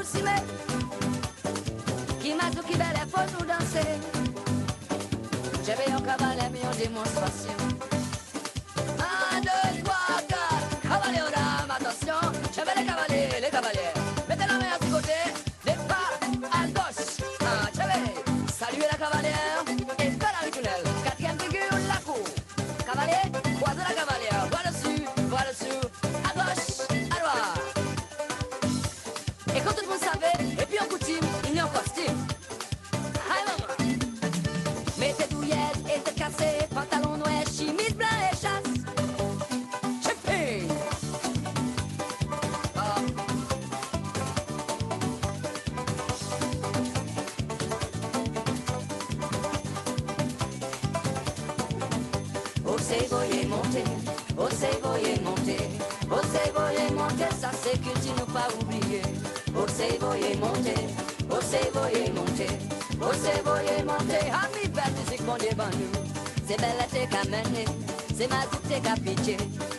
approximé. Qui m'a dit qu'il belle faut nous danser. J'avais un cavalier mais en démonstration. 1, 2, 3, 4, cavalier aux dames, attention. J'avais les cavaliers. Mettez la main à ce côté, départ à gauche. J'avais salué la cavalière et faire la ritournelle. 4e figure, la cour. Cavalier, croisez la cavalière. Voix dessus, à gauche, à droite. Et quand tout le monde savait, et puis en coutume, il y a en costume. Aïe maman. Mettez douillettes et tête cassée, pantalon noir, chemise blanc et chasse. Chipping. Voyez monter, voyez monter, voyez monter, ça c'est culture nous pas oublier. Voyez monter, voyez monter, voyez monter, ami belle musique bon devant nous. C'est belle t'es qu'à mener, c'est ma zip t'es qu'à pitcher.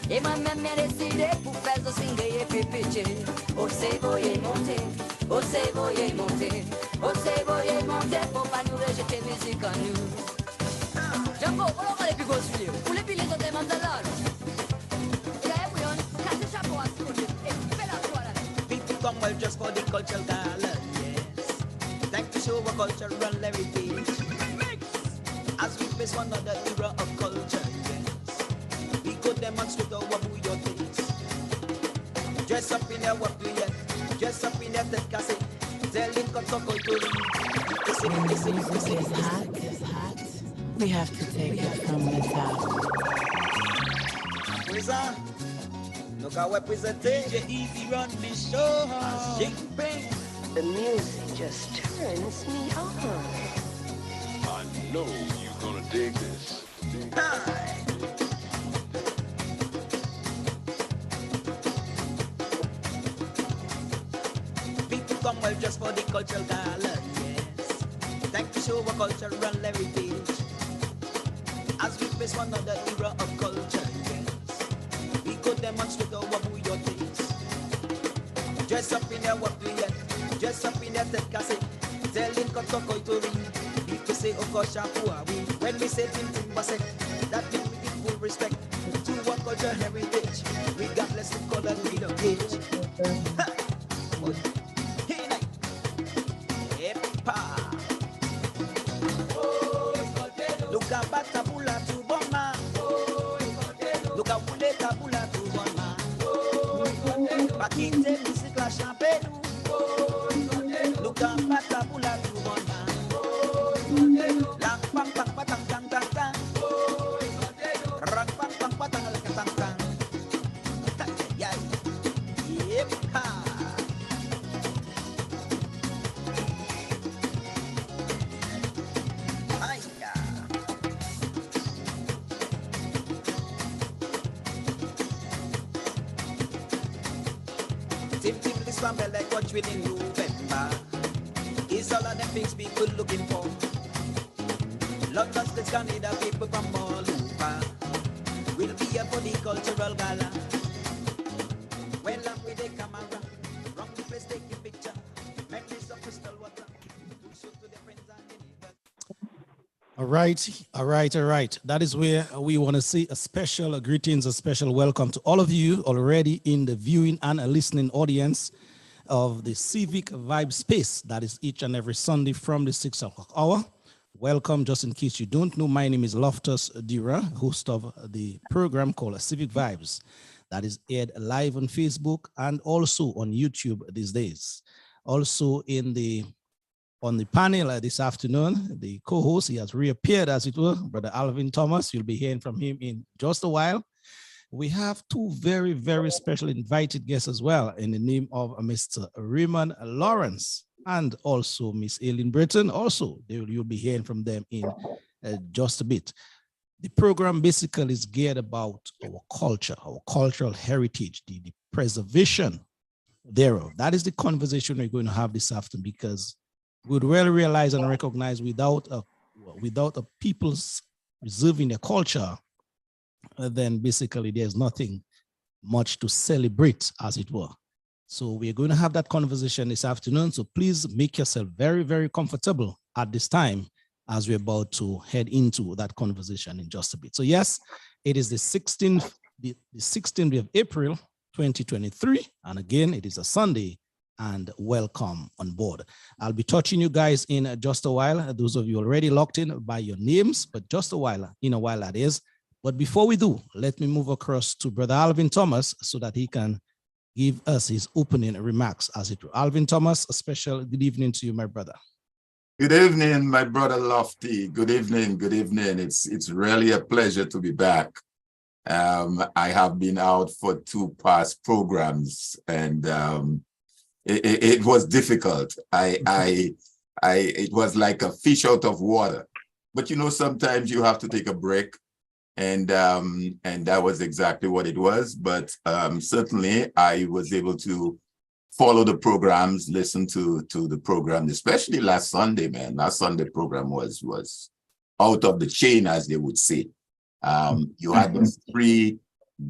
Et moi-même j'ai décidé pour faire ce singer et puis pitcher. Voyez monter, voyez monter, voyez monter, faut pas nous rejeter musique en nous. Jambo, on va les plus grosses filles. Ou les filles sont des mandalars. Et là, oui, on casse le chapeau à ce côté. Et fais la toile. People come well just for the cultural gala, yes. Thank to show our cultural heritage. As we face one another era of culture, yes. We could demonstrate our bouillon taste. Dress up in our bouillon, dress up in our tête cassée. Telling culture culture. It's hot. We have to take it from the top. Prison, look how we're presenting the easy run the show. The music just turns me on. I know you're gonna dig this. People come well just for the cultural gala, yes. Thank to show our cultural heritage. As we face one another era of culture, yes. We could demonstrate our bouillon taste. Dress up in our bouillon, dress up in our tête cassée. Telling culture culture. People say, oh gosh, who are we? When we say Tim Basse, that means we give full respect to our culture heritage. Regardless of color, creed or age. Look at Batabula to Boma. Look at Bule Tabula to Boma. Bakite Bisikla Champenu. Look at Batabula to Boma. Lang pang pang patang tang tang tang. Rang pang pang patang tang tang. Yep. From like watch within November is all of the things people looking for. London, States, Canada, people from all over will be here for the cultural gala. Well, I'm with the camera, from the place taking picture, memories of crystal water, to show to their friends and neighbors. All right. That is where we want to say a special greetings, a special welcome to all of you already in the viewing and listening audience of the Civic Vibe Space. That is each and every Sunday from the 6 o'clock hour. Welcome. Just in case you don't know, my name is Loftus Dira, host of the program called Civic Vibes. That is aired live on Facebook and also on YouTube these days. Also on the panel this afternoon, the co-host, he has reappeared as it were, Brother Alvin Thomas. You'll be hearing from him in just a while. We have two very, very special invited guests as well in the name of Mr. Raymond Lawrence and also Miss Aileen Britton. Also, you'll be hearing from them in just a bit. The program basically is geared about our culture, our cultural heritage, the preservation thereof. That is the conversation we're going to have this afternoon, because we'd really realize and recognize without a people's preserving their culture, then basically there's nothing much to celebrate, as it were. So we're going to have that conversation this afternoon. So please make yourself very, very comfortable at this time as we're about to head into that conversation in just a bit. So yes, it is the 16th of April, 2023. And again, it is a Sunday, and welcome on board. I'll be touching you guys in just a while. Those of you already locked in by your names, but just a while, in a while that is. But before we do, let me move across to Brother Alvin Thomas so that he can give us his opening remarks as it were. Alvin Thomas, a special good evening to you, my brother. Good evening, my brother Lofty. Good evening, good evening. It's really a pleasure to be back. I have been out for 2 past programs, and it was difficult. It was like a fish out of water. But you know, sometimes you have to take a break. And that was exactly what it was. But certainly I was able to follow the programs, listen to the program, especially last Sunday, man. Last Sunday program was out of the chain, as they would say. You had those 3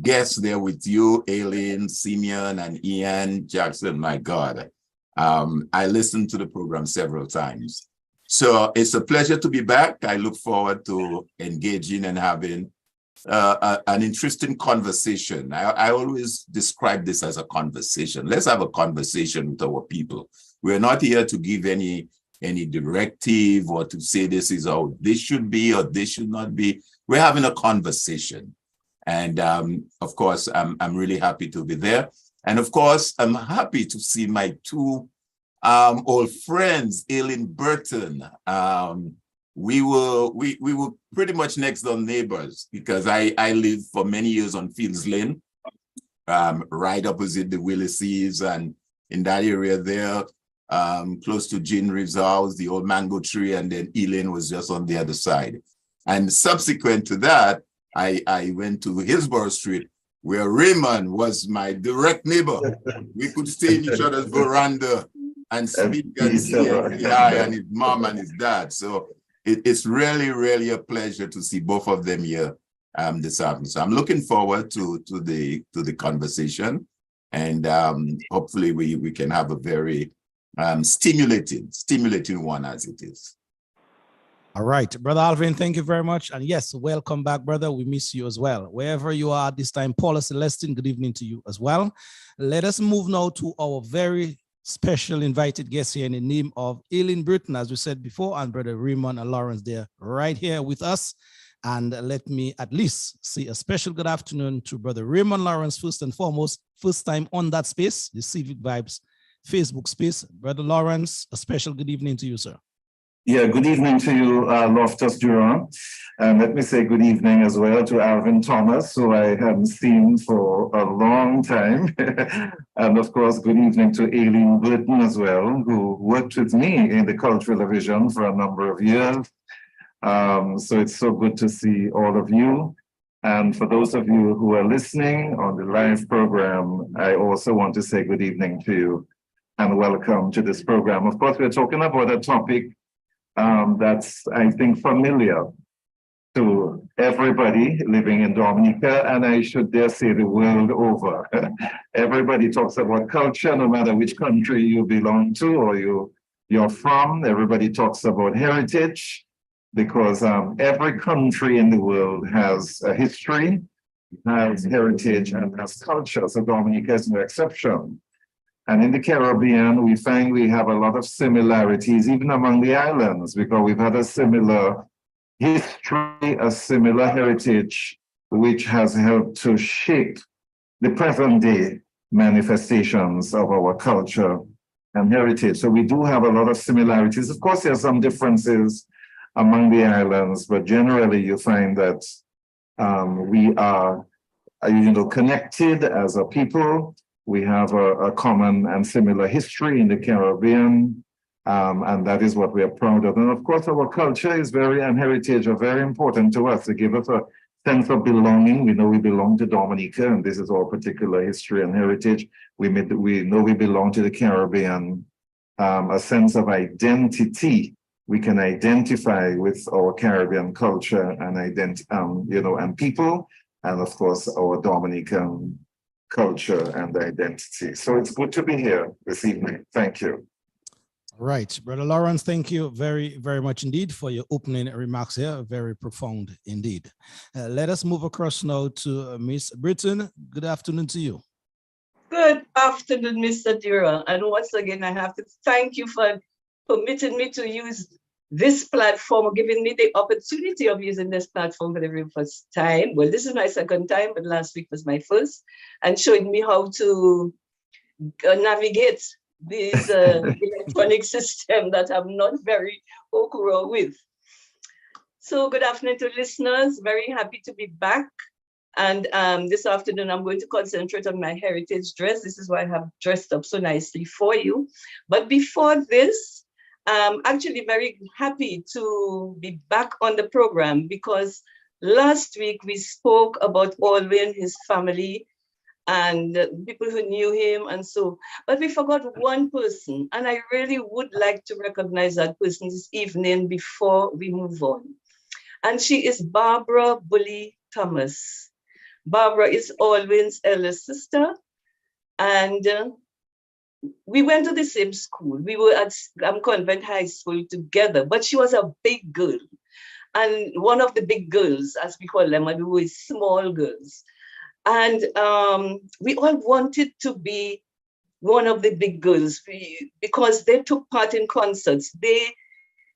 guests there with you, Aileen, Simeon, and Ian Jackson. My God. I listened to the program several times. So it's a pleasure to be back. I look forward to engaging and having an interesting conversation. I always describe this as a conversation. Let's have a conversation with our people. We're not here to give any directive or to say this is how this should be or this should not be. We're having a conversation. And of course, I'm really happy to be there. And of course, I'm happy to see my 2 old friends, Aileen Burton. We were pretty much next door neighbors because I lived for many years on Fields Lane, right opposite the Willises, and in that area there, close to Jean Reeves' house, the old mango tree, and then Elaine was just on the other side. And subsequent to that, I went to Hillsborough Street, where Raymond was my direct neighbor. We could stay in each other's veranda and speak and see and his mom and his dad. So it's really, really a pleasure to see both of them here this afternoon. So I'm looking forward to the conversation, and hopefully we can have a very stimulating one as it is. All right, Brother Alvin, thank you very much. And yes, welcome back, brother. We miss you as well. Wherever you are at this time, Paula Celestine, good evening to you as well. Let us move now to our very special invited guest here in the name of Aileen Burton, as we said before, and Brother Raymond and Lawrence there right here with us. And let me at least say a special good afternoon to Brother Raymond Lawrence, first and foremost, first time on that space, the Civic Vibes Facebook space. Brother Lawrence, a special good evening to you, sir. Yeah, good evening to you, Loftus Durant. And let me say good evening as well to Alvin Thomas, who I haven't seen for a long time. And of course, good evening to Aileen Burton as well, who worked with me in the Cultural Division for a number of years. So it's so good to see all of you. And for those of you who are listening on the live program, I also want to say good evening to you and welcome to this program. Of course, we're talking about a topic that's, I think, familiar to everybody living in Dominica, and I should dare say the world over. Everybody talks about culture, no matter which country you belong to or you're from. Everybody talks about heritage, because every country in the world has a history, has heritage, and has culture. So Dominica is no exception. And in the Caribbean, we find we have a lot of similarities, even among the islands, because we've had a similar history, a similar heritage, which has helped to shape the present day manifestations of our culture and heritage. So we do have a lot of similarities. Of course, there are some differences among the islands, but generally you find that we are, connected as a people. We have a common and similar history in the Caribbean, and that is what we are proud of. And of course, our culture and heritage are very important to us. They give us a sense of belonging. We know we belong to Dominica, and this is our particular history and heritage. We know we belong to the Caribbean, a sense of identity. We can identify with our Caribbean culture and and people, and of course, our Dominican culture and identity. So it's good to be here this evening. Thank you. All right, Brother Lawrence, thank you very, very much indeed for your opening remarks here. Very profound indeed. Let us move across now to Miss Britton. Good afternoon to you. Good afternoon, Mr. Durant. And once again, I have to thank you for permitting me to use this platform, giving me the opportunity of using this platform for the very first time. Well, this is my second time, but last week was my first, and showing me how to navigate these electronic system that I'm not very okra with. So good afternoon to listeners. Very happy to be back. And this afternoon, I'm going to concentrate on my heritage dress. This is why I have dressed up so nicely for you. But before this, I'm actually very happy to be back on the program because last week we spoke about Alwyn and his family and people who knew him and so, but we forgot one person. And I really would like to recognize that person this evening before we move on. And she is Barbara Bully Thomas. Barbara is Alwyn's eldest sister, and we went to the same school. We were at Convent High School together, but she was a big girl. And one of the big girls, as we call them, and we were small girls. And we all wanted to be one of the big girls because they took part in concerts.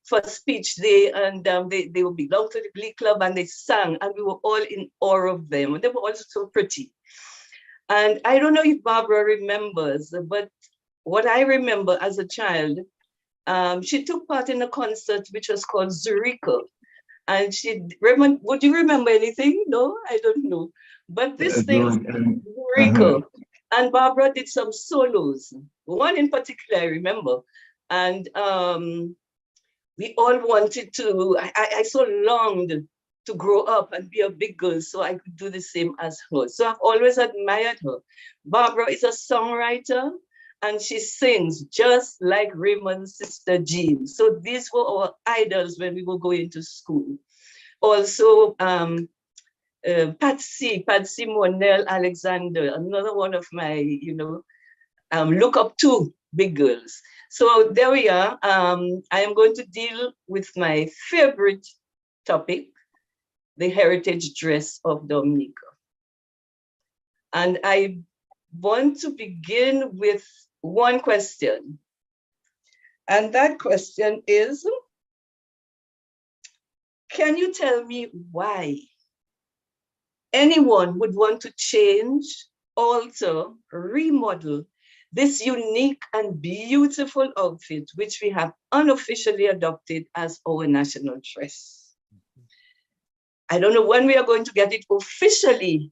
For speech day, and they would belong to the Glee Club, and they sang, and we were all in awe of them. And they were also so pretty. And I don't know if Barbara remembers, but what I remember as a child, she took part in a concert which was called Zurika. And would you remember anything? No, I don't know. But this thing, Zurika, and Barbara did some solos. One in particular I remember. And we all wanted to, I so longed to grow up and be a big girl so I could do the same as her. So I've always admired her. Barbara is a songwriter and she sings just like Raymond's sister Jean. So these were our idols when we were going to school. Also, Patsy Monel Alexander, another one of my, look up to big girls. So there we are. I am going to deal with my favorite topic, the heritage dress of Dominica. And I want to begin with one question. And that question is, can you tell me why anyone would want to change, alter, remodel this unique and beautiful outfit, which we have unofficially adopted as our national dress? I don't know when we are going to get it officially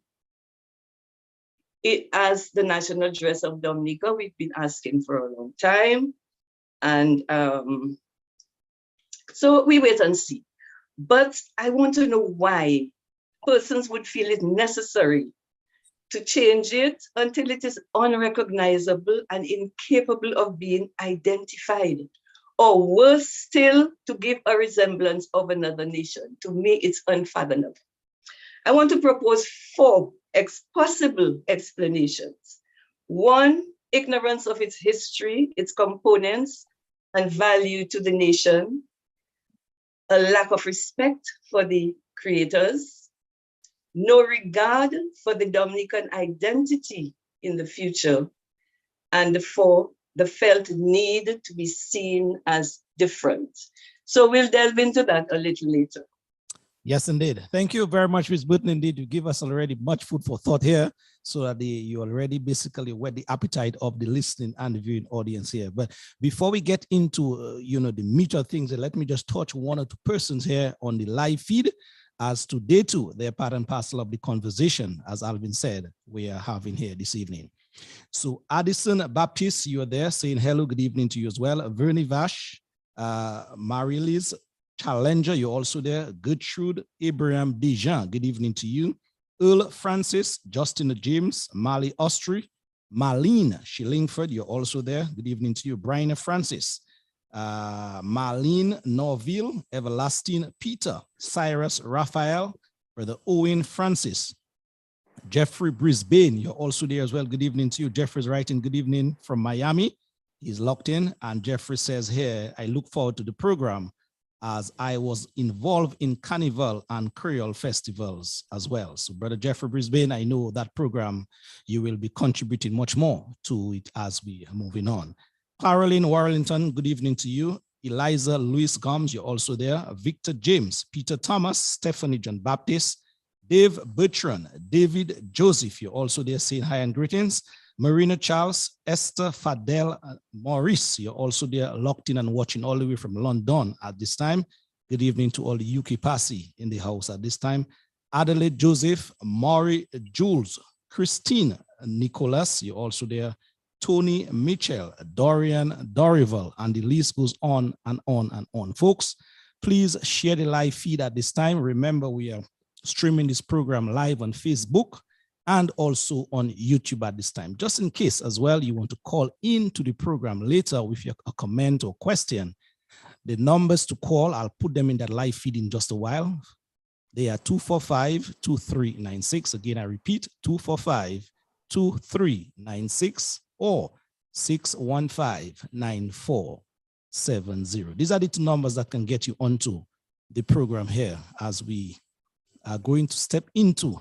as the national dress of Dominica. We've been asking for a long time. And so we wait and see. But I want to know why persons would feel it necessary to change it until it is unrecognizable and incapable of being identified, or worse still, to give a resemblance of another nation. To me, it's unfathomable. I want to propose 4 possible explanations. 1, ignorance of its history, its components, and value to the nation. A lack of respect for the creators. No regard for the Dominican identity in the future. And 4, the felt need to be seen as different. So we'll delve into that a little later. Yes, indeed. Thank you very much, Ms. Button. Indeed, you give us already much food for thought here, so that you already basically whet the appetite of the listening and the viewing audience here. But before we get into, the meat of things, let me just touch 1 or 2 persons here on the live feed. As to day 2, they're part and parcel of the conversation, as Alvin said, we are having here this evening. So Addison Baptiste, you're there saying hello, good evening to you as well. Vernie Vash, Marie-Lise Challenger, you're also there. Gertrude Abraham Dijon, good evening to you. Earl Francis, Justina James, Mali Ostry, Marlene Shillingford, you're also there. Good evening to you. Brian Francis. Marlene Norville, Everlasting Peter, Cyrus Raphael, Brother Owen Francis, Jeffrey Brisbane, you're also there as well. Good evening to you. Jeffrey's writing good evening from Miami. He's locked in. And Jeffrey says here, I look forward to the program as I was involved in Carnival and Creole festivals as well. So Brother Jeffrey Brisbane, I know that program, you will be contributing much more to it as we are moving on. Caroline Warrington, good evening to you. Eliza Louis Gomes, you're also there. Victor James, Peter Thomas, Stephanie John Baptist, Dave Bertrand, David Joseph, you're also there saying hi and greetings. Marina Charles, Esther Fadel Maurice, you're also there locked in and watching all the way from London at this time. Good evening to all the UK Passy in the house at this time. Adelaide Joseph, Maury Jules, Christine Nicholas, you're also there. Tony Mitchell, Dorian Dorival, and the list goes on and on and on. Folks, please share the live feed at this time. Remember, we are streaming this program live on Facebook and also on YouTube at this time. Just in case as well, you want to call into the program later with a comment or question, the numbers to call, I'll put them in that live feed in just a while. They are 245-2396. Again, I repeat, 245-2396 or 615-9470. These are the two numbers that can get you onto the program here as we are going to step into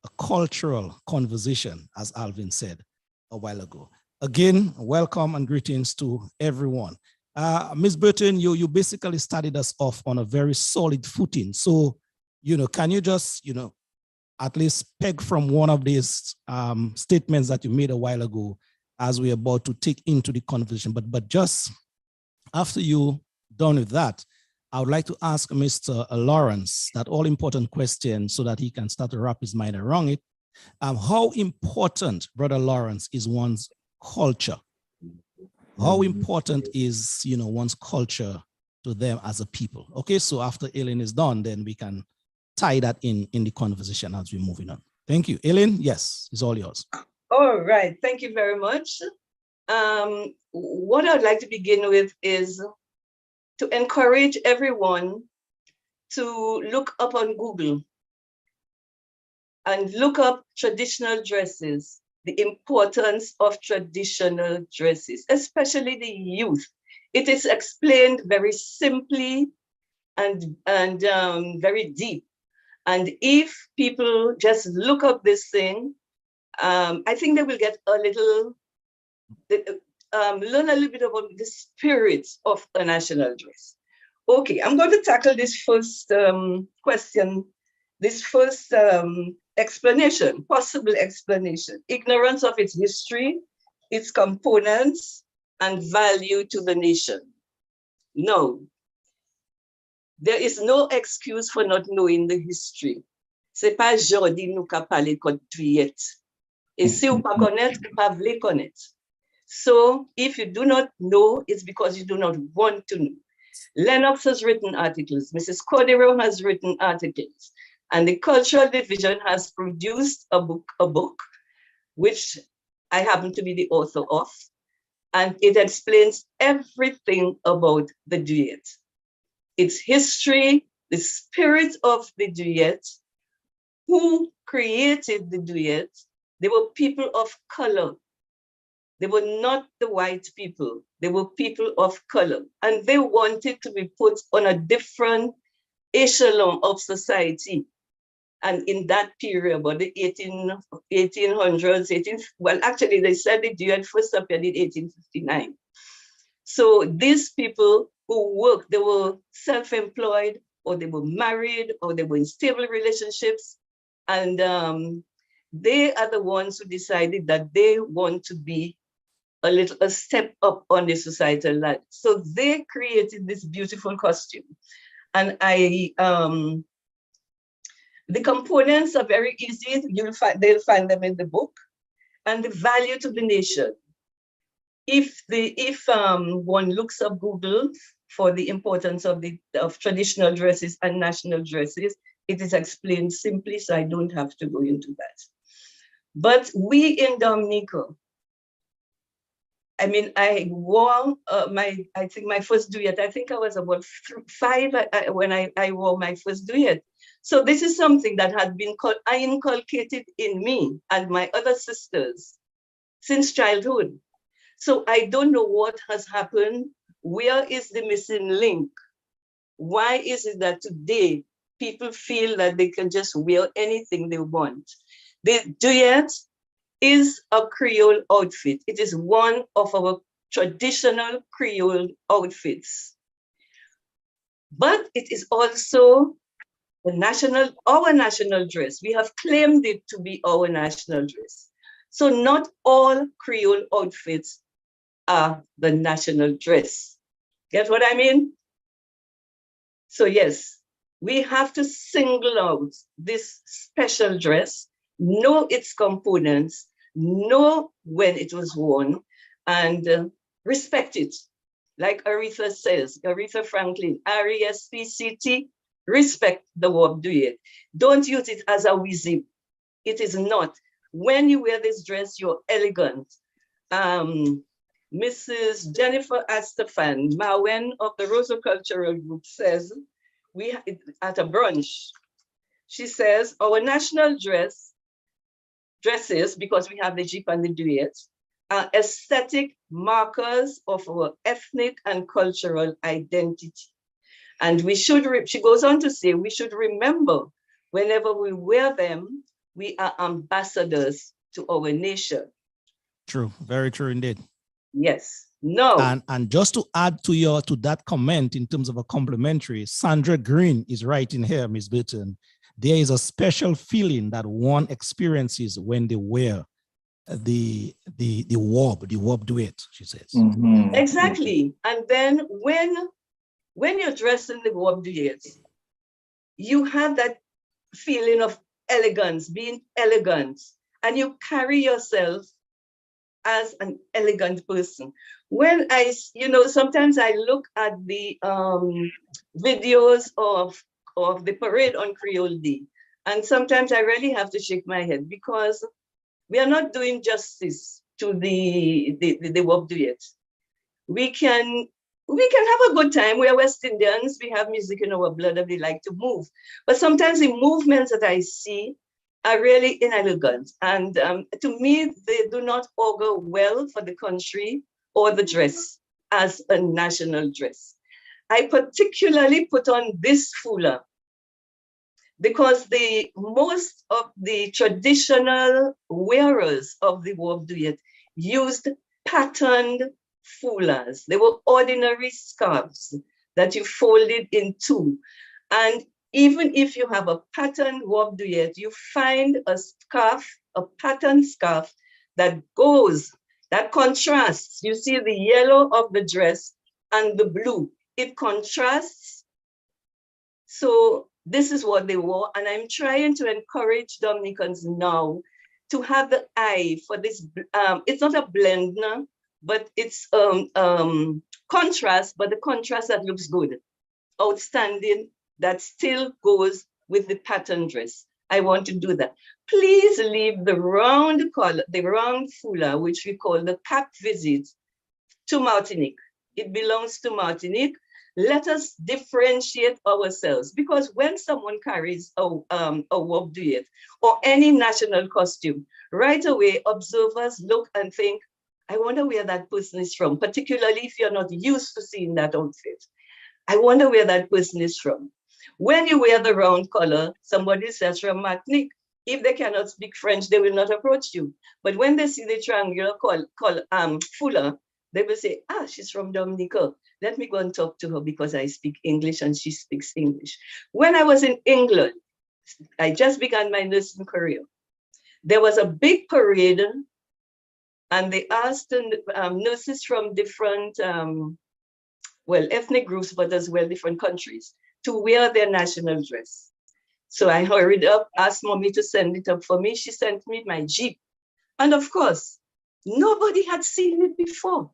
a cultural conversation, as Alvin said a while ago. Again, welcome and greetings to everyone. Ms. Burton, you basically started us off on a very solid footing. So, can you just, at least peg from one of these statements that you made a while ago as we're about to take into the conversation. But just after you done with that, I would like to ask Mr. Lawrence that all-important question so that he can start to wrap his mind around it. How important, Brother Lawrence, is one's culture? How important is, one's culture to them as a people? Okay, so after Ellen is done, then we can tie that in the conversation as we're moving on. Thank you. Ellen, yes, it's all yours. All right, thank you very much. What I'd like to begin with is to encourage everyone to look up on Google and look up traditional dresses, the importance of traditional dresses, especially the youth. It is explained very simply and very deep. And if people just look up this thing, I think they will get a little, learn a little bit about the spirit of a national dress. Okay, I'm going to tackle this first question, this first explanation, possible explanation. Ignorance of its history, its components, and value to the nation. No, there is no excuse for not knowing the history. C'est pas jodi nou ka pale kod tuyet. Et si ou pa konet, ou pa vle konet. So if you do not know, it's because you do not want to know. Lennox has written articles, Mrs. Cordero has written articles, and the Cultural Division has produced a book, which I happen to be the author of, and it explains everything about the duet. Its history, the spirit of the duet, who created the duet. They were people of color. They were not the white people. They were people of color. And they wanted to be put on a different echelon of society. And in that period, about the 1800s, well, actually, they said the duet first appeared in 1859. So these people who worked, they were self-employed, or they were married, or they were in stable relationships. And they are the ones who decided that they want to be a step up on the societal ladder. So they created this beautiful costume. And the components are very easy. They'll find them in the book. And the value to the nation. If one looks up Google for the importance of traditional dresses and national dresses, it is explained simply, so I don't have to go into that. But we in Dominica, I mean, I wore I think my first duet, I think I was about 5 when I wore my first duet. So this is something that had been inculcated in me and my other sisters since childhood. So I don't know what has happened. Where is the missing link? Why is it that today people feel that they can just wear anything they want? The duet is a Creole outfit. It is one of our traditional Creole outfits. But it is also our national dress. We have claimed it to be our national dress. So not all Creole outfits are the national dress. Get what I mean? So yes, we have to single out this special dress, know its components, know when it was worn, and respect it. Like Aretha says, Aretha Franklin, RESPCT, respect the warp duet. Don't use it as a wizard. It is not. When you wear this dress, you're elegant. Mrs. Jennifer Astafan Mawen of the Rosa Cultural Group says, at a brunch, she says, our national dresses, because we have the Jeep and the duet, are aesthetic markers of our ethnic and cultural identity. And we should, she goes on to say, we should remember whenever we wear them, we are ambassadors to our nation. True, very true indeed. Yes, no. And just to add to that comment in terms of a complimentary, Sandra Green is writing here, Ms. Burton, there is a special feeling that one experiences when they wear the warp duet, she says. Mm-hmm. Exactly. And then when you're dressed in the warp duet, you have that feeling of elegance, being elegant, and you carry yourself as an elegant person. When sometimes I look at the videos of the parade on Creole Day, and sometimes I really have to shake my head because we are not doing justice to the warp duet. We can have a good time. We are West Indians. We have music in our blood and we like to move. But sometimes the movements that I see are really inelegant. And to me, they do not augur well for the country or the dress as a national dress. I particularly put on this foulard because most of the traditional wearers of the warp duet used patterned foulards. They were ordinary scarves that you folded in two. And even if you have a patterned warp duet, you find a patterned scarf that contrasts. You see the yellow of the dress and the blue. It contrasts. So this is what they wore. And I'm trying to encourage Dominicans now to have the eye for this. It's not a blend now, but it's contrast, but the contrast that looks good, outstanding, that still goes with the pattern dress. I want to do that. Please leave the round collar, the round foulard, which we call the cap visit, to Martinique. It belongs to Martinique. Let us differentiate ourselves, because when someone carries a warp duet or any national costume, right away observers look and think, I wonder where that person is from, particularly if you're not used to seeing that outfit. I wonder where that person is from. When you wear the round collar, somebody says from Martinique. If they cannot speak French, they will not approach you. But when they see the triangular foulard, they will say, she's from Dominica. Let me go and talk to her because I speak English and she speaks English. When I was in England, I just began my nursing career. There was a big parade and they asked nurses from different, ethnic groups, but as well different countries, to wear their national dress. So I hurried up, asked mommy to send it up for me. She sent me my Jeep. And of course, nobody had seen it before.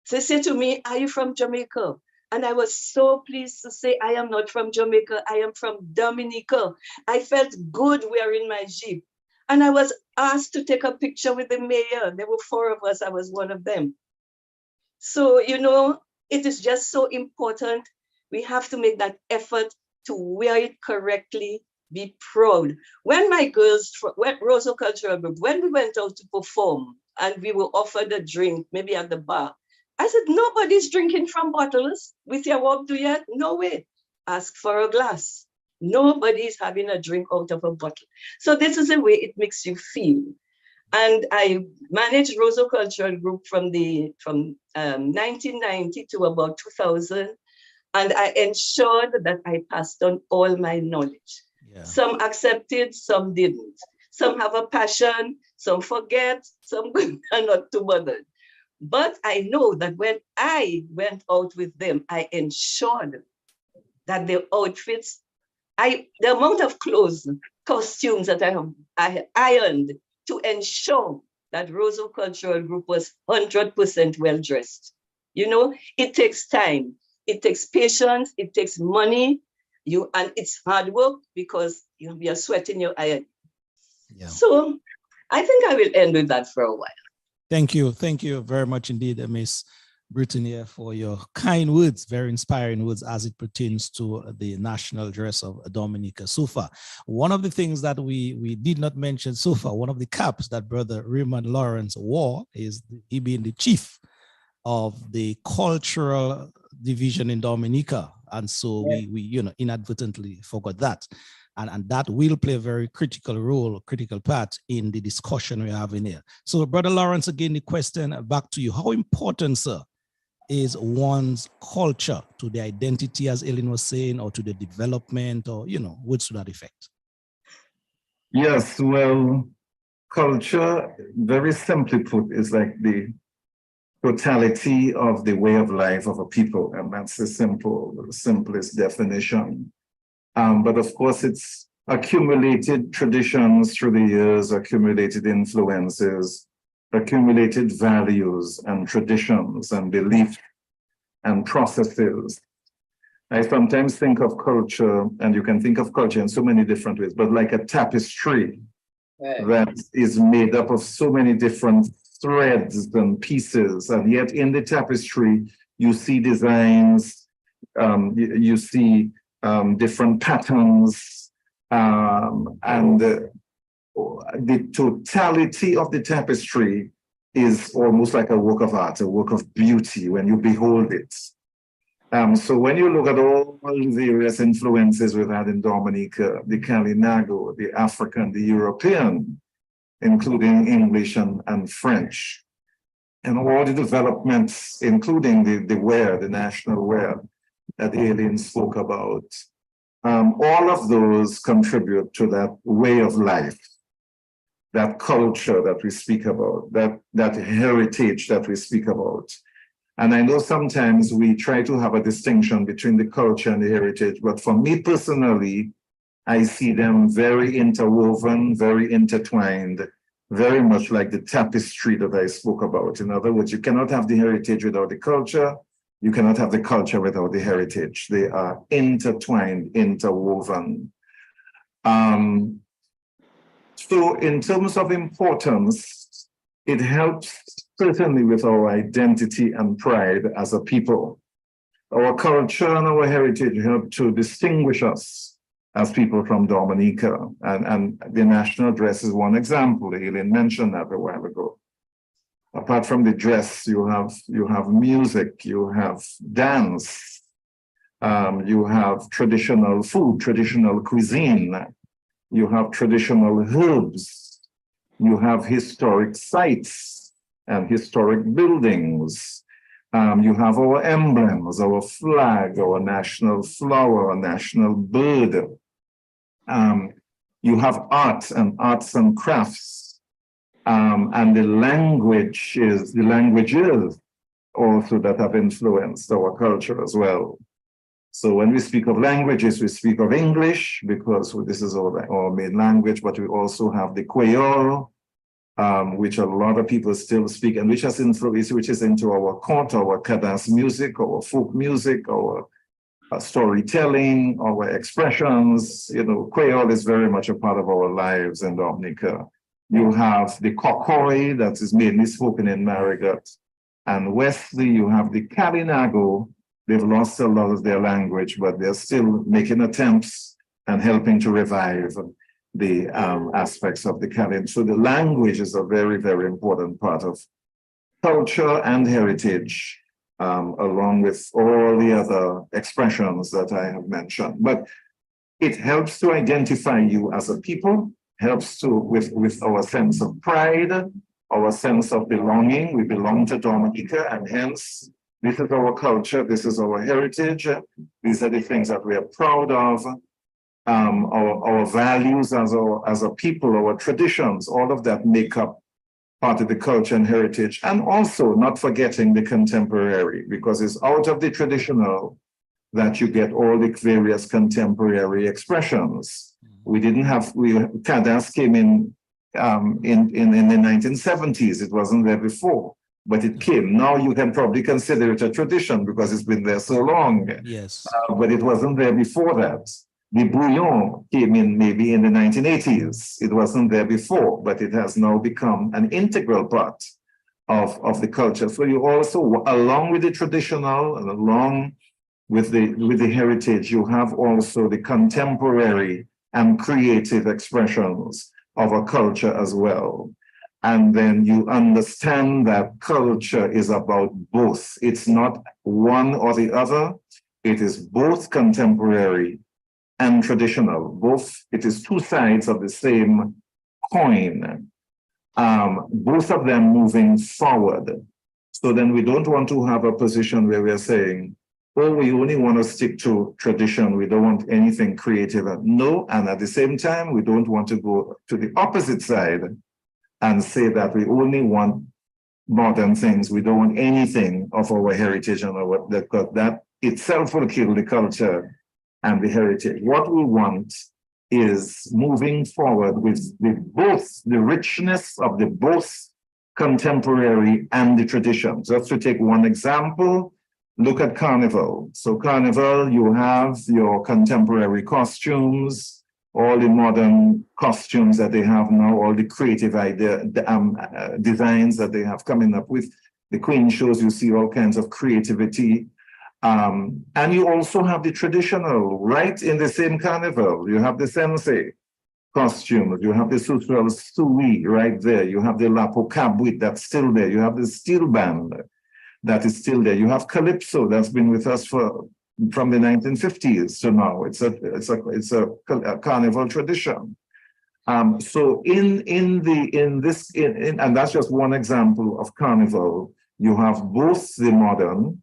They said to me, are you from Jamaica? And I was so pleased to say, I am not from Jamaica. I am from Dominica. I felt good wearing my Jeep. And I was asked to take a picture with the mayor. There were 4 of us. I was one of them. So, it is just so important. We have to make that effort to wear it correctly, be proud. When my girls, when Roseau Cultural Group, when we went out to perform and we were offered a drink, maybe at the bar, I said, nobody's drinking from bottles with your walk to yet. No way. Ask for a glass. Nobody's having a drink out of a bottle. So this is the way it makes you feel. And I managed Roseau Cultural Group from 1990 to about 2000. And I ensured that I passed on all my knowledge. Yeah. Some accepted, some didn't. Some have a passion, some forget, some are not too bothered. But I know that when I went out with them, I ensured that the outfits, the amount of clothes, costumes that I ironed to ensure that Roseau Cultural Group was 100% well dressed. You know, it takes time, it takes patience, it takes money, and it's hard work because you're sweating your iron. Yeah. So I think I will end with that for a while. Thank you very much indeed, Miss Brittany, for your kind words, very inspiring words as it pertains to the national dress of Dominica. So far, one of the things that we did not mention so far, one of the caps that Brother Raymond Lawrence wore is he being the chief of the cultural division in Dominica. And so we inadvertently forgot that. And that will play a very critical part in the discussion we're having here. So Brother Lawrence, again, the question back to you. How important, sir, is one's culture to the identity, as Ellen was saying, or to the development, or, words to that effect? Yes, well, culture, very simply put, is like the totality of the way of life of a people. And that's the simplest definition. But of course, it's accumulated traditions through the years, accumulated influences, accumulated values and traditions and beliefs and processes. I sometimes think of culture, and you can think of culture in so many different ways, but like a tapestry that is made up of so many different threads and pieces. And yet in the tapestry, you see designs, you see different patterns, and the totality of the tapestry is almost like a work of art, a work of beauty when you behold it. So when you look at all the various influences we've had in Dominica, the Kalinago, the African, the European, including English and French, and all the developments, including the wear, the national wear that Aileen spoke about, all of those contribute to that way of life, that culture that we speak about, that heritage that we speak about. And I know sometimes we try to have a distinction between the culture and the heritage, but for me personally, I see them very interwoven, very intertwined, very much like the tapestry that I spoke about. In other words, you cannot have the heritage without the culture. You cannot have the culture without the heritage. They are intertwined, interwoven. So in terms of importance, it helps certainly with our identity and pride as a people. Our culture and our heritage help to distinguish us as people from Dominica. And the national dress is one example. Aileen mentioned that a while ago. Apart from the dress, you have music, you have dance, you have traditional food, traditional cuisine, you have traditional herbs, you have historic sites and historic buildings. You have our emblems, our flag, our national flower, our national bird. You have art and arts and crafts. And the languages also that have influenced our culture as well. So when we speak of languages, we speak of English because this is our main language, but we also have the Creole, which a lot of people still speak, and which has influence, which is into our court, our cadence music, our folk music, our storytelling, our expressions. Creole is very much a part of our lives in Dominica. You have the Kokoi that is mainly spoken in Marigot and Wesley. You have the Kalinago They've lost a lot of their language, but they're still making attempts and helping to revive the aspects of the Caribbean. So the language is a very, very important part of culture and heritage, along with all the other expressions that I have mentioned. But it helps to identify you as a people, helps to with our sense of pride, our sense of belonging. We belong to Dominica, and hence this is our culture, this is our heritage. These are the things that we are proud of. Our values as a people, our traditions, all of that make up part of the culture and heritage. And also not forgetting the contemporary, because it's out of the traditional that you get all the various contemporary expressions. Cadence came in the 1970s. It wasn't there before, but it came. Now you can probably consider it a tradition because it's been there so long. Yes. But it wasn't there before that. The bouillon came in maybe in the 1980s. It wasn't there before, but it has now become an integral part of the culture. So you also, along with the traditional and along with the heritage, you have also the contemporary and creative expressions of a culture as well. And then you understand that culture is about both. It's not one or the other. It is both contemporary and traditional. Both, it is two sides of the same coin. Both of them moving forward. So then we don't want to have a position where we're saying, oh, we only want to stick to tradition. We don't want anything creative. No, and at the same time, we don't want to go to the opposite side and say that we only want modern things. We don't want anything of our heritage and that itself will kill the culture and the heritage. What we want is moving forward with both the richness of the both contemporary and the tradition. Just to take one example, look at Carnival. So Carnival, you have your contemporary costumes, all the modern costumes that they have now, all the creative designs that they have coming up with. The Queen shows, you see all kinds of creativity. And you also have the traditional, right in the same Carnival. You have the sensei costumes, you have the Sutral Sui right there, you have the Lapo Cabwit that's still there, you have the steel band that is still there. You have Calypso that's been with us from the 1950s to now. It's a carnival tradition. So and that's just one example of carnival. You have both the modern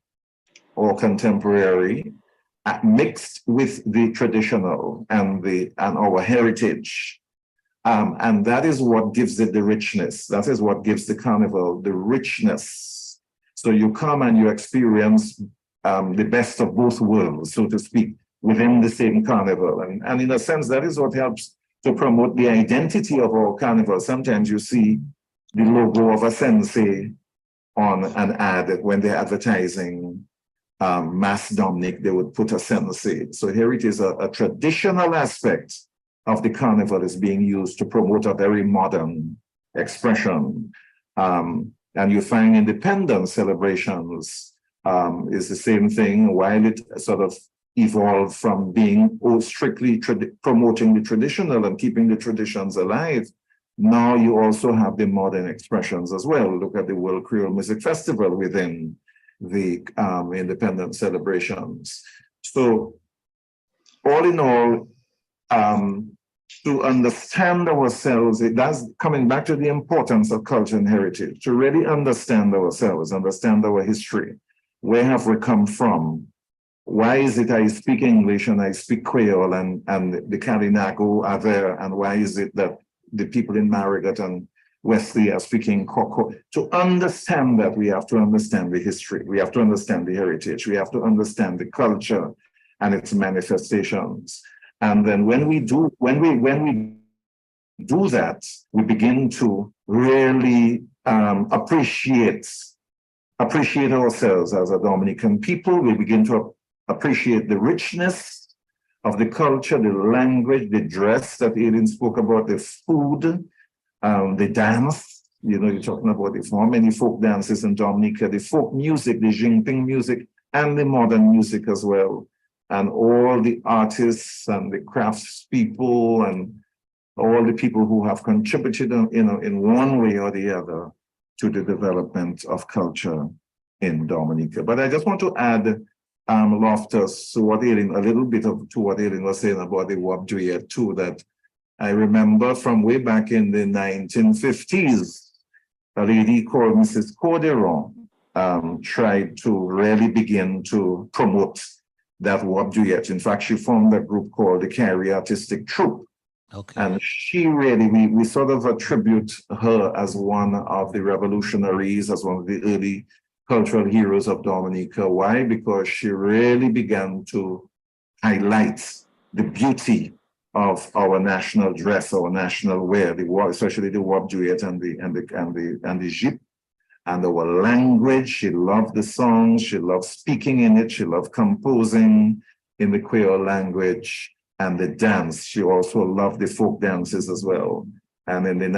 or contemporary mixed with the traditional and our heritage. And that is what gives it the richness. That is what gives the carnival the richness. So you come and you experience the best of both worlds, so to speak, within the same carnival. And in a sense, that is what helps to promote the identity of our carnival. Sometimes you see the logo of a sensei on an ad when they're advertising Mass Dominic, they would put a sensei. So here it is, a traditional aspect of the carnival is being used to promote a very modern expression. And you find independence celebrations is the same thing, while it sort of evolved from being strictly promoting the traditional and keeping the traditions alive. Now you also have the modern expressions as well. Look at the World Creole Music Festival within the independence celebrations. So all in all, to understand ourselves, that's coming back to the importance of culture and heritage, to really understand ourselves, understand our history. Where have we come from? Why is it I speak English and I speak Creole and the Kalinago are there? And why is it that the people in Marigot and Wesley are speaking Koko? To understand that, we have to understand the history. We have to understand the heritage. We have to understand the culture and its manifestations. And then when we do that, we begin to really appreciate ourselves as a Dominican people. We begin to appreciate the richness of the culture, the language, the dress that Aileen spoke about, the food, the dance. You know, you're talking about how many folk dances in Dominica, the folk music, the Jinping music, and the modern music as well. And all the artists and the craftspeople and all the people who have contributed, in one way or the other to the development of culture in Dominica. But I just want to add, Loftus, to what Aileen, a little bit to what Aileen was saying about the WAP duet too, that I remember from way back in the 1950s, a lady called Mrs. Corderon tried to really begin to promote that WAP duet. In fact, she formed a group called the Carey Artistic Troupe. Okay. And she really, we sort of attribute her as one of the revolutionaries, as one of the early cultural heroes of Dominica. Why? Because she really began to highlight the beauty of our national dress, our national wear, especially the WAP duet and the jip, and our language. She loved the songs, she loved speaking in it, she loved composing in the Creole language, and the dance. She also loved the folk dances as well. And in the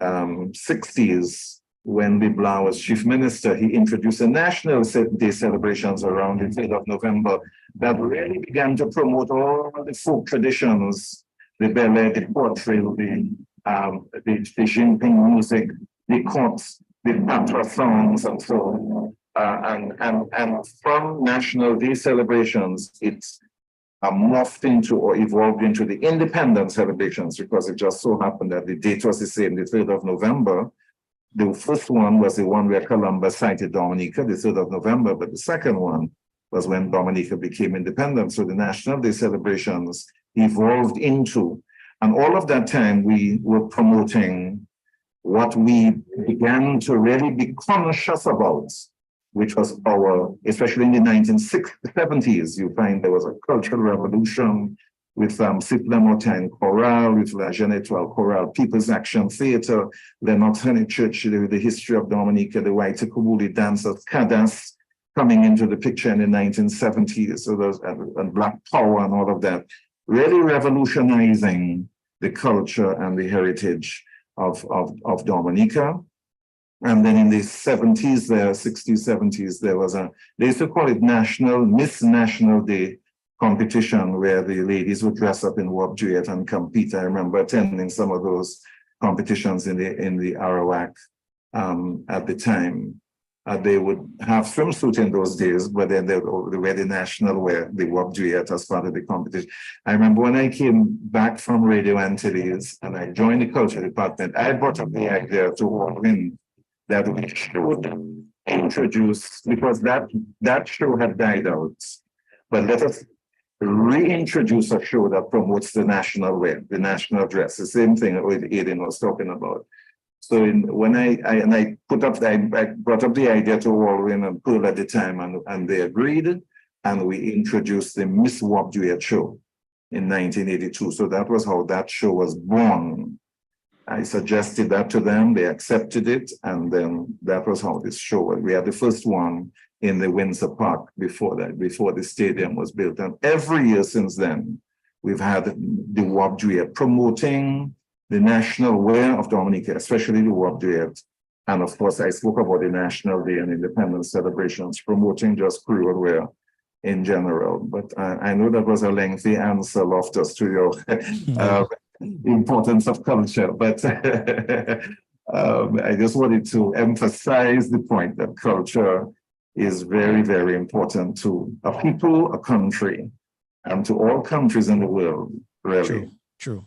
1960s, when Louis Blanc was chief minister, he introduced a National Day celebrations around the 3rd of November that really began to promote all the folk traditions, the ballet, the quadrille, the Jinping music, the courts, the patra songs, and so on. And from National Day celebrations, it's morphed into or evolved into the independence celebrations, because it just so happened that the date was the same, the 3rd of November. The first one was the one where Columbus cited Dominica, the 3rd of November, but the second one was when Dominica became independent. So the National Day celebrations evolved into, and all of that time we were promoting what we began to really be conscious about, which was our, especially in the 1970s, you find there was a cultural revolution with Siffle Montaigne Chorale, with La Jeune Étoile Chorale, People's Action Theatre, Lennox Honey Church, the history of Dominica, the White Kubuli dancers, Cadence, coming into the picture in the 1970s, so those, and Black Power and all of that, really revolutionizing the culture and the heritage of Dominica. And then in the 70s, 60s, 70s, there was they used to call it Miss National Day competition, where the ladies would dress up in WAP duet and compete. I remember attending some of those competitions in the Arawak at the time. They would have swimsuit in those days, but then they wear the national wear, the WAP duet, as part of the competition. I remember when I came back from Radio Antilles and I joined the culture department, I brought up the idea to Warren that we should introduce, because that show had died out, but let us reintroduce a show that promotes the national wear, the national dress, the same thing that Aidan was talking about. So when I brought up the idea to Walwyn and Pearl at the time, and they agreed, and we introduced the Miss WAP Duet show in 1982. So that was how that show was born. I suggested that to them, they accepted it, and then that was how this show was. We had the first one in the Windsor Park before the stadium was built. And every year since then, we've had the WAP Duet promoting the national wear of Dominica, especially the WAP Duet. And of course, I spoke about the National Day and Independence celebrations, promoting just Creole wear in general. But I know that was a lengthy answer, Loftus, to your importance of culture. But I just wanted to emphasize the point that culture is very, very important to a people, a country, and to all countries in the world, really. True.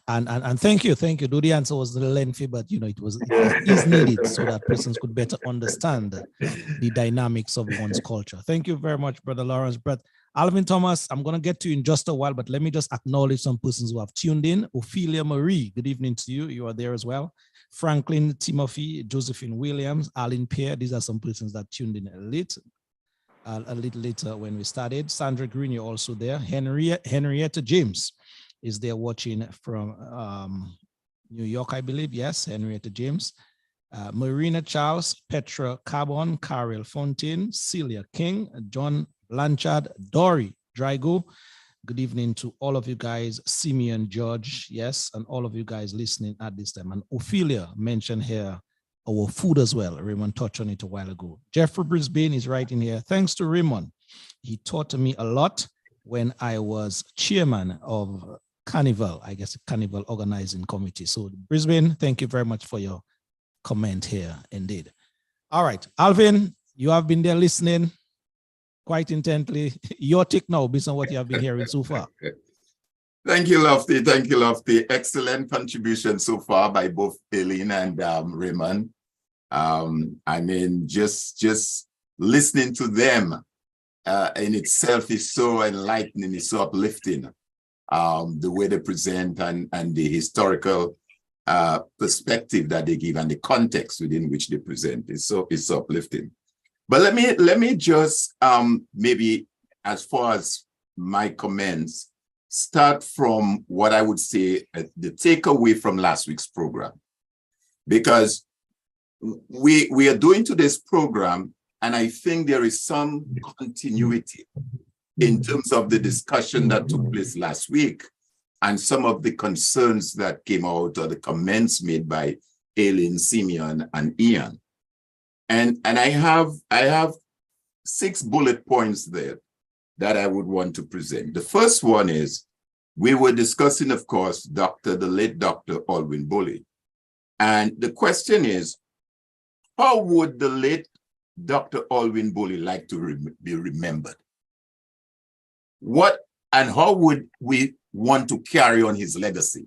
And thank you. Though the answer was a little lengthy, but it is needed so that persons could better understand the dynamics of one's culture. Thank you very much, Brother Lawrence. But Alvin Thomas, I'm going to get to you in just a while, but let me just acknowledge some persons who have tuned in. Ophelia Marie, good evening to you. You are there as well. Franklin Timothy, Josephine Williams, Alan Pierre. These are some persons that tuned in a little later when we started. Sandra Green, you're also there. Henrietta James is there watching from New York, I believe. Yes, Henrietta James. Marina Charles, Petra Carbon, Carol Fontaine, Celia King, John Blanchard, Dory Drygo. Good evening to all of you guys, Simeon George, yes, and all of you guys listening at this time. And Ophelia mentioned here our food as well. Raymond touched on it a while ago. Jeffrey Brisbane is writing here. Thanks to Raymond. He taught me a lot when I was chairman of Carnival, I guess, Carnival Organizing Committee. So Brisbane, thank you very much for your comment here, indeed. All right, Alvin, you have been there listening quite intently. Your take now, based on what you have been hearing so far. Thank you, Lofty. Thank you, Lofty. Excellent contribution so far by both Aileen and Raymond. I mean, just listening to them in itself is so enlightening, it's so uplifting. The way they present and the historical perspective that they give and the context within which they present is so uplifting. But let me just maybe, as far as my comments, start from what I would say the takeaway from last week's program, because we are doing today's program, and I think there is some continuity in terms of the discussion that took place last week and some of the concerns that came out or the comments made by Aileen, Simeon, and Ian. And I have 6 bullet points there that I would want to present. The first one is, we were discussing, of course, the late Dr. Alwyn Bully. And the question is, how would the late Dr. Alwyn Bully like to be remembered? What and how would we want to carry on his legacy?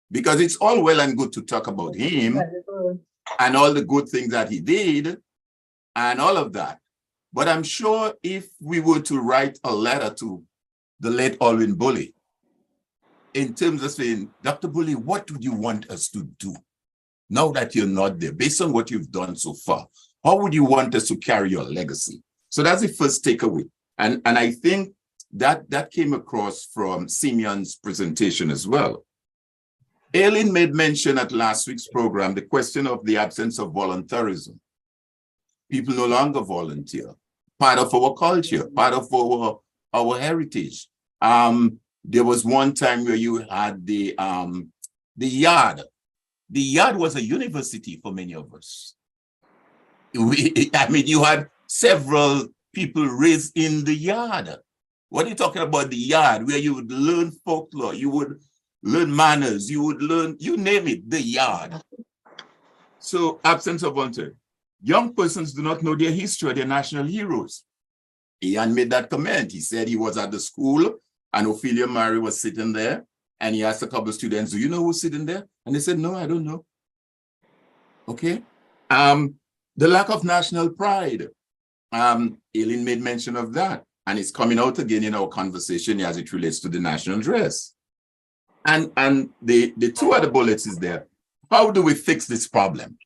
Because it's all well and good to talk about him and all the good things that he did and all of that. But I'm sure if we were to write a letter to the late Alwyn Bully, in terms of saying, Dr. Bully, what would you want us to do now that you're not there, based on what you've done so far? How would you want us to carry your legacy? So that's the first takeaway. And I think that came across from Simeon's presentation as well. Aileen made mention at last week's program, the question of the absence of voluntarism. People no longer volunteer. Part of our culture, part of our heritage. There was one time where you had the yard. The yard was a university for many of us. I mean, you had several people raised in the yard. What are you talking about, the yard, where you would learn folklore, you would learn manners, you would learn, you name it, the yard. So absence of volunteer. Young persons do not know their history, their national heroes. Ian made that comment. He said he was at the school and Ophelia Murray was sitting there, and he asked a couple of students, do you know who's sitting there? And they said, no, I don't know. Okay. The lack of national pride. Aileen made mention of that, and it's coming out again in our conversation as it relates to the national dress. And the 2 other bullets is there. How do we fix this problem?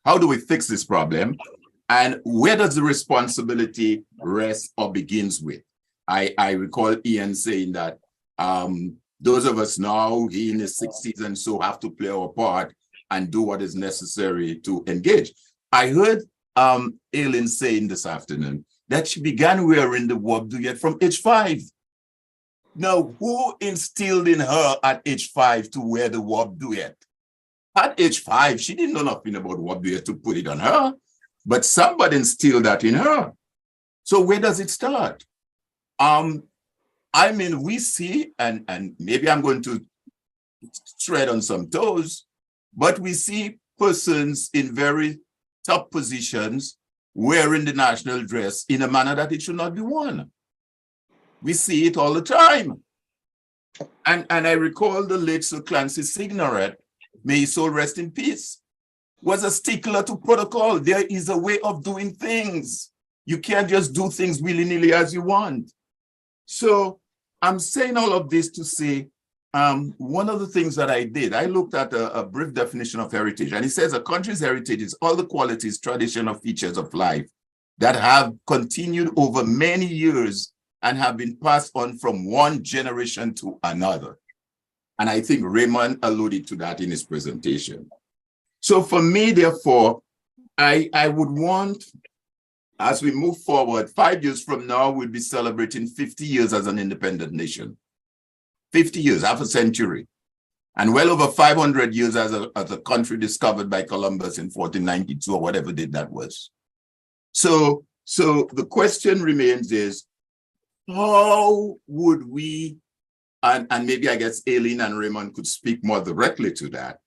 How do we fix this problem? And where does the responsibility rest or begins with? I recall Ian saying that those of us now, he in his 60s and so, have to play our part and do what is necessary to engage. I heard Aileen saying this afternoon that she began wearing the Wab Duyet from age 5. Now, who instilled in her at age 5 to wear the Wab Duyet? At age 5, she didn't know nothing about Wab Duyet to put it on her, but somebody instilled that in her. So where does it start? I mean, we see, and maybe I'm going to tread on some toes, but we see persons in very top positions wearing the national dress in a manner that it should not be worn. We see it all the time. And I recall the late Sir Clancy Signoret, may his soul rest in peace, was a stickler to protocol. There is a way of doing things. You can't just do things willy-nilly as you want. So I'm saying all of this to say, one of the things that I did, I looked at a brief definition of heritage, and it says a country's heritage is all the qualities, tradition, or features of life that have continued over many years and have been passed on from one generation to another. And I think Raymond alluded to that in his presentation. So for me, therefore, I would want, as we move forward, 5 years from now, we'll be celebrating 50 years as an independent nation. 50 years, half a century. and well over 500 years as a country discovered by Columbus in 1492 or whatever date that was. So the question remains is, how would we, and maybe I guess Aileen and Raymond could speak more directly to that,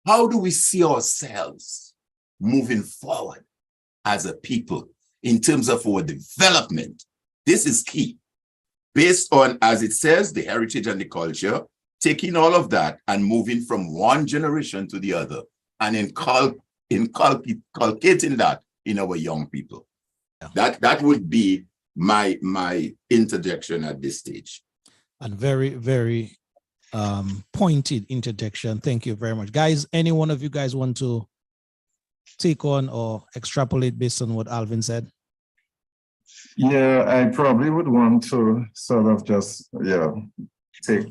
how do we see ourselves moving forward as a people in terms of our development? This is key. Based on, as it says, the heritage and the culture, taking all of that and moving from one generation to the other and inculcating that in our young people. Yeah. That would be my interjection at this stage. And very, very pointed interjection. Thank you very much. Guys, any one of you guys want to take on or extrapolate based on what Alvin said? Yeah, I probably would want to sort of just, take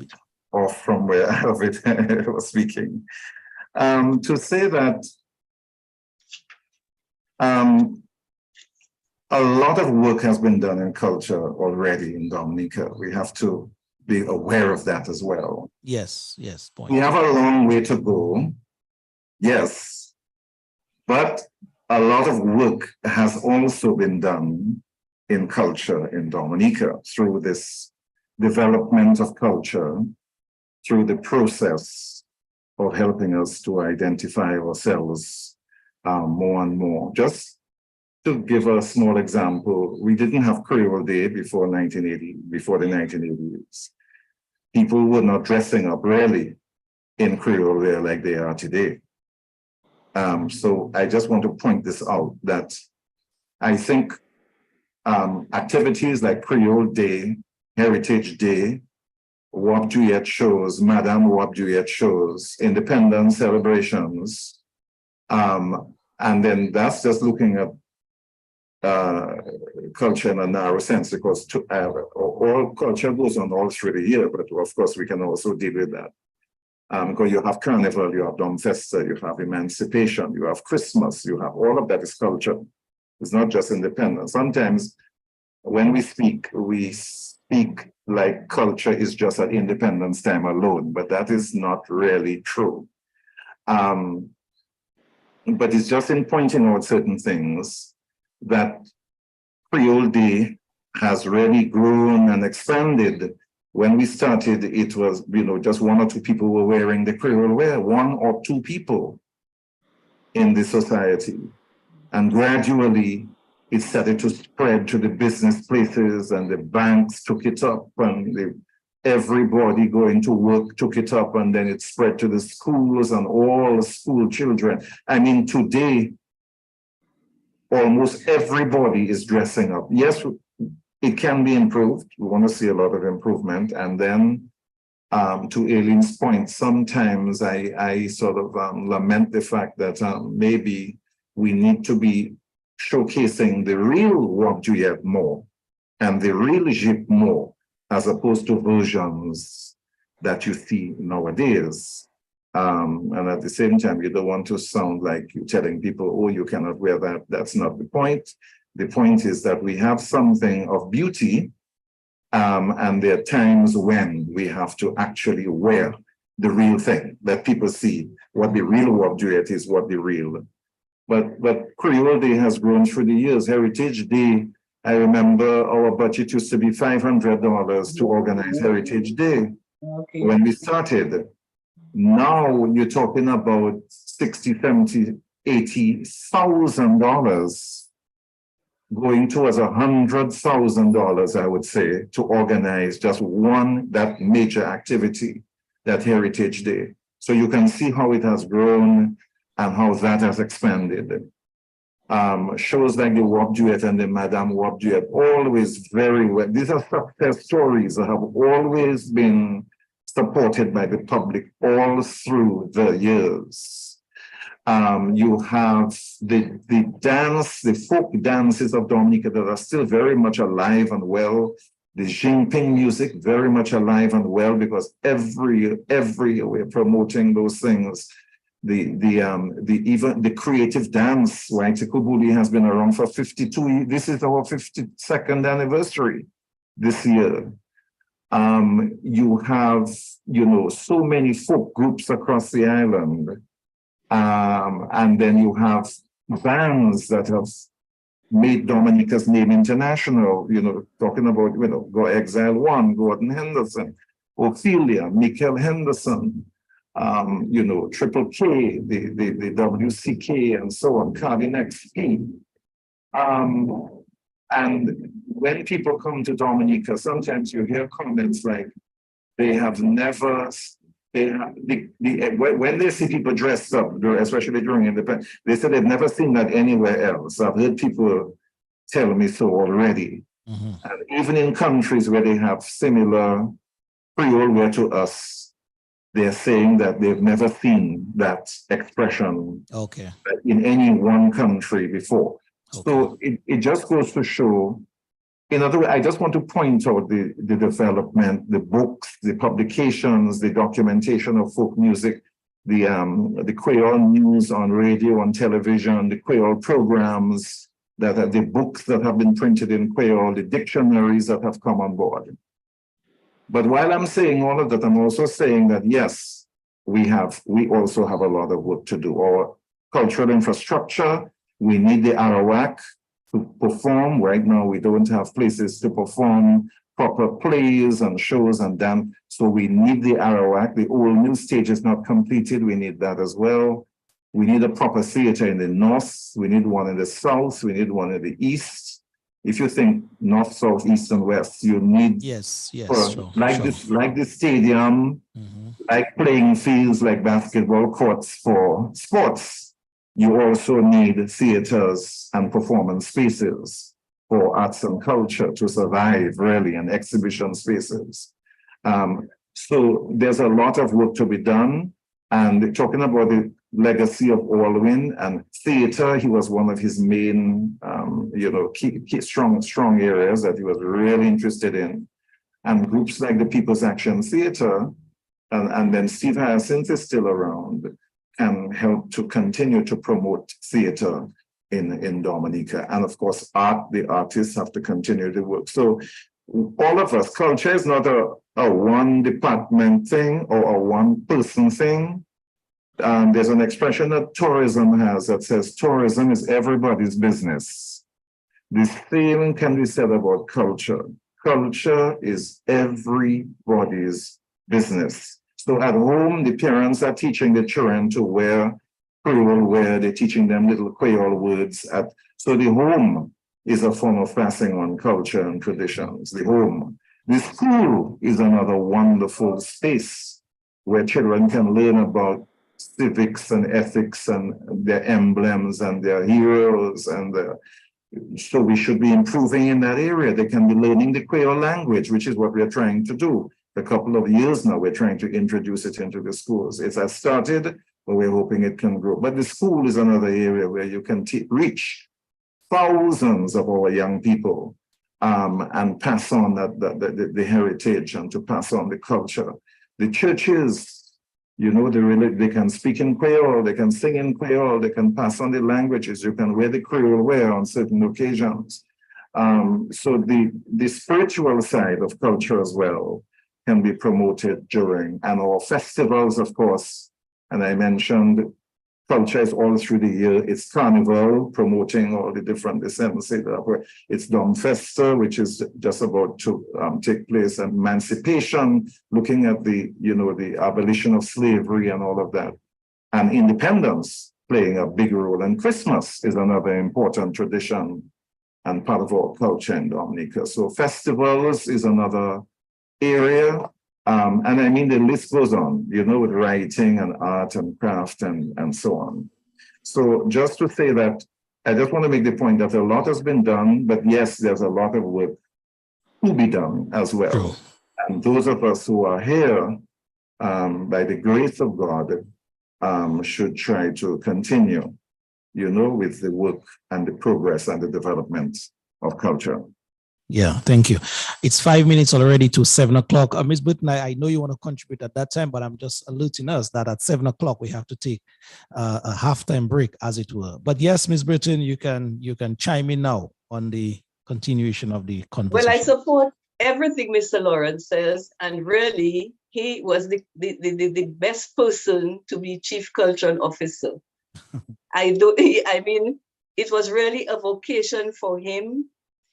off from where Alvin was speaking. To say that a lot of work has been done in culture already in Dominica. We have to be aware of that as well. Yes, point. We have a long way to go, yes, but a lot of work has also been done in culture in Dominica through this development of culture, through the process of helping us to identify ourselves more and more. Just to give a small example, we didn't have Creole Day before the 1980s. People were not dressing up really in Creole wear like they are today. So I just want to point this out, that I think activities like Creole Day, Heritage Day, Wap Juliet shows, Madame Wap Juliet shows, independence celebrations, and then that's just looking at culture in a narrow sense, because all culture goes on all through the year, but of course we can also deal with that. Because you have Carnival, you have Domfesta, you have Emancipation, you have Christmas, you have all of that is culture. It's not just independence. Sometimes when we speak like culture is just at independence time alone, but that is not really true. But it's just in pointing out certain things that Creole Day has really grown and expanded. When we started, it was, just one or two people were wearing the Creole wear, one or two people in the society. And gradually, it started to spread to the business places, and the banks took it up, and everybody going to work took it up, and then it spread to the schools and all school children. I mean, today, almost everybody is dressing up. Yes, it can be improved. We want to see a lot of improvement. And then to Aileen's point, sometimes I sort of lament the fact that maybe we need to be showcasing the real Wap Juliet more and the real Jip more, as opposed to versions that you see nowadays. And at the same time, you don't want to sound like you're telling people, oh, you cannot wear that. That's not the point. The point is that we have something of beauty, and there are times when we have to actually wear the real thing, that people see what the real Wap Juliet is, what the real. But Creole Day has grown through the years. Heritage Day, I remember our budget used to be $500 to organize Heritage Day when we started. Now you're talking about $60,000, $70,000, $80,000 going towards $100,000, I would say, to organize just that major activity, that Heritage Day. So you can see how it has grown and how that has expanded. Shows like the Wap Juliet and the Madame Wap Juliet, always very well. These are success stories that have always been supported by the public all through the years. You have the folk dances of Dominica that are still very much alive and well. The Jinping music, very much alive and well, because every we're promoting those things. Even the creative dance, like Kubuli has been around for 52 years. This is our 52nd anniversary this year. You have, so many folk groups across the island. And then you have bands that have made Dominica's name international, talking about, Go Exile One, Gordon Henderson, Ophelia, Michael Henderson, Triple K, the WCK, and so on, Carbon XP. And when people come to Dominica, sometimes you hear comments like they have never, when they see people dressed up, especially during independence, they say they've never seen that anywhere else. I've heard people tell me so already. Mm-hmm. And even in countries where they have similar Creole wear to us, they're saying that they've never seen that expression in any one country before. Okay. So it just goes to show, in other words, I just want to point out the development, the books, the publications, the documentation of folk music, the Creole news on radio and television, the Creole programs, the books that have been printed in Creole, the dictionaries that have come on board. But while I'm saying all of that, I'm also saying that, yes, we also have a lot of work to do. Our cultural infrastructure, we need the Arawak to perform. Right now, we don't have places to perform proper plays and shows and dance. So we need the Arawak. The old new stage is not completed. We need that as well. We need a proper theater in the north. We need one in the south. We need one in the east. If you think north, south, east, and west, you need like the stadium, like playing fields, like basketball courts for sports. You also need theaters and performance spaces for arts and culture to survive, really, and exhibition spaces. So there's a lot of work to be done. And talking about the legacy of Alwyn and theater, he was one of his main, key strong areas that he was really interested in. And groups like the People's Action Theater, and then Steve Hyacinth is still around, can help to continue to promote theater in Dominica. And of course, the artists have to continue to work. So all of us, culture is not a one department thing or a one person thing. There's an expression that tourism has that says tourism is everybody's business. The same can be said about culture. Culture is everybody's business. So at home, the parents are teaching the children to wear Creole wear. They're teaching them little Creole words. So the home is a form of passing on culture and traditions, the home. The school is another wonderful space where children can learn about civics and ethics and their emblems and their heroes. So we should be improving in that area. They can be learning the Creole language, which is what we're trying to do. A couple of years now, we're trying to introduce it into the schools. It has started, but we're hoping it can grow. But the school is another area where you can reach thousands of our young people and pass on the heritage and to pass on the culture. The churches, they can speak in Creole, they can sing in Creole, they can pass on the languages, you can wear the Creole wear on certain occasions. So the spiritual side of culture as well can be promoted during, and our festivals, of course, and I mentioned culture is all through the year. It's Carnival, promoting all the different December's. It's Domfesta, which is just about to take place, and Emancipation, looking at the abolition of slavery and all of that. And independence playing a big role. And Christmas is another important tradition and part of our culture in Dominica. So festivals is another area. And I mean, the list goes on, with writing and art and craft and so on. So just to say that, I just want to make the point that a lot has been done, but yes, there's a lot of work to be done as well. True. And those of us who are here, by the grace of God, should try to continue, with the work and the progress and the development of culture. Yeah, thank you. It's 5 minutes already to 7 o'clock. Ms. Britton, I know you want to contribute at that time, but I'm just alerting us that at 7 o'clock we have to take a halftime break, as it were. But yes, Ms. Britton, you can chime in now on the continuation of the conversation. Well, everything Mr. Lawrence says, and really, he was the best person to be Chief Cultural Officer. I mean, it was really a vocation for him.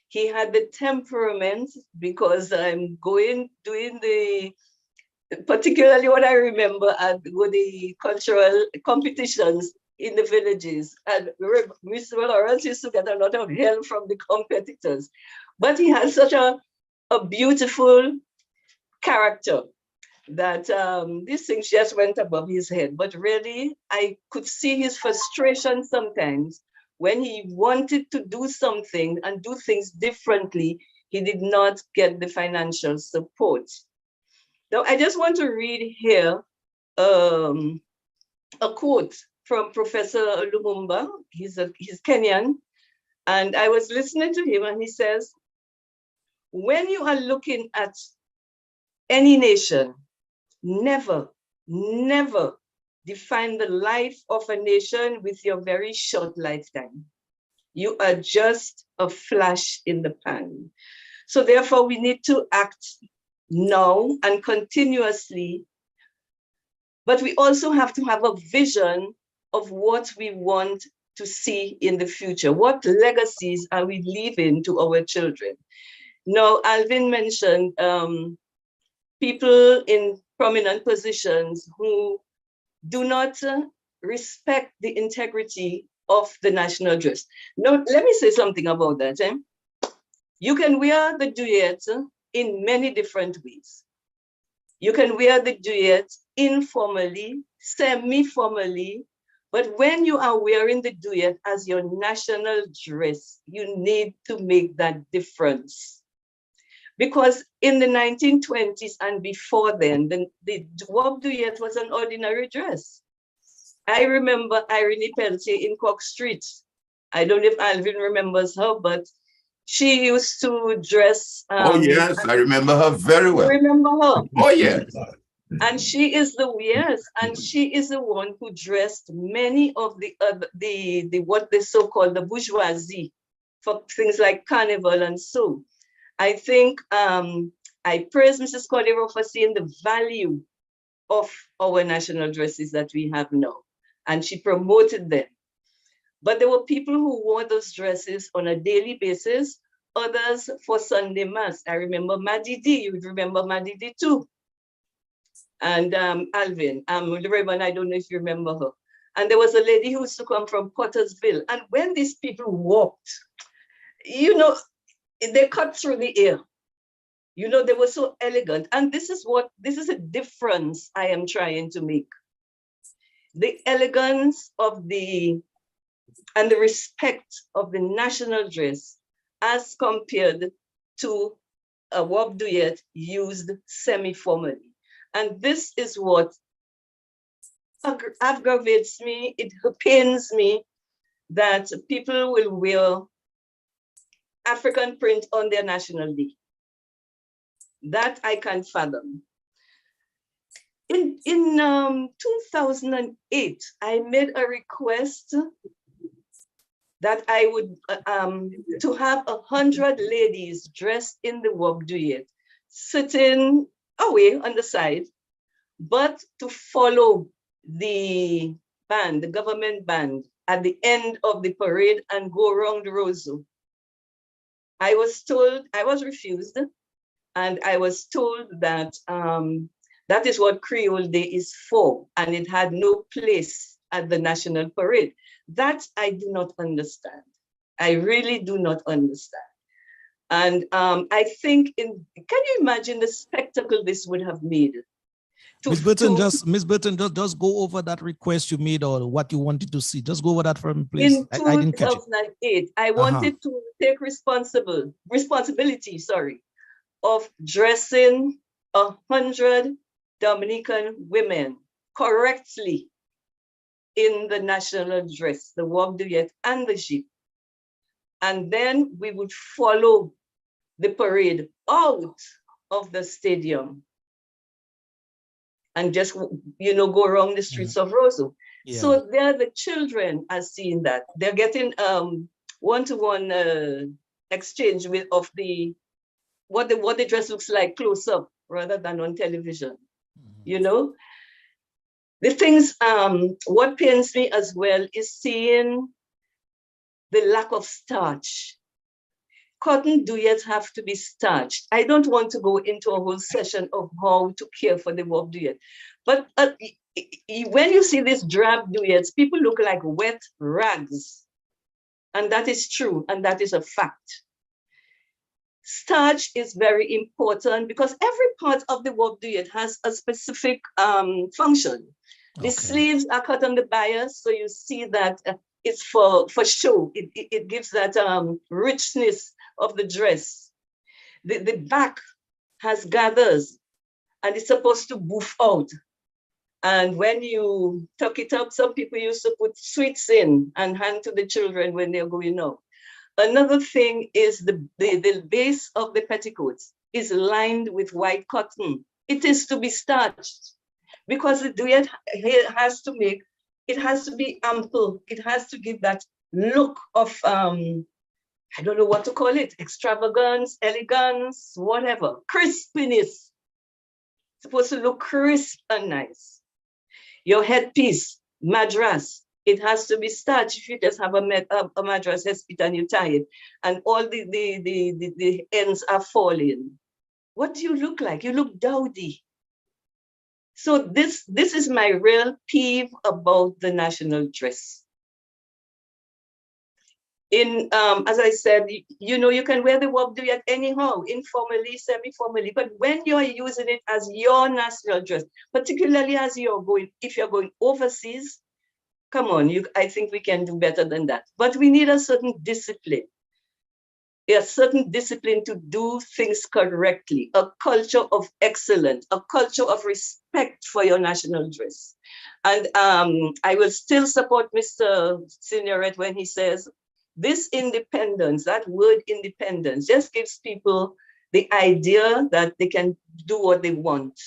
He had the temperament, because I'm doing the, particularly what I remember with the cultural competitions in the villages. And Mr. Lawrence used to get a lot of help from the competitors. But he had such a beautiful character that these things just went above his head. But really, I could see his frustration sometimes when he wanted to do something and do things differently. He did not get the financial support. Now, I just want to read here a quote from Professor Lumumba. He's Kenyan. And I was listening to him, and he says, when you are looking at any nation, never, never define the life of a nation with your very short lifetime. You are just a flash in the pan. So therefore, we need to act now and continuously, but we also have to have a vision of what we want to see in the future. What legacies are we leaving to our children? Now, Alvin mentioned people in prominent positions who do not respect the integrity of the national dress. Now, let me say something about that. You can wear the duet in many different ways. You can wear the duet informally, semi-formally, but when you are wearing the duet as your national dress, you need to make that difference. Because in the 1920s and before then, the Wop duet was an ordinary dress. I remember Irene Peltier in Cork Street. I don't know if Alvin remembers her, but she used to dress. Oh, yes, I remember her very well. You remember her? Oh, yes. And she is the one who dressed many of the what they so-called the bourgeoisie for things like carnival and so. I think I praise Mrs. Cordero for seeing the value of our national dresses that we have now, and she promoted them. But there were people who wore those dresses on a daily basis, others for Sunday Mass. I remember Madidi, you would remember Madidi too. And Alvin, Raymond, I don't know if you remember her. And there was a lady who used to come from Pottersville. And when these people walked, you know, they cut through the air. You know, they were so elegant. And this is a difference I am trying to make. The elegance of and the respect of the national dress as compared to a Wop duet used semi-formally. And this is what aggravates me, it pains me that people will wear African print on their national day. That I can't fathom. In 2008, I made a request that I would to have 100 ladies dressed in the Wop duet, sitting away on the side, but to follow the band, the government band, at the end of the parade and go around the Roseau. I was refused, and I was told that that is what Creole Day is for, and it had no place at the national parade. That I do not understand. I really do not understand. And I think, can you imagine the spectacle this would have made? Ms. Burton, just go over that request you made or what you wanted to see. Just go over that for me, please. In 2008, I wanted to take responsibility, of dressing 100 Dominican women correctly in the national dress, the Wop duet and the jeep. And then we would follow the parade out of the stadium and just, go around the streets of Roseau. Yeah. So there the children are seeing that. They're getting one-to-one exchange of the what the dress looks like close up rather than on television. You know, the things, what pains me as well is seeing the lack of starch. Cotton duyets have to be starched. I don't want to go into a whole session of how to care for the warp duyet, but when you see these drab duyets, people look like wet rags. And that is true, and that is a fact. Starch is very important because every part of the warp duyet has a specific function. The sleeves are cut on the bias, so you see that it's for show. It gives that richness of the dress. The back has gathers, and it's supposed to boof out. And when you tuck it up, some people used to put sweets in and hand to the children when they're going out. Another thing is the base of the petticoats is lined with white cotton. It is to be starched because the duyet has to be ample. It has to give that look of, I don't know what to call it, extravagance, elegance, whatever, crispiness. It's supposed to look crisp and nice. Your headpiece, madras, it has to be starched. If you just have a madras headpiece and you tie it, and all the ends are falling, what do you look like? You look dowdy. So this is my real peeve about the national dress. As I said, you know, you can wear the warp duyet anyhow, informally, semi-formally, but when you're using it as your national dress, particularly as if you're going overseas, come on, I think we can do better than that. But we need a certain discipline. A certain discipline to do things correctly, a culture of excellence, a culture of respect for your national dress. And I will still support Mr. Signoret when he says, this independence, that word independence, just gives people the idea that they can do what they want.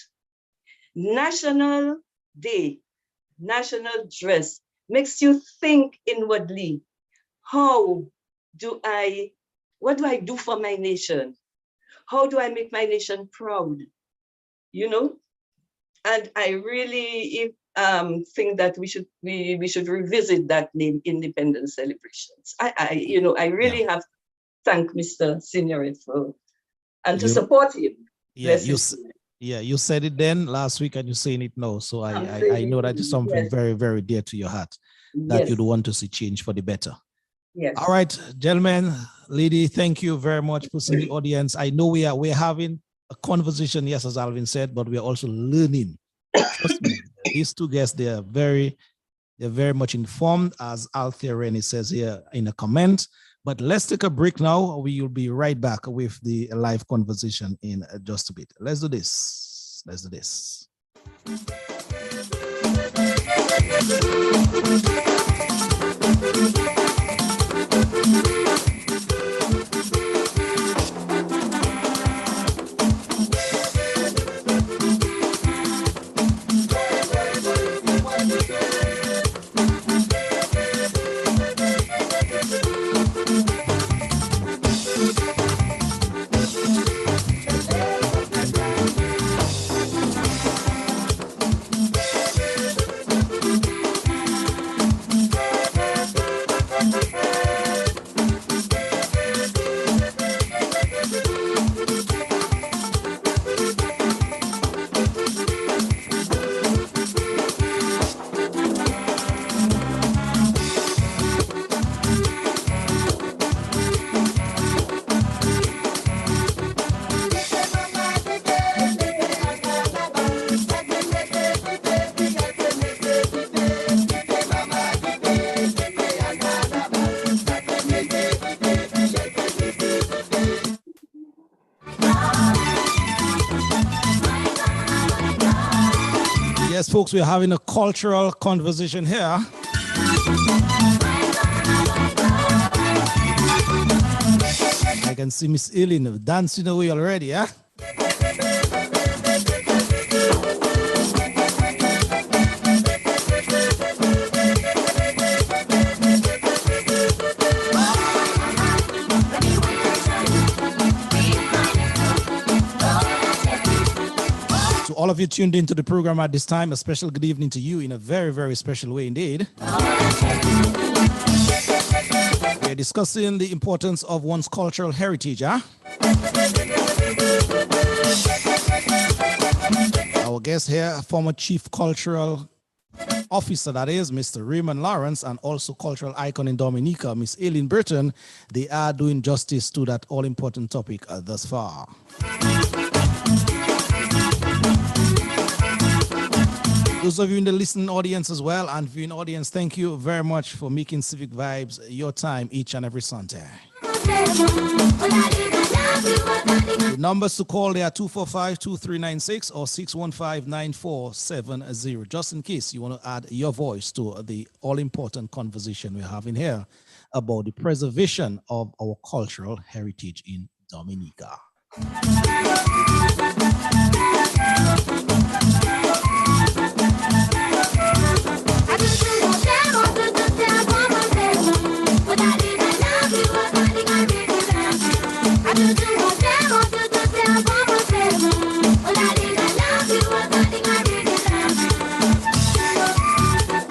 National Day, national dress, makes you think inwardly, what do I do for my nation? How do I make my nation proud? You know? And I really think that we should revisit that name, Independence Celebrations. I really have to thank Mr. Signoret to support him. You said it then last week and you're saying it now. So I know that is something very, very dear to your heart, that you'd want to see change for the better. Yes. All right, gentlemen, lady, thank you very much for the audience. I know we're having a conversation, yes, as Alvin said, but we are also learning. Trust me, these two guests, they're very much informed, as Althea Rennie says here in a comment. But let's take a break now. We will be right back with the live conversation in just a bit. Let's do this. Let's do this. Yes, folks, we're having a cultural conversation here. I can see Miss Eileen dancing away already, huh? all of you tuned into the program at this time, a special good evening to you in a very, very special way indeed. We're discussing the importance of one's cultural heritage, huh? Our guest here, former Chief Cultural Officer, that is, Mr. Raymond Lawrence, and also cultural icon in Dominica, Miss Aileen Burton. They are doing justice to that all-important topic thus far. Those of you in the listening audience as well and viewing audience, thank you very much for making Civic Vibes your time each and every Sunday. The numbers to call there are 245-2396 or 615-9470, just in case you want to add your voice to the all-important conversation we're having here about the preservation of our cultural heritage in Dominica.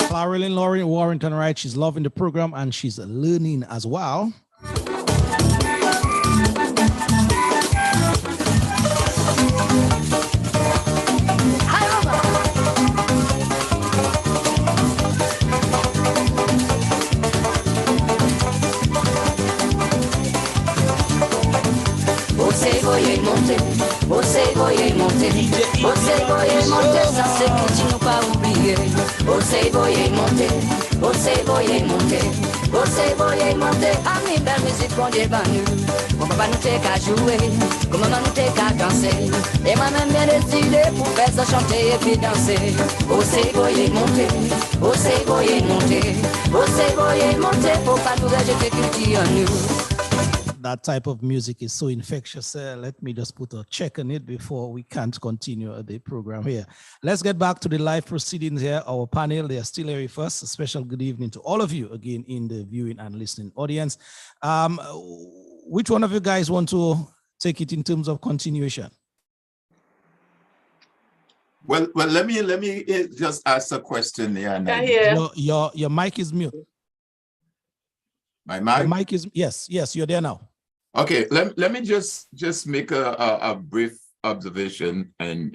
Clarelyn Lauren Warrington, right? She's loving the program and she's learning as well. Voyez monter, voyez monter, voyez monter, ça c'est qui nous pas oublier. Voyez monter, voyez monter, voyez monter. Ami belle musique qu'on débanne, on va nous faire qu'à jouer, comme maman nous faire qu'à danser. Et moi-même bien décidé pour faire ça chanter et puis danser. Voyez monter, voyez monter, voyez monter, pour pas nous rejeter culture en nous. That type of music is so infectious. Let me just put a check on it before we can't continue the program here. Let's get back to the live proceedings here. Our panel, they are still here with us. A special good evening to all of you again in the viewing and listening audience. Which one of you guys want to take it in terms of continuation? Well, let me just ask a question here. Your mic is mute. My mic? The mic is, yes, you're there now. Okay, let me just make a brief observation and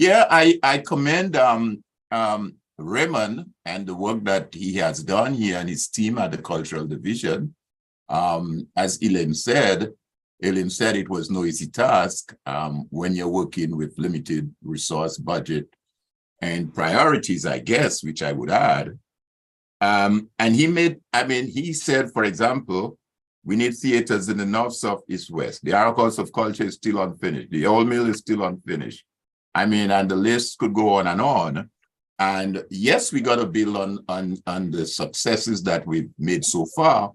I commend Raymond and the work that he has done here and his team at the Cultural Division. As Eileen said it was no easy task when you're working with limited resource budget and priorities, I guess, which I would add. And he said, for example, we need theaters in the north, south, east, west. The Aracles of Culture is still unfinished. The Old Mill is still unfinished. And the list could go on and on. And yes, we got to build on the successes that we've made so far,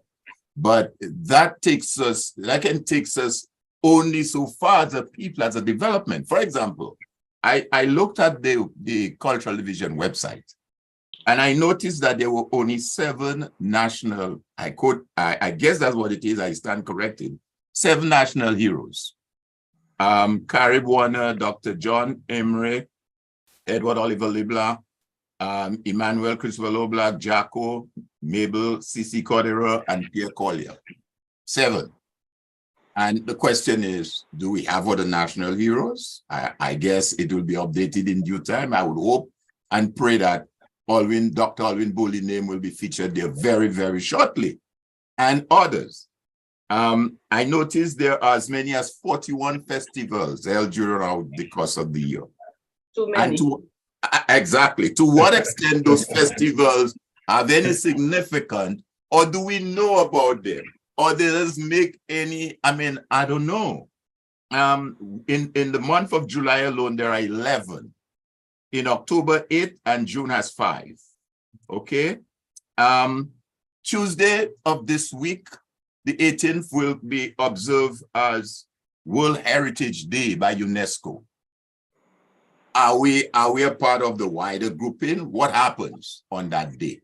but that can take us only so far as a people, as a development. For example, I looked at the Cultural Division website. And I noticed that there were only 7 national, I guess that's what it is, I stand corrected, 7 national heroes. Carib Warner, Dr. John Emery, Edward Oliver Libla, Emmanuel Christopher Loblack, Jacko, Mabel, Cici Cordero, and Pierre Collier. 7. And the question is, do we have other national heroes? I guess it will be updated in due time. I would hope and pray that Dr. Alwyn Bowley's name will be featured there very, very shortly, and others. I noticed there are as many as 41 festivals held during the course of the year. Too many. And exactly. To what extent those festivals are they significant, or do we know about them, or they just make any? I don't know. In the month of July alone, there are 11. In October, 8, and June has 5. Okay. Tuesday of this week, the 18th, will be observed as World Heritage Day by UNESCO. Are we a part of the wider grouping? What happens on that day?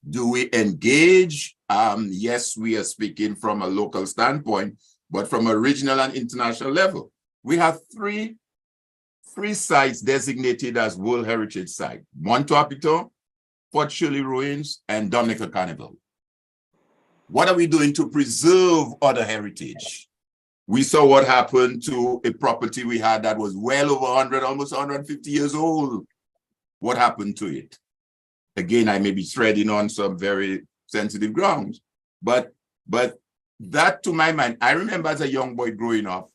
Do we engage? Yes, we are speaking from a local standpoint, but from a regional and international level. We have 3 3 sites designated as World Heritage Site: Montopito, Fort Shirley Ruins, and Dominica Carnival. What are we doing to preserve other heritage? We saw what happened to a property we had that was well over 100, almost 150 years old. What happened to it? Again, I may be treading on some very sensitive grounds, but that, to my mind, I remember as a young boy growing up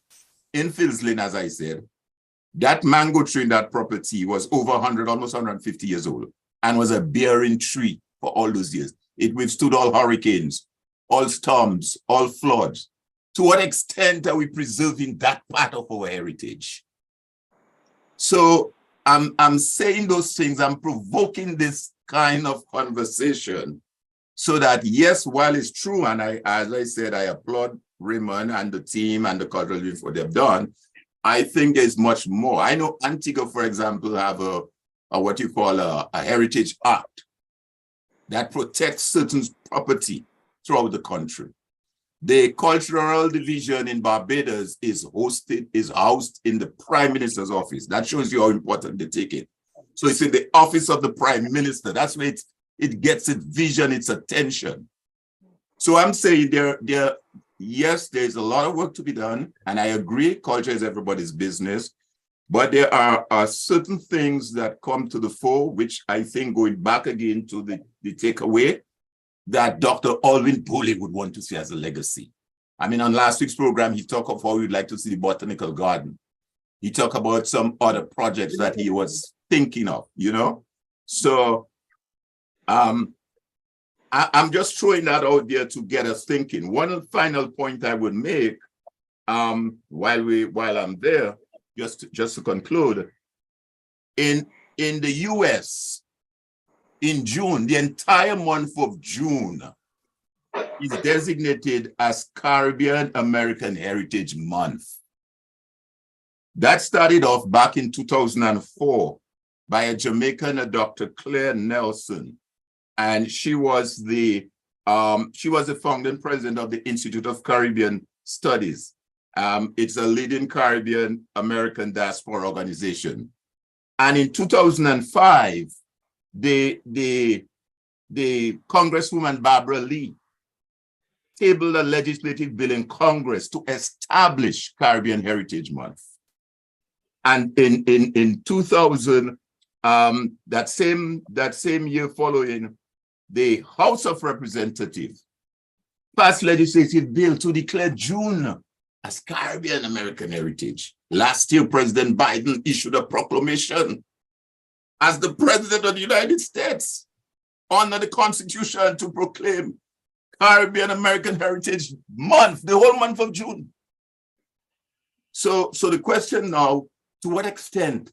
in Fields Lane, as I said, that mango tree in that property was over 100, almost 150 years old, and was a bearing tree for all those years. It withstood all hurricanes, all storms, all floods. To what extent are we preserving that part of our heritage? So I'm saying those things, I'm provoking this kind of conversation so that, yes, while it's true, and as I said, I applaud Raymond and the team and the cultural leadership for what they've done, I think there's much more. I know Antigua, for example, have a what you call a heritage act that protects certain property throughout the country. The cultural division in Barbados is housed in the Prime Minister's office. That shows you how important they take it. So it's in the office of the Prime Minister. That's where it gets its vision, its attention. So I'm saying yes, there's a lot of work to be done. And I agree, culture is everybody's business. But there are certain things that come to the fore, which I think, going back again to the takeaway, that Dr. Alwyn Pooley would want to see as a legacy. I mean, on last week's program, he talked of how he'd like to see the botanical garden. He talked about some other projects that he was thinking of, you know? So I'm just throwing that out there to get us thinking. One final point I would make while I'm there, just to conclude, in the US, in June, the entire month of June is designated as Caribbean American Heritage Month. That started off back in 2004 by a Jamaican, Dr. Claire Nelson, and she was the founding president of the Institute of Caribbean Studies. It's a leading Caribbean American diaspora organization. And in 2005, the Congresswoman Barbara Lee tabled a legislative bill in Congress to establish Caribbean Heritage Month. And in 2000, that same year following, the House of Representatives passed legislative bill to declare June as Caribbean American Heritage. Last year, President Biden issued a proclamation as the President of the United States under the Constitution to proclaim Caribbean American Heritage Month, the whole month of June. So the question now, to what extent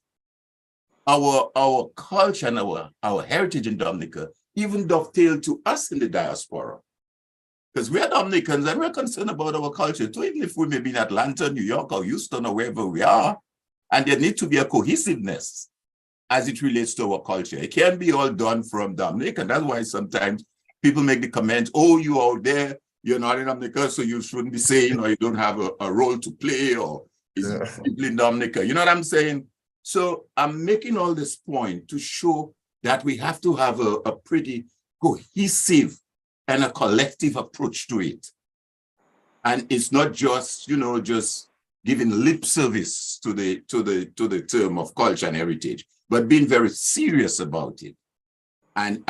our culture and our heritage in Dominica even dovetail to us in the diaspora? Because we are Dominicans and we're concerned about our culture too, even if we may be in Atlanta, New York, or Houston, or wherever we are. And there needs to be a cohesiveness as it relates to our culture. It can't be all done from Dominica. And that's why sometimes people make the comment, oh, you out there, you're not in Dominica, so you shouldn't be saying, or you don't have a role to play, or is people in Dominica. You know what I'm saying? So I'm making all this point to show that we have to have a pretty cohesive and a collective approach to it. And it's not just, just giving lip service to the term of culture and heritage, but being very serious about it. And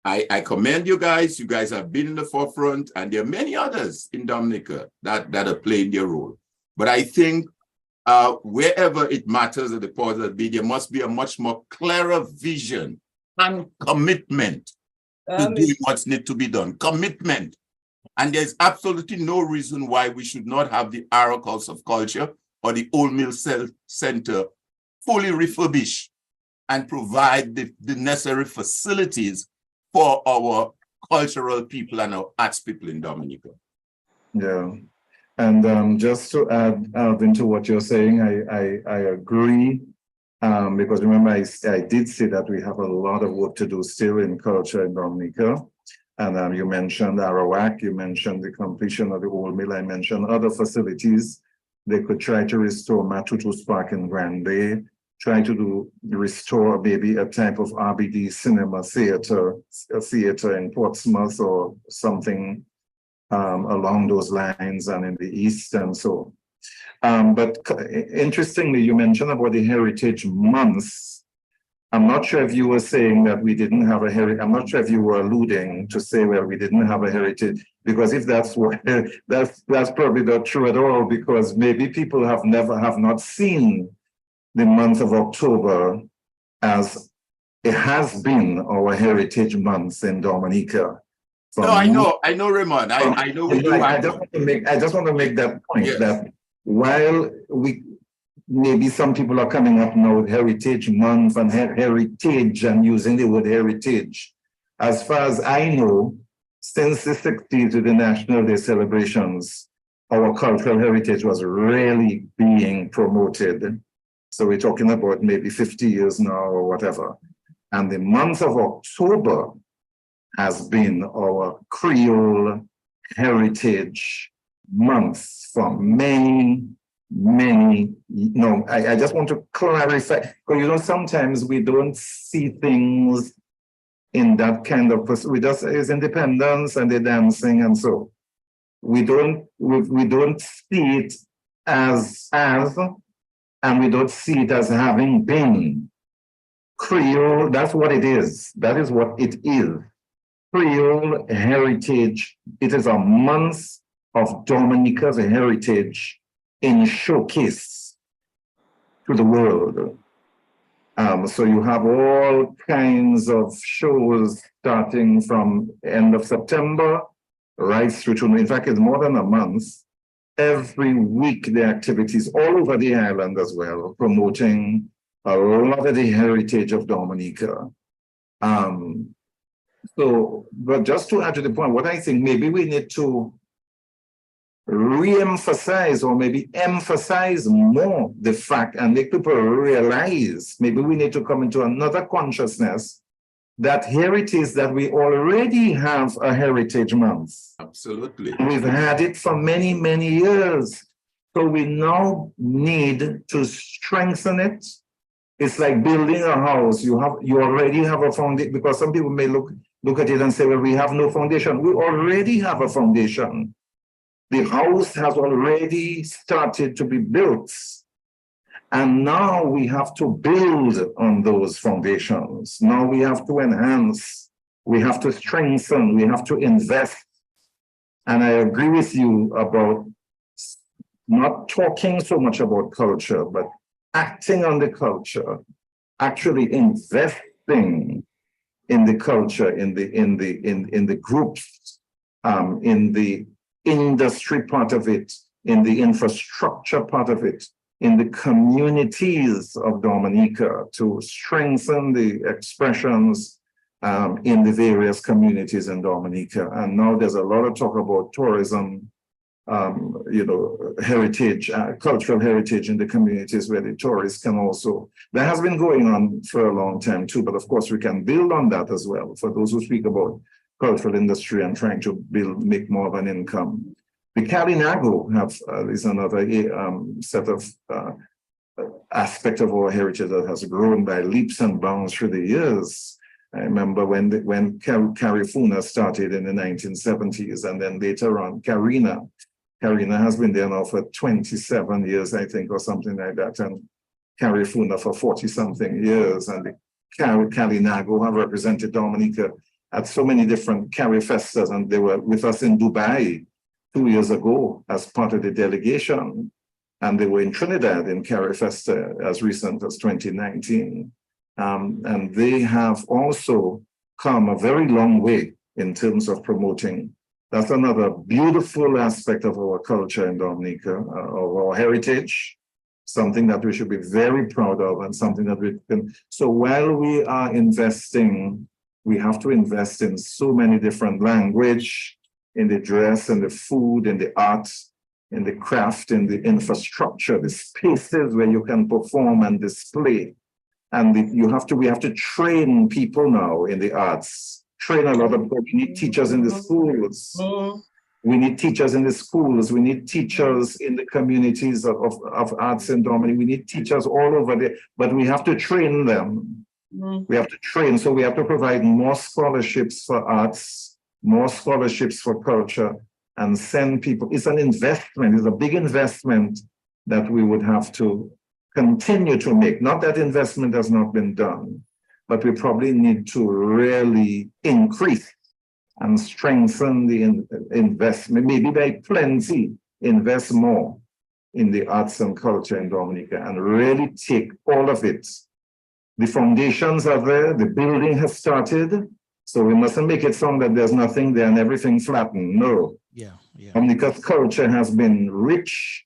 I commend you guys. You guys have been in the forefront, and there are many others in Dominica that are playing their role. But I think wherever it matters at the powers that be, there must be a much more clearer vision and commitment to doing what's need to be done. Commitment. And there's absolutely no reason why we should not have the Arrow House of Culture or the Old Mill Center fully refurbished and provide the necessary facilities for our cultural people and our arts people in Dominica. Yeah. And just to add into what you're saying, I agree. Because remember, I did say that we have a lot of work to do still in culture in Dominica. And you mentioned Arawak, you mentioned the completion of the Old Mill, I mentioned other facilities They could try to restore Matutu's Park in Grand Bay, try to restore maybe a type of RBD cinema theater, a theater in Portsmouth or something along those lines and in the East and so. But interestingly, you mentioned about the Heritage Month. I'm not sure if you were saying that we didn't have a heritage. I'm not sure if you were alluding to say, well, we didn't have a heritage, because if that's what, that's probably not true at all, because maybe people have not seen the month of October as it has been our Heritage Month in Dominica. No, I know, Raymond. I know we do. I just want to make that point, yes, that while maybe some people are coming up now with Heritage Month and heritage and using the word heritage. As far as I know, since the 60s with the National Day celebrations, our cultural heritage was really being promoted. So we're talking about maybe 50 years now or whatever. And the month of October has been our Creole Heritage Month for many, I just want to clarify, because sometimes we don't see things in that kind of, we just, it's independence and the dancing, and so we don't see it as, and we don't see it as having been. Creole, that's what it is. That is what it is. Creole heritage, it is a month of Dominica's heritage in showcase to the world. So you have all kinds of shows starting from end of September right through to, in fact, it's more than a month. Every week, the activities all over the island as well, promoting a lot of the heritage of Dominica. So, but just to add to the point, what I think maybe we need to re-emphasize or maybe emphasize more the fact and make people realize, maybe we need to come into another consciousness that here it is that we already have a Heritage Month. Absolutely. We've had it for many, many years. So we now need to strengthen it. It's like building a house. You already have a foundation, because some people may look at it and say, well, we have no foundation. We already have a foundation. The house has already started to be built. And now we have to build on those foundations. Now we have to enhance, we have to strengthen, we have to invest. And I agree with you about not talking so much about culture, but acting on the culture, actually investing in the culture, in the groups, in the industry part of it, in the infrastructure part of it, in the communities of Dominica, to strengthen the expressions in the various communities in Dominica. And now there's a lot of talk about tourism, heritage, cultural heritage in the communities where the tourists can also, that has been going on for a long time too, but of course we can build on that as well for those who speak about cultural industry and trying to make more of an income. The Kalinago is another set of aspect of our heritage that has grown by leaps and bounds through the years. I remember when Carifuna started in the 1970s, and then later on Carina has been there now for 27 years, I think, or something like that, and Carifuna for 40-something years, and the Kalinago have represented Dominica at so many different Carifestas, and they were with us in Dubai 2 years ago as part of the delegation, and they were in Trinidad in Carifesta as recent as 2019. And they have also come a very long way in terms of promoting. That's another beautiful aspect of our culture in Dominica, of our heritage, something that we should be very proud of, and something that we can. So while we are investing, we have to invest in so many different language, in the dress, in the food, in the art, in the craft, in the infrastructure, the spaces where you can perform and display. And we have to train people now in the arts, train a lot of people. We need teachers in the schools. We need teachers in the schools. We need teachers in the communities of arts in Dominica. We need teachers all over there, but we have to train them. We have to train, so we have to provide more scholarships for arts, more scholarships for culture, and send people. It's an investment, it's a big investment that we would have to continue to make. Not that investment has not been done, but we probably need to really increase and strengthen the investment, maybe by plenty, invest more in the arts and culture in Dominica and really take all of it. The foundations are there, the building has started, so we mustn't make it sound that there's nothing there and everything flattened. No. Yeah. Dominica's culture has been rich.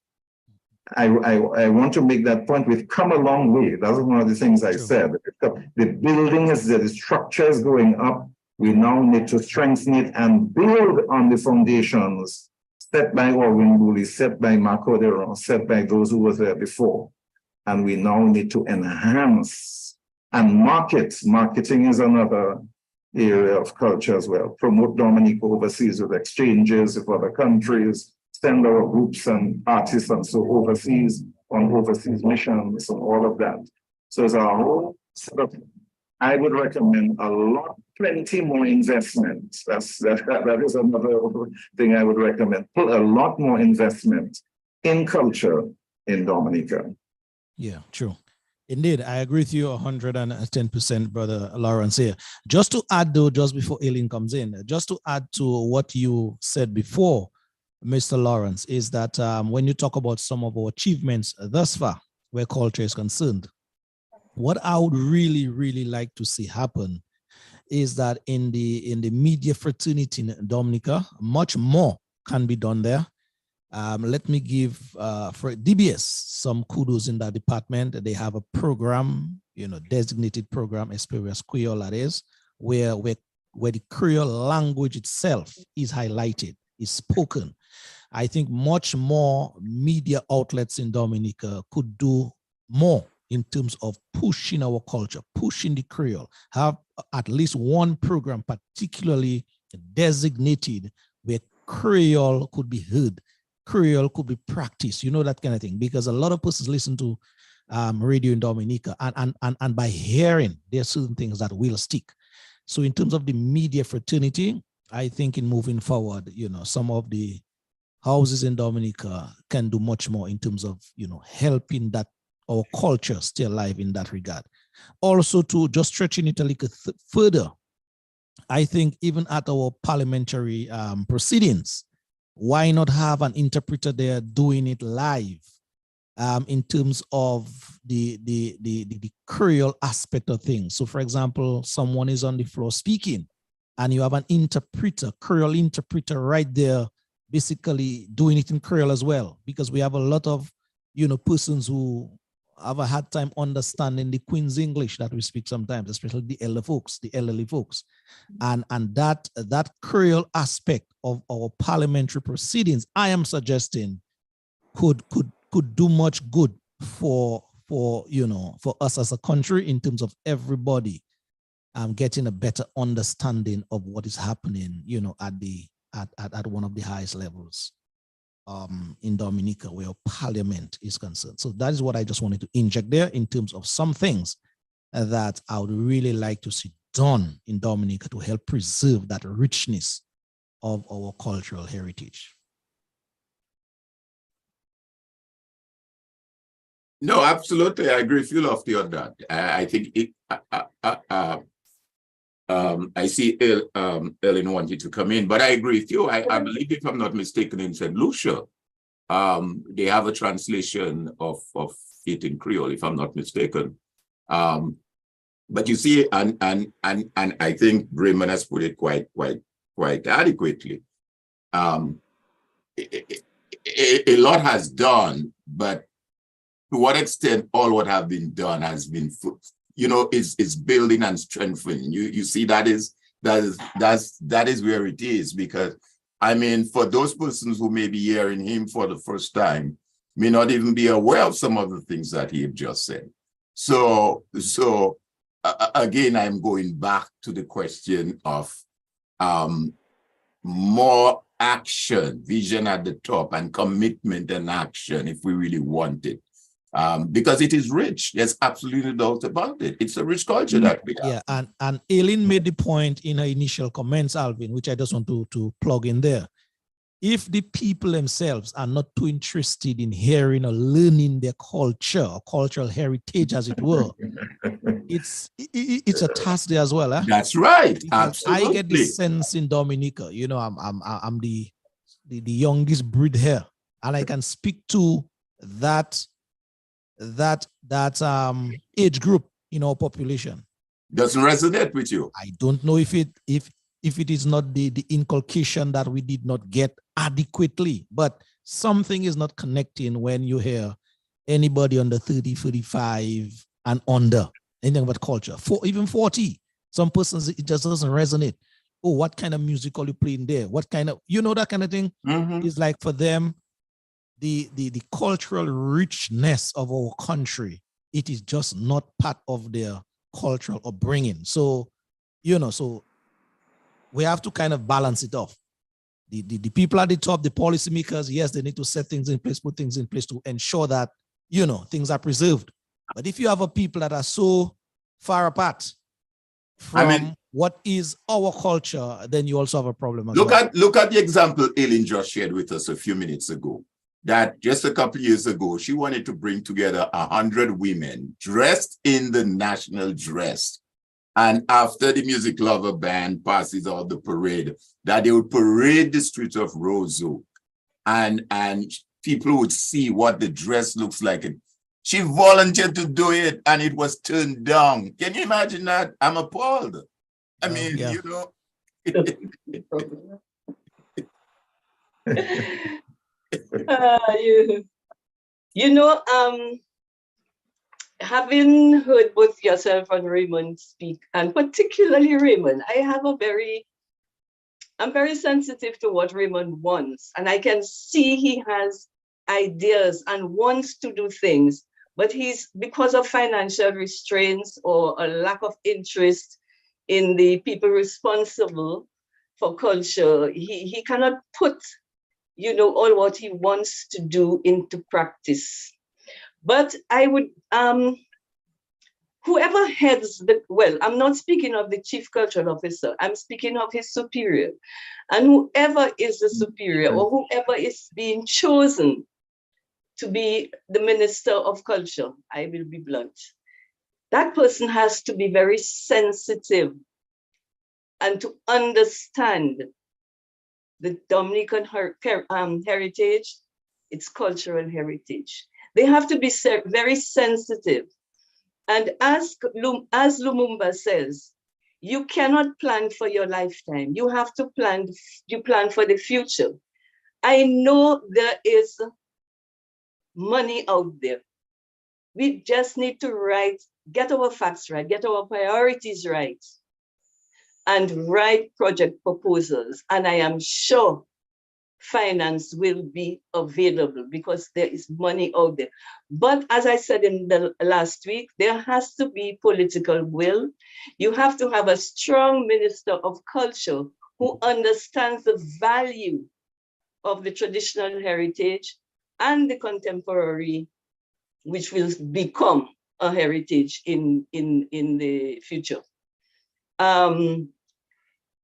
I want to make that point. We've come a long way. That's one of the things I said. The building is there, the structure is going up. We now need to strengthen it and build on the foundations set by Orwin Booley, set by Marco Deron, set by those who were there before. And we now need to enhance and market. Marketing is another area of culture as well. Promote Dominica overseas with exchanges with other countries, send our groups and artists and so overseas on overseas missions and all of that. So as a whole sort of, I would recommend plenty more investment. That is another thing I would recommend. Put a lot more investment in culture in Dominica. Yeah, true. Indeed, I agree with you 110%, Brother Lawrence here. Just to add though, just before Aileen comes in, just to add to what you said before, Mr. Lawrence, is that when you talk about some of our achievements thus far, where culture is concerned, what I would really, really like to see happen is that in the media fraternity in Dominica, much more can be done there. Let me give for DBS some kudos in that department. They have a program, designated program, Experience Creole, that is, where the Creole language itself is highlighted, is spoken. I think much more media outlets in Dominica could do more in terms of pushing our culture, pushing the Creole, have at least one program particularly designated where Creole could be heard, Creole could be practiced, that kind of thing, because a lot of persons listen to radio in Dominica and by hearing, there are certain things that will stick. So in terms of the media fraternity, I think in moving forward, some of the houses in Dominica can do much more in terms of, helping that our culture stay alive in that regard. Also to just stretching it a little further, I think even at our parliamentary proceedings, why not have an interpreter there doing it live in terms of the Creole aspect of things? So for example, someone is on the floor speaking and you have an interpreter, Creole interpreter right there, basically doing it in Creole as well, because we have a lot of, persons who have a hard time understanding the Queen's English that we speak sometimes, especially the elderly folks. And that Creole aspect of our parliamentary proceedings, I am suggesting could do much good for us as a country in terms of everybody getting a better understanding of what is happening, at one of the highest levels in Dominica where parliament is concerned. So that is what I just wanted to inject there in terms of some things that I would really like to see done in Dominica to help preserve that richness of our cultural heritage. No, absolutely. I agree with you, Lofty, on that. I think I see Ellen wanted to come in, but I agree with you. I believe, if I'm not mistaken, in St. Lucia, they have a translation of it in Creole, if I'm not mistaken. But you see, and I think Bremen has put it quite adequately. A lot has done, but to what extent all what have been done has been, is building and strengthening. You see, that is where it is, because I mean, for those persons who may be hearing him for the first time, may not even be aware of some of the things that he just said. So again, I'm going back to the question of more action, vision at the top, and commitment and action if we really want it. Because it is rich. There's absolutely no doubt about it. It's a rich culture that we have. Yeah, and Aileen made the point in her initial comments, Alvin, which I just want to plug in there. If the people themselves are not too interested in hearing or learning their culture or cultural heritage, as it were, it's a task there as well. Huh? That's right. Absolutely. I get the sense in Dominica, you know, I'm the youngest breed here, and I can speak to that age group in our population. Doesn't resonate with you. I don't know if it is not the inculcation that we did not get adequately, but something is not connecting when you hear anybody under 30, 35 and under anything about culture, even 40. Some persons, it just doesn't resonate. Oh, what kind of music are you playing there? What kind of, you know, that kind of thing. Is like for them, the cultural richness of our country, it is just not part of their cultural upbringing. So, you know, so we have to kind of balance it off. The people at the top, the policymakers, yes, they need to set things in place, put things in place to ensure that, you know, things are preserved. But if you have a people that are so far apart from what is our culture, then you also have a problem as well. Look at the example Aileen just shared with us a few minutes ago. That just a couple of years ago, she wanted to bring together 100 women dressed in the national dress. And after the Music Lover Band passes out the parade, that they would parade the streets of Roseau. And people would see what the dress looks like. And she volunteered to do it, and it was turned down. Can you imagine that? I'm appalled. I mean, you know. You know, having heard both yourself and Raymond speak, and particularly Raymond, I'm very sensitive to what Raymond wants, and I can see he has ideas and wants to do things, but he's, because of financial restraints or a lack of interest in the people responsible for culture, he cannot put, you know, all what he wants to do into practice. But I would, whoever heads I'm not speaking of the chief cultural officer, I'm speaking of his superior. And whoever is the superior or whoever is being chosen to be the minister of culture, I will be blunt, that person has to be very sensitive and to understand the Dominican heritage, its cultural heritage. They have to be very sensitive. And as Lumumba says, you cannot plan for your lifetime. You have to plan for the future. I know there is money out there. We just need to get our facts right, get our priorities right, and write project proposals. And I am sure finance will be available because there is money out there. But as I said in the last week, there has to be political will. You have to have a strong minister of culture who understands the value of the traditional heritage and the contemporary, which will become a heritage in the future.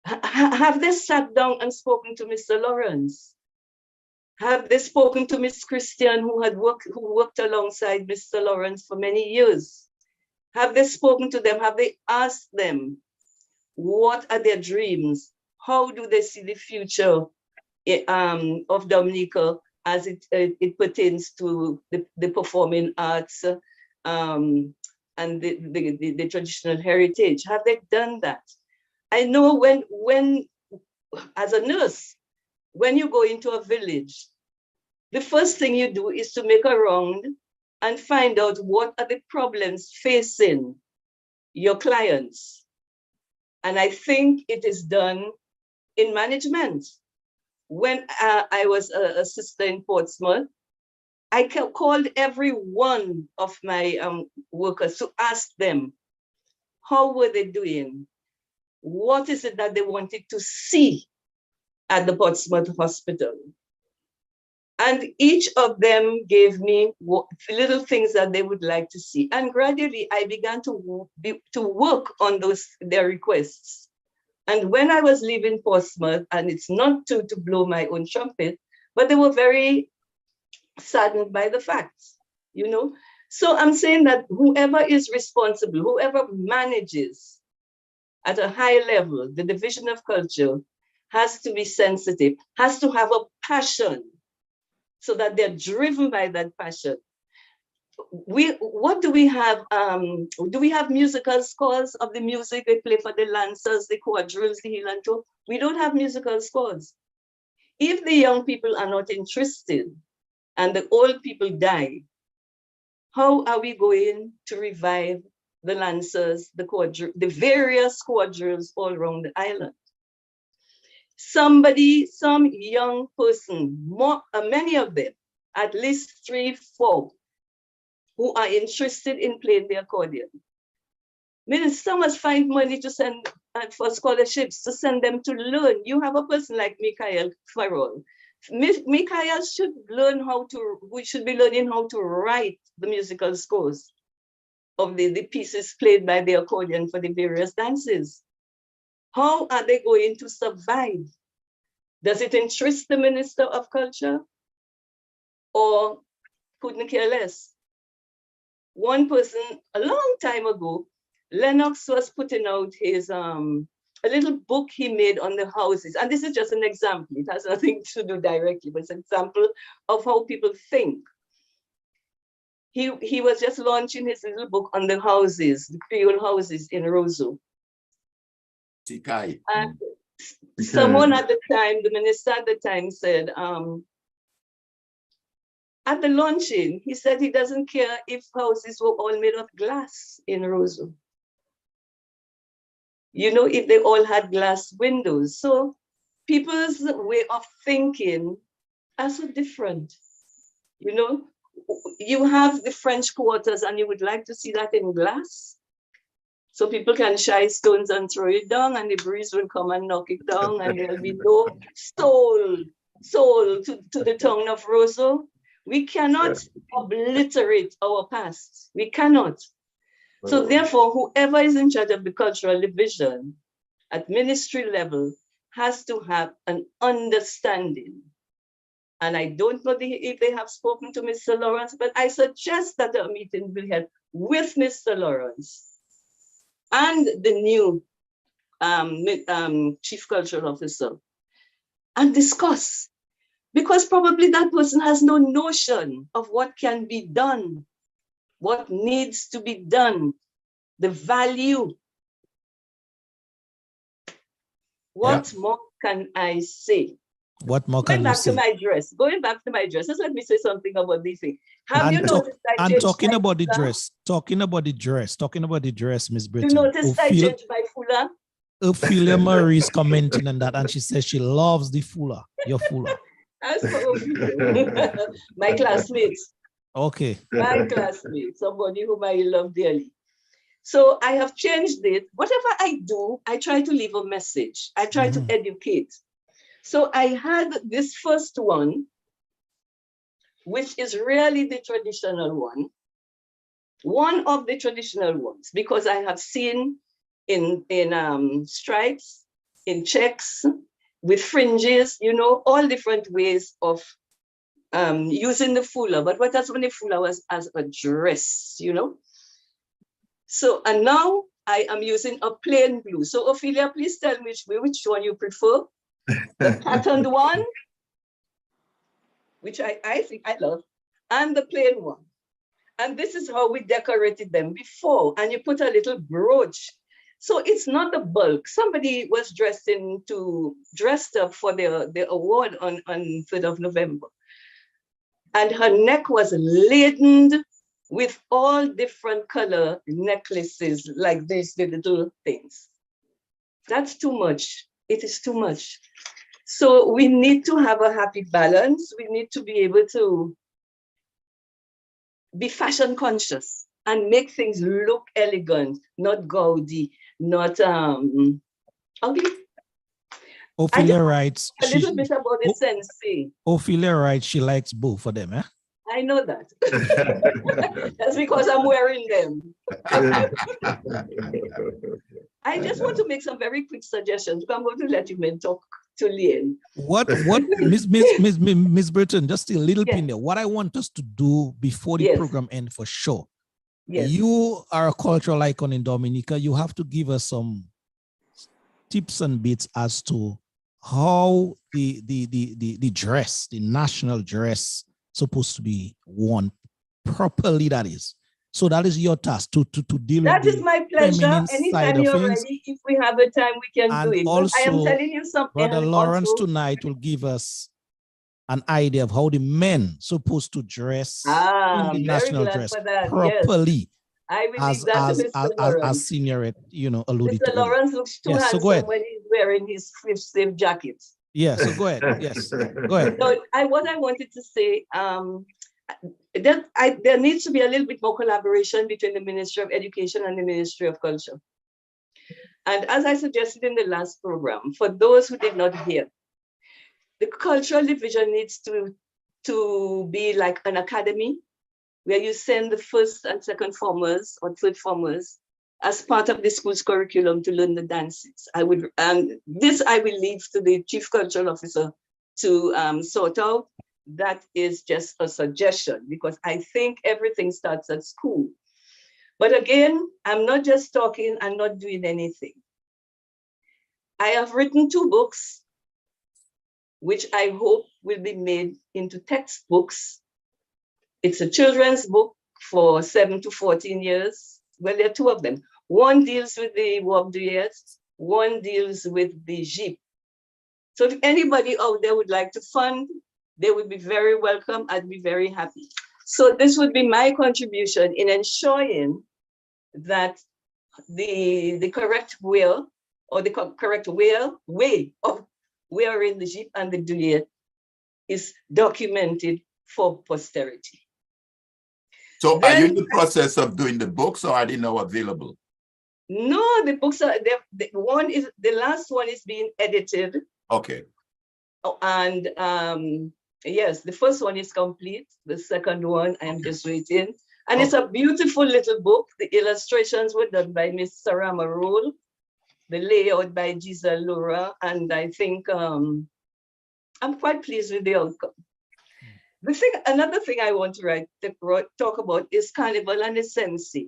Have they sat down and spoken to Mr. Lawrence? Have they spoken to Miss Christian, who worked alongside Mr. Lawrence for many years? Have they spoken to them? Have they asked them what are their dreams? How do they see the future of Dominica as it pertains to the performing arts and the traditional heritage? Have they done that? I know when as a nurse, when you go into a village, the first thing you do is to make a round and find out what are the problems facing your clients. And I think it is done in management. When I was a sister in Portsmouth, I called every one of my workers to ask them, how were they doing? What is it that they wanted to see at the Portsmouth Hospital. And each of them gave me little things that they would like to see. And gradually I began to work on their requests. And when I was leaving Portsmouth, and it's not to blow my own trumpet, but they were very saddened by the facts, you know? So I'm saying that whoever is responsible, whoever manages at a high level, the division of culture, has to be sensitive, has to have a passion, so that they're driven by that passion. What do we have? Do we have musical scores of the music they play for the Lancers, the quadrilles, the Hilanto? We don't have musical scores. If the young people are not interested and the old people die, how are we going to revive the Lancers, the various quadrilles all around the island? Some young person, many of them, at least 3, 4, who are interested in playing the accordion. Minister must find money to send for scholarships, to send them to learn. You have a person like Michael Farrell. Michael should should be learning how to write the musical scores of the pieces played by the accordion for the various dances. How are they going to survive? Does it interest the Minister of Culture, or couldn't care less? One person, a long time ago, Lennox was putting out his a little book he made on the houses. And this is just an example. It has nothing to do directly, but it's an example of how people think. He was just launching his little book on the houses, the Creole houses in Roseau. And someone at the time, the minister at the time said, at the launching, he said he doesn't care if houses were all made of glass in Roseau. You know, if they all had glass windows. So people's way of thinking are so different. You know, you have the French quarters and you would like to see that in glass. So people can shy stones and throw it down, and the breeze will come and knock it down, and there'll be no soul to the tongue of Roseau. We cannot obliterate our past. We cannot. So therefore, whoever is in charge of the cultural division at ministry level has to have an understanding. And I don't know if they have spoken to Mr. Lawrence, but I suggest that a meeting will be held with Mr. Lawrence and the new chief cultural officer and discuss. Because probably that person has no notion of what can be done, what needs to be done, the value. What more can I say? What more can you say? Going back to my dress, just let me say something about this thing. Have you noticed I changed talking about the dress, Miss Britton. You notice I changed my fuller? Ophelia Marie is commenting on that, and she says she loves the fuller, your fuller. As for my classmates. Okay. My classmates, somebody whom I love dearly. So I have changed it. Whatever I do, I try to leave a message. I try to educate. So I had this first one, which is really the traditional one of the traditional ones, because I have seen in stripes, in checks, with fringes, you know, all different ways of using the fuller. But what that's when the fuller was as a dress, you know. So, and now I am using a plain blue. So Ophelia, please tell me which one you prefer. The patterned one, which I think I love, and the plain one. And this is how we decorated them before. And you put a little brooch. So it's not the bulk. Somebody was dressed up for the award on 3rd of November. And her neck was laden with all different color necklaces, like these, the little things. That's too much. It is too much. So we need to have a happy balance. We need to be able to be fashion conscious and make things look elegant, not gaudy, not ugly. Ophelia writes, a little bit about the sensei. Ophelia writes she likes both of them, eh? I know that. That's because I'm wearing them. I just want to make some very quick suggestions. I'm going to let you men talk to Lian. What Miss Burton, just a little pin there. What I want us to do before the program ends for sure. Yes. You are a cultural icon in Dominica. You have to give us some tips and bits as to how the dress, the national dress, supposed to be worn properly. That is. So that is your task to deal that with is my pleasure. Anytime you're ready, if we have the time, we can do it. Also, I am telling you something. Brother Lawrence tonight will give us an idea of how the men supposed to dress in the national dress properly. Yes. I will leave that to Mr. Lawrence. As Senior, alluded to. Mr. Lawrence looks too handsome when he's wearing his fifth-sleeve jacket. Yeah, so go ahead. Yes, go ahead. So what I wanted to say, there needs to be a little bit more collaboration between the Ministry of Education and the Ministry of Culture. And as I suggested in the last program, for those who did not hear, the cultural division needs to be like an academy where you send the first and second formers or third formers as part of the school's curriculum to learn the dances. This I will leave to the Chief Cultural Officer to sort out. That is just a suggestion because I think everything starts at school. But again, I'm not just talking, I'm not doing anything. I have written 2 books, which I hope will be made into textbooks. It's a children's book for 7 to 14 years. Well, there are 2 of them. One deals with the Wop Duet, one deals with the Jeep. So if anybody out there would like to fund, they would be very welcome. I'd be very happy. So this would be my contribution in ensuring that the correct way or the correct way of wearing the Jeep and the duet is documented for posterity. So are you in the process of doing the books or are they now available? No, the books are, the last one is being edited. Okay. And yes, the first one is complete. The second one, I am just waiting. And it's a beautiful little book. The illustrations were done by Miss Sarama Roll, the layout by Giselle Laura, and I think I'm quite pleased with the outcome. Another thing I want to talk about is Carnival and the Sensei.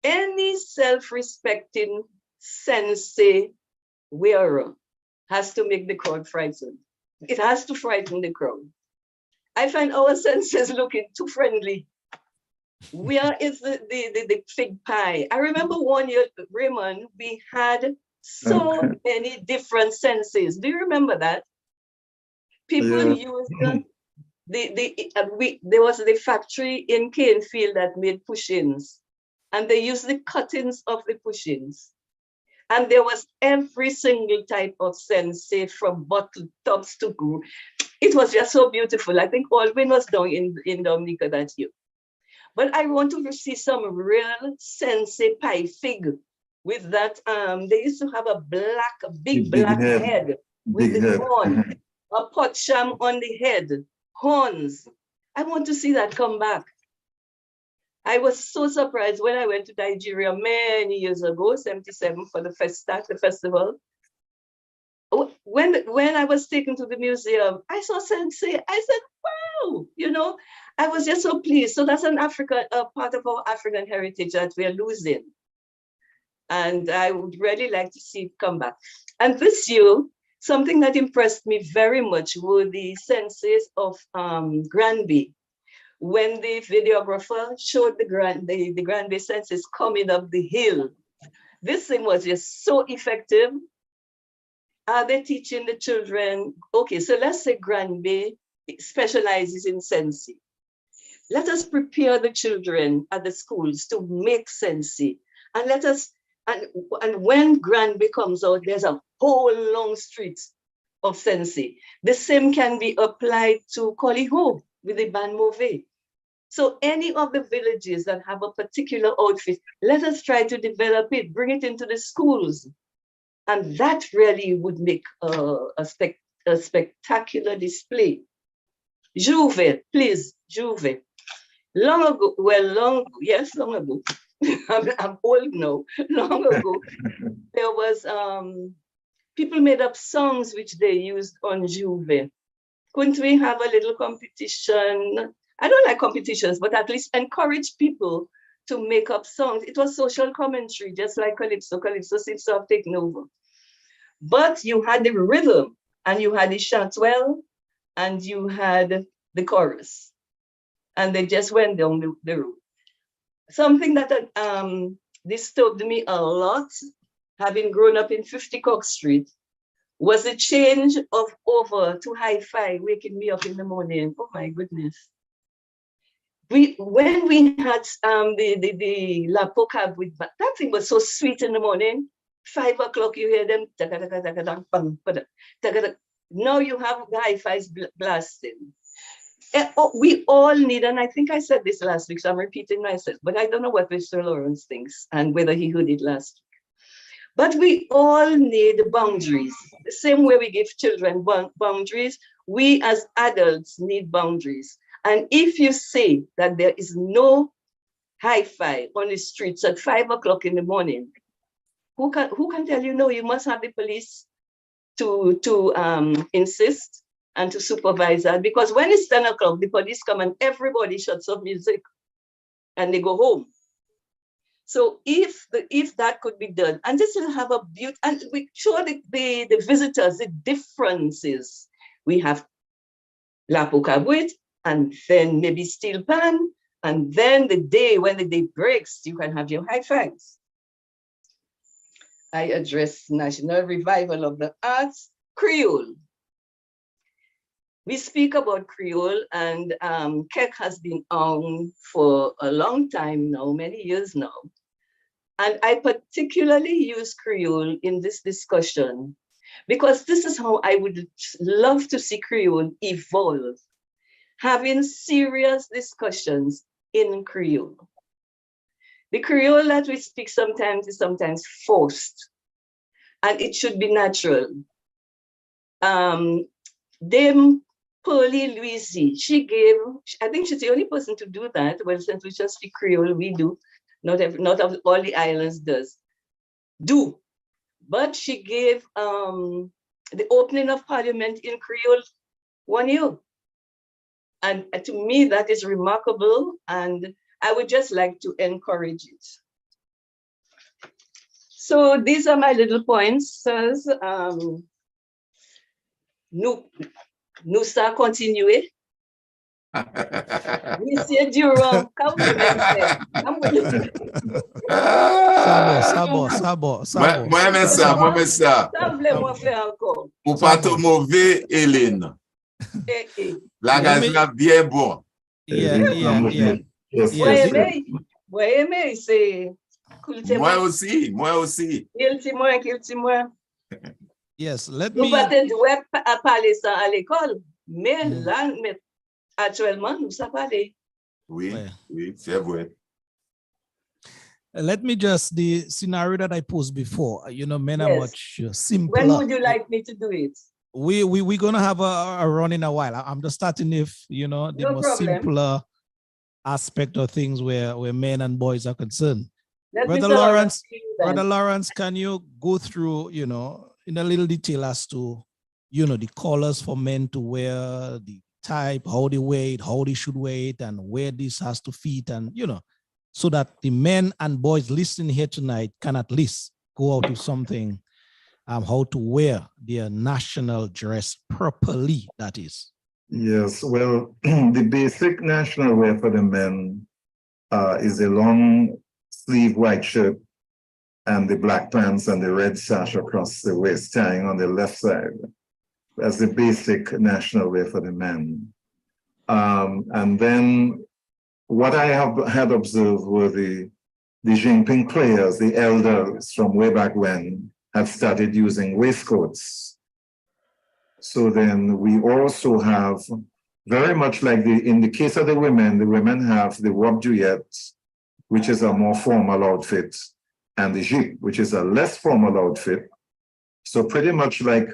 Any self-respecting sensei wearer has to make the crowd frightened. It has to frighten the crowd. I find our senses looking too friendly. Where is the fig pie? I remember one year, Raymond, we had so many different senses. Do you remember that? People used there was the factory in Canefield that made push-ins, and they used the cuttings of the push-ins. And there was every single type of sensei from bottle tops to group. It was just so beautiful. I think Alwyn was down in Dominica that year. But I want to see some real sensei pie fig with that. They used to have a big black head with the horn, a pot sham on the head, horns. I want to see that come back. I was so surprised when I went to Nigeria many years ago, 77, for the festival. When I was taken to the museum, I saw sensei. I said, wow, I was just so pleased. So that's an part of our African heritage that we are losing. And I would really like to see it come back. And this year, something that impressed me very much were the senseis of Granby. When the videographer showed the Granby senseis coming up the hill, this thing was just so effective. Are they teaching the children? Okay, so let's say Granby specializes in sensei. Let us prepare the children at the schools to make sensei. And and when Granby comes out, there's a whole long street of sensei. The same can be applied to Coliho with the band Mauve. So any of the villages that have a particular outfit, let us try to develop it, bring it into the schools. And that really would make a spectacular display. Juve, please, Juve. Long ago, long ago, I'm old now. Long ago, there was, people made up songs which they used on Juve. Couldn't we have a little competition? I don't like competitions, but at least encourage people to make up songs. It was social commentary, just like Calypso. Calypso seems to have taken over. But you had the rhythm, and you had the chantwell, and you had the chorus. And they just went down the road. Something that disturbed me a lot, having grown up in 50 Cock Street, was the change of over to hi-fi, waking me up in the morning. Oh my goodness. When we had the La Pocab with that thing was so sweet in the morning. 5 o'clock, you hear them. Now you have the hi-fis blasting. We all need, and I think I said this last week, so I'm repeating myself, but I don't know what Mr. Lawrence thinks and whether he heard it last week. But we all need boundaries. The same way we give children boundaries, we as adults need boundaries. And if you say that there is no hi-fi on the streets at 5 o'clock in the morning, who can tell you no? You must have the police to insist and to supervise that, because when it's 10 o'clock, the police come and everybody shuts off music and they go home. So if that could be done, and this will have a beauty, and we show the visitors the differences. We have La Pocabwit, and then maybe Steel Pan, and then when the day breaks, you can have your hi-fis. I address National Revival of the Arts, Creole. We speak about Creole, and Keck has been on for a long time now, many years now. And I particularly use Creole in this discussion because this is how I would love to see Creole evolve, having serious discussions in Creole. The Creole that we speak sometimes is sometimes forced, and it should be natural. Dame Pearlie Louise, I think she's the only person to do that. Well, since we just speak Creole, we do. Not all the islands do. But she gave the opening of Parliament in Creole 1 year. And to me, that is remarkable. And I would just like to encourage it. So these are my little points. Nous ça continuer. Monsieur Durand, come with me. Sabo. Moi, ça. Ou pas te mauvais, Hélène. La gaz là bien bon. Moi aussi. Yes, let me. Nous pas parler ça à l'école, mais là, actuellement, nous savons parler. Oui, c'est vrai. Let me just, the scenario that I posed before, men are much simpler. When would you like me to do it? We're going to have a run in a while. I'm just starting if, the most simpler aspect of things where men and boys are concerned. Brother Lawrence, can you go through, in a little detail as to, the colors for men to wear, the type, how they wear it, how they should wear it, and where this has to fit, and, so that the men and boys listening here tonight can at least go out with something, how to wear their national dress properly, that is. Yes, well, the basic national wear for the men is a long sleeve white shirt and the black pants and the red sash across the waist tying on the left side. That's the basic national wear for the men. And then what I had observed were the Jinping players, the elders from way back when, have started using waistcoats. So then we also have, very much like in the case of the women have the robe Juliette, which is a more formal outfit, and the jupe, which is a less formal outfit. So pretty much like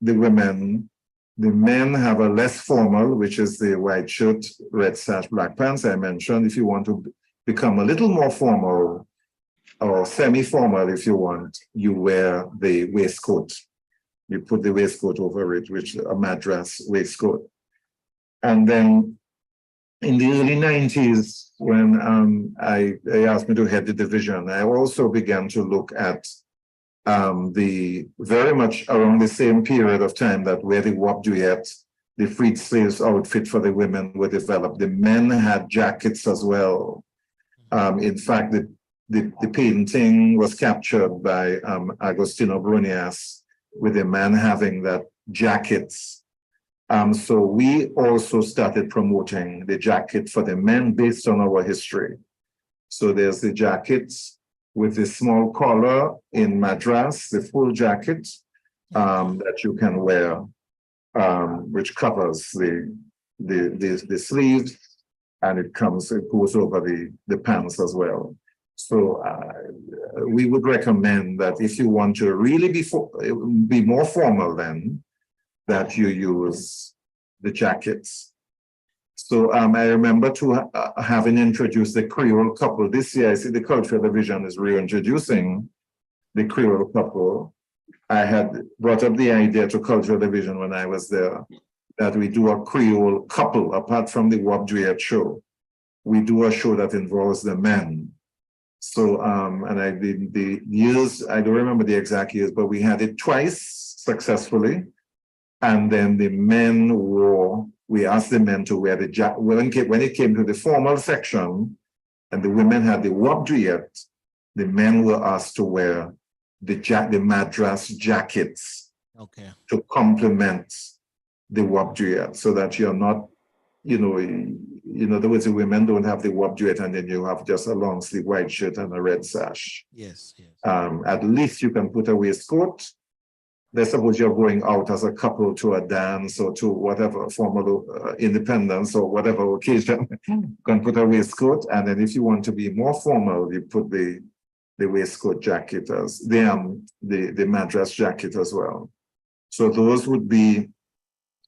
the women, the men have a less formal, which is the white shirt, red sash, black pants I mentioned. If you want to become a little more formal or semi-formal, if you want, you wear the waistcoat. You put the waistcoat over it, which is a madras waistcoat. And then in the early 90s, when they asked me to head the division, I also began to look at the very much around the same period of time that where the WAP duet, the freed slaves outfit for the women were developed. The men had jackets as well. In fact, the painting was captured by Agostino Brunias with a man having that jackets. So we also started promoting the jacket for the men based on our history. So there's the jackets with the small collar in madras, the full jacket that you can wear, which covers the sleeves, and it goes over the pants as well. So we would recommend that if you want to really be more formal, then that you use the jackets. So I remember having introduced the Creole couple. This year, I see the Cultural Division is reintroducing the Creole couple. I had brought up the idea to Cultural Division when I was there, that we do a Creole couple, apart from the WAP duet show. We do a show that involves the men. So, and I did the years, I don't remember the exact years, but we had it twice successfully. And then the men we asked the men to wear the jacket. When it came to the formal section and the women had the WAP duet, the men were asked to wear the madras jackets to complement the WAP duet, so that you're not, in other words, the women don't have the WAP duet and then you have just a long sleeve white shirt and a red sash. Yes, yes. At least you can put a waistcoat. Let's suppose you're going out as a couple to a dance or to whatever formal independence or whatever occasion, you can put a waistcoat. And then if you want to be more formal, you put the waistcoat jacket as the madras jacket as well. So those would be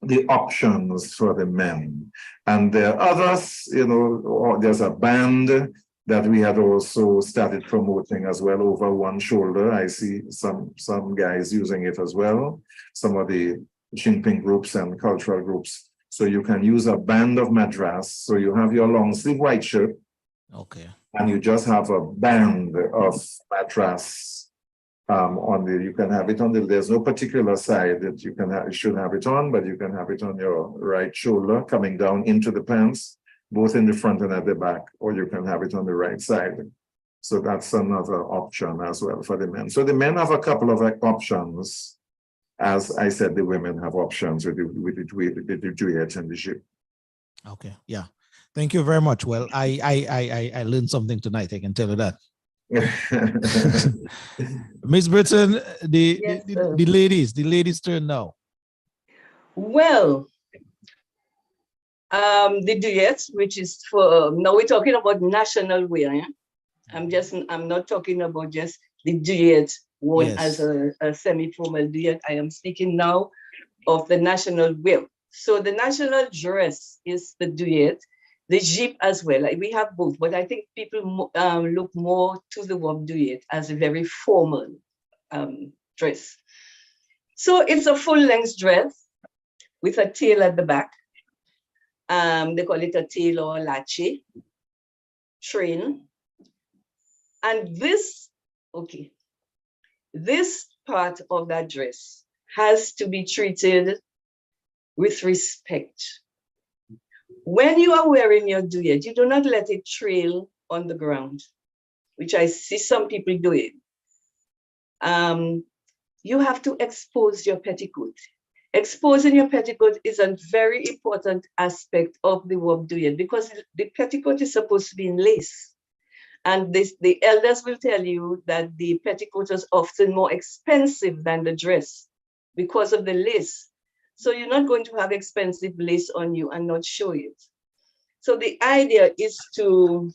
the options for the men. And there are others, there's a band that we had also started promoting as well over one shoulder. I see some guys using it as well, some of the Jinping groups and cultural groups. So you can use a band of madras. So you have your long sleeve white shirt. Okay. And you just have a band of madras you can have it on there's no particular side that you should have it on, but you can have it on your right shoulder coming down into the pants, both in the front and at the back, or you can have it on the right side. So that's another option as well for the men. So the men have a couple of options. As I said, the women have options with the duet and the ship. Okay, yeah. Thank you very much. Well, I learned something tonight, I can tell you that. Miss Britton, the ladies' turn now. Well, the duet, which is for now we're talking about national wear. Yeah? I'm not talking about just the duet worn as a semi-formal duet. I am speaking now of the national wear. So the national dress is the duet. The jeep as well, we have both, but I think people look more to the WAP duet as a very formal dress. So it's a full-length dress with a tail at the back. They call it a tail or lache, train. And this part of that dress has to be treated with respect. When you are wearing your duet, you do not let it trail on the ground, which I see some people doing. You have to expose your petticoat. Exposing your petticoat is a very important aspect of the WAP duet because the petticoat is supposed to be in lace. And the elders will tell you that the petticoat is often more expensive than the dress because of the lace. So you're not going to have expensive lace on you and not show it. So the idea is to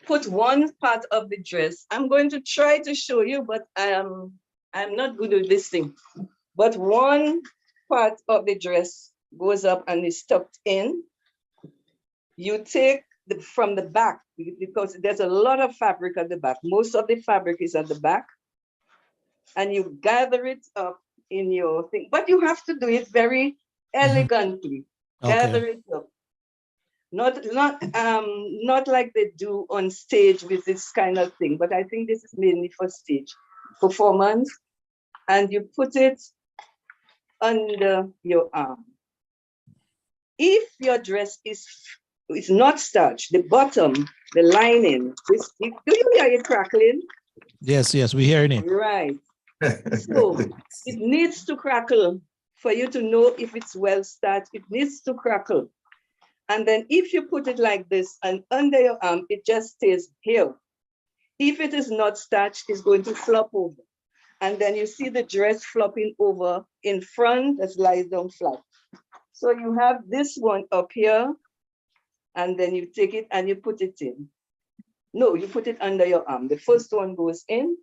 put one part of the dress. I'm going to try to show you, but I'm not good with this thing. But one part of the dress goes up and is tucked in. You take from the back, because there's a lot of fabric at the back. Most of the fabric is at the back. And you gather it up in your thing. But you have to do it very elegantly. Gather it up. Not like they do on stage with this kind of thing, but I think this is mainly for stage performance. And you put it under your arm. If your dress is not starched, the bottom, the lining, do you hear it crackling? Yes, we're hearing it. Right. So it needs to crackle for you to know if it's well starched. It needs to crackle. And then if you put it like this and under your arm, it just stays here. If it is not starched, it's going to flop over. And then you see the dress flopping over in front that lies down flat. So you have this one up here, and then you take it and you put it in. No, you put it under your arm. The first one goes in.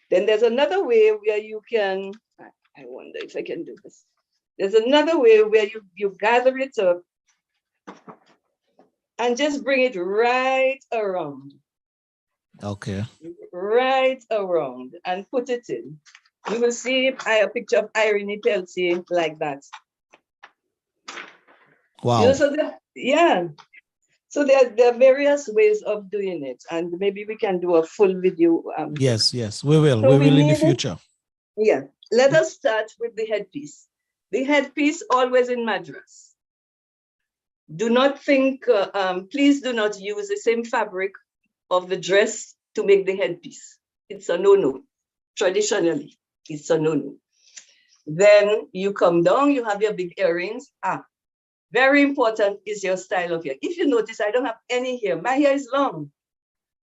Then there's another way where you can, I wonder if I can do this. There's another way where you gather it up and just bring it right around. Okay. Right around and put it in. You will see a picture of Irene Peltier like that. Wow. You know, so so there are various ways of doing it, and maybe we can do a full video. Yes, we will. So we will in the future. Yeah. Let us start with the headpiece. The headpiece always in Madras. Do not think, please do not use the same fabric of the dress to make the headpiece. It's a no-no. Traditionally, it's a no-no. Then you come down, you have your big earrings. Very important is your style of hair. If you notice, I don't have any hair. My hair is long,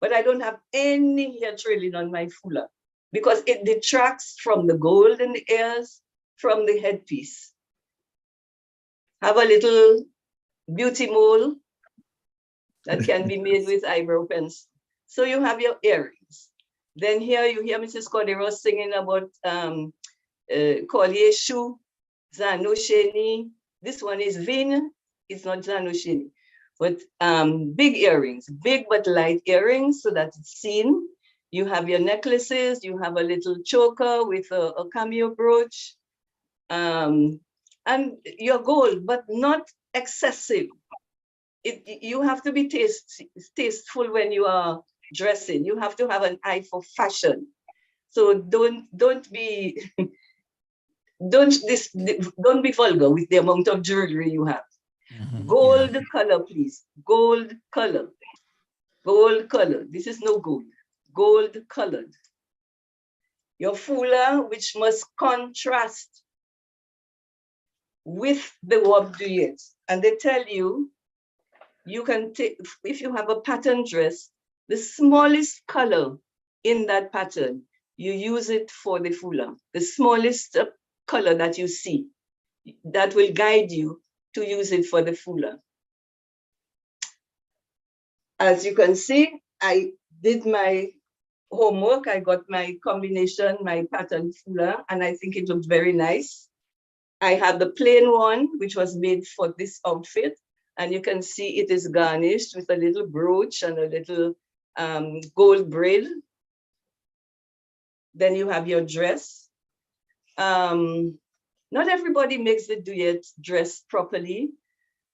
but I don't have any hair trailing on my fuller because it detracts from the gold in the ears, from the headpiece. Have a little beauty mole that can be made with eyebrow pens. So you have your earrings. Then here you hear Mrs. Cordero singing about collier shoe, Zanosheni. This one is Vin, it's not Zanosheni. But big earrings, big but light earrings so that it's seen. You have your necklaces, you have a little choker with a cameo brooch. And your gold, but not excessive. You have to be tasteful when you are dressing. You have to have an eye for fashion. So don't be don't be vulgar with the amount of jewelry you have. Gold color, please. Gold color. Gold color. This is no gold. Gold colored. Your foulard, which must contrast with the warp duet. And they tell you, you can take, if you have a pattern dress, the smallest color in that pattern, you use it for the foulard. The smallest color that you see, that will guide you to use it for the foulard. As you can see, I did my homework. I got my combination, my pattern foulard, and I think it looked very nice. I have the plain one, which was made for this outfit. And you can see it is garnished with a little brooch and a little gold braid. Then you have your dress. Not everybody makes the duet dress properly.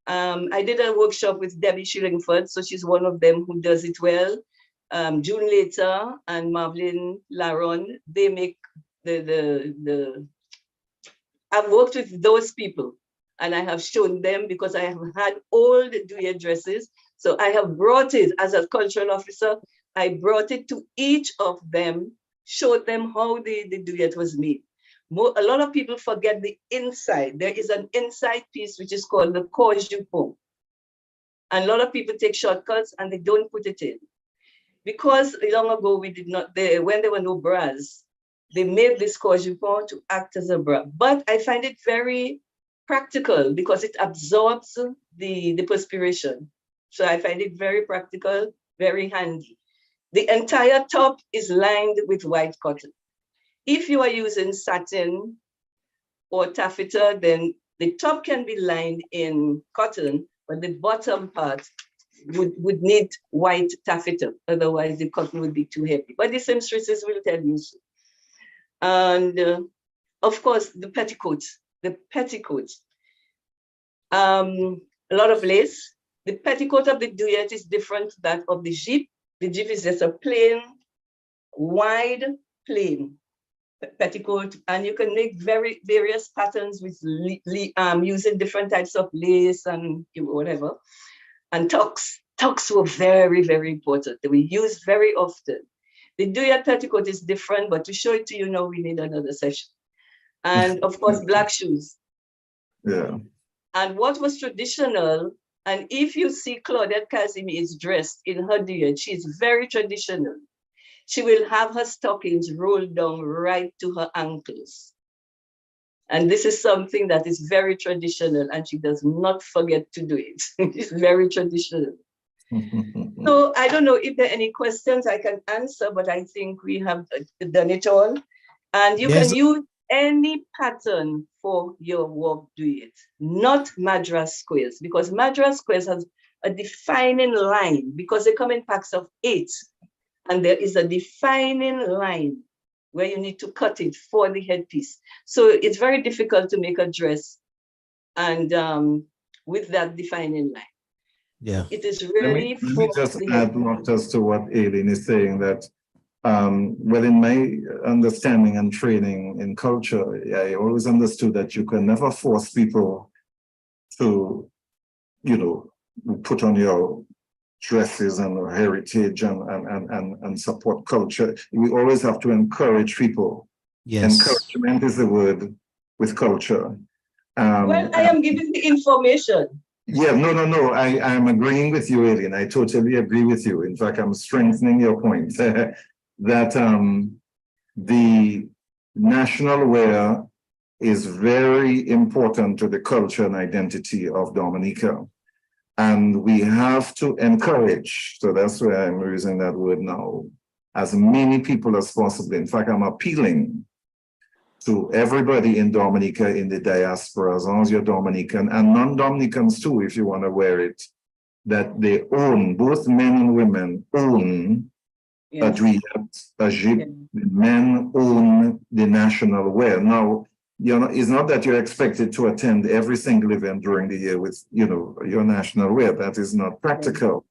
I did a workshop with Debbie Shillingford, so she's one of them who does it well. June Later and Marvelyn Laron, they make I've worked with those people and I have shown them because I have had all the duet dresses. So I have brought it as a cultural officer. I brought it to each of them, showed them how the duet was made. A lot of people forget the inside. There is an inside piece which is called the corps jupon. And a lot of people take shortcuts and they don't put it in. Because long ago we did not, when there were no bras, they made this corps jupon to act as a bra. But I find it very practical because it absorbs the perspiration. So I find it very practical, very handy. The entire top is lined with white cotton. If you are using satin or taffeta, then the top can be lined in cotton, but the bottom part would need white taffeta. Otherwise, the cotton would be too heavy. But the seamstresses will tell you so. And of course, the petticoats. A lot of lace. The petticoat of the duyette is different from that of the jeep. The jeep is just a plain, wide, plain petticoat, and you can make various patterns with using different types of lace and whatever. And tucks were very, very important. They were used very often. The duyette petticoat is different, but to show it to you now, we need another session. And of course, black shoes. Yeah. And what was traditional, and if you see Claudette Casimir is dressed in her duyette, she's very traditional. She will have her stockings rolled down right to her ankles. And this is something that is very traditional, and she does not forget to do it. It's very traditional. So I don't know if there are any questions I can answer, but I think we have done it all. And you can use any pattern for your work duyette, not Madras squares, because Madras squares has a defining line because they come in packs of 8. And there is a defining line where you need to cut it for the headpiece. So it's very difficult to make a dress and with that defining line. Yeah. It is really Let me just add not just to what Aileen is saying, that well, in my understanding and training in culture, I always understood that you can never force people to, you know, put on your dresses and heritage and support culture. We always have to encourage people. Yes. Encouragement is the word with culture. Well, I am giving the information. Yeah, no. I am agreeing with you, Aileen. I totally agree with you. In fact, I'm strengthening your point that the national wear is very important to the culture and identity of Dominica. And we have to encourage, so that's why I'm using that word now, as many people as possible. In fact, I'm appealing to everybody in Dominica, in the diaspora, as long as you're Dominican, and non-Dominicans too, if you want to wear it, that they own, both men and women own a duyette, a jeep. The men own the national wear. Now, you know, it's not that you're expected to attend every single event during the year with, you know, your national wear. That is not practical.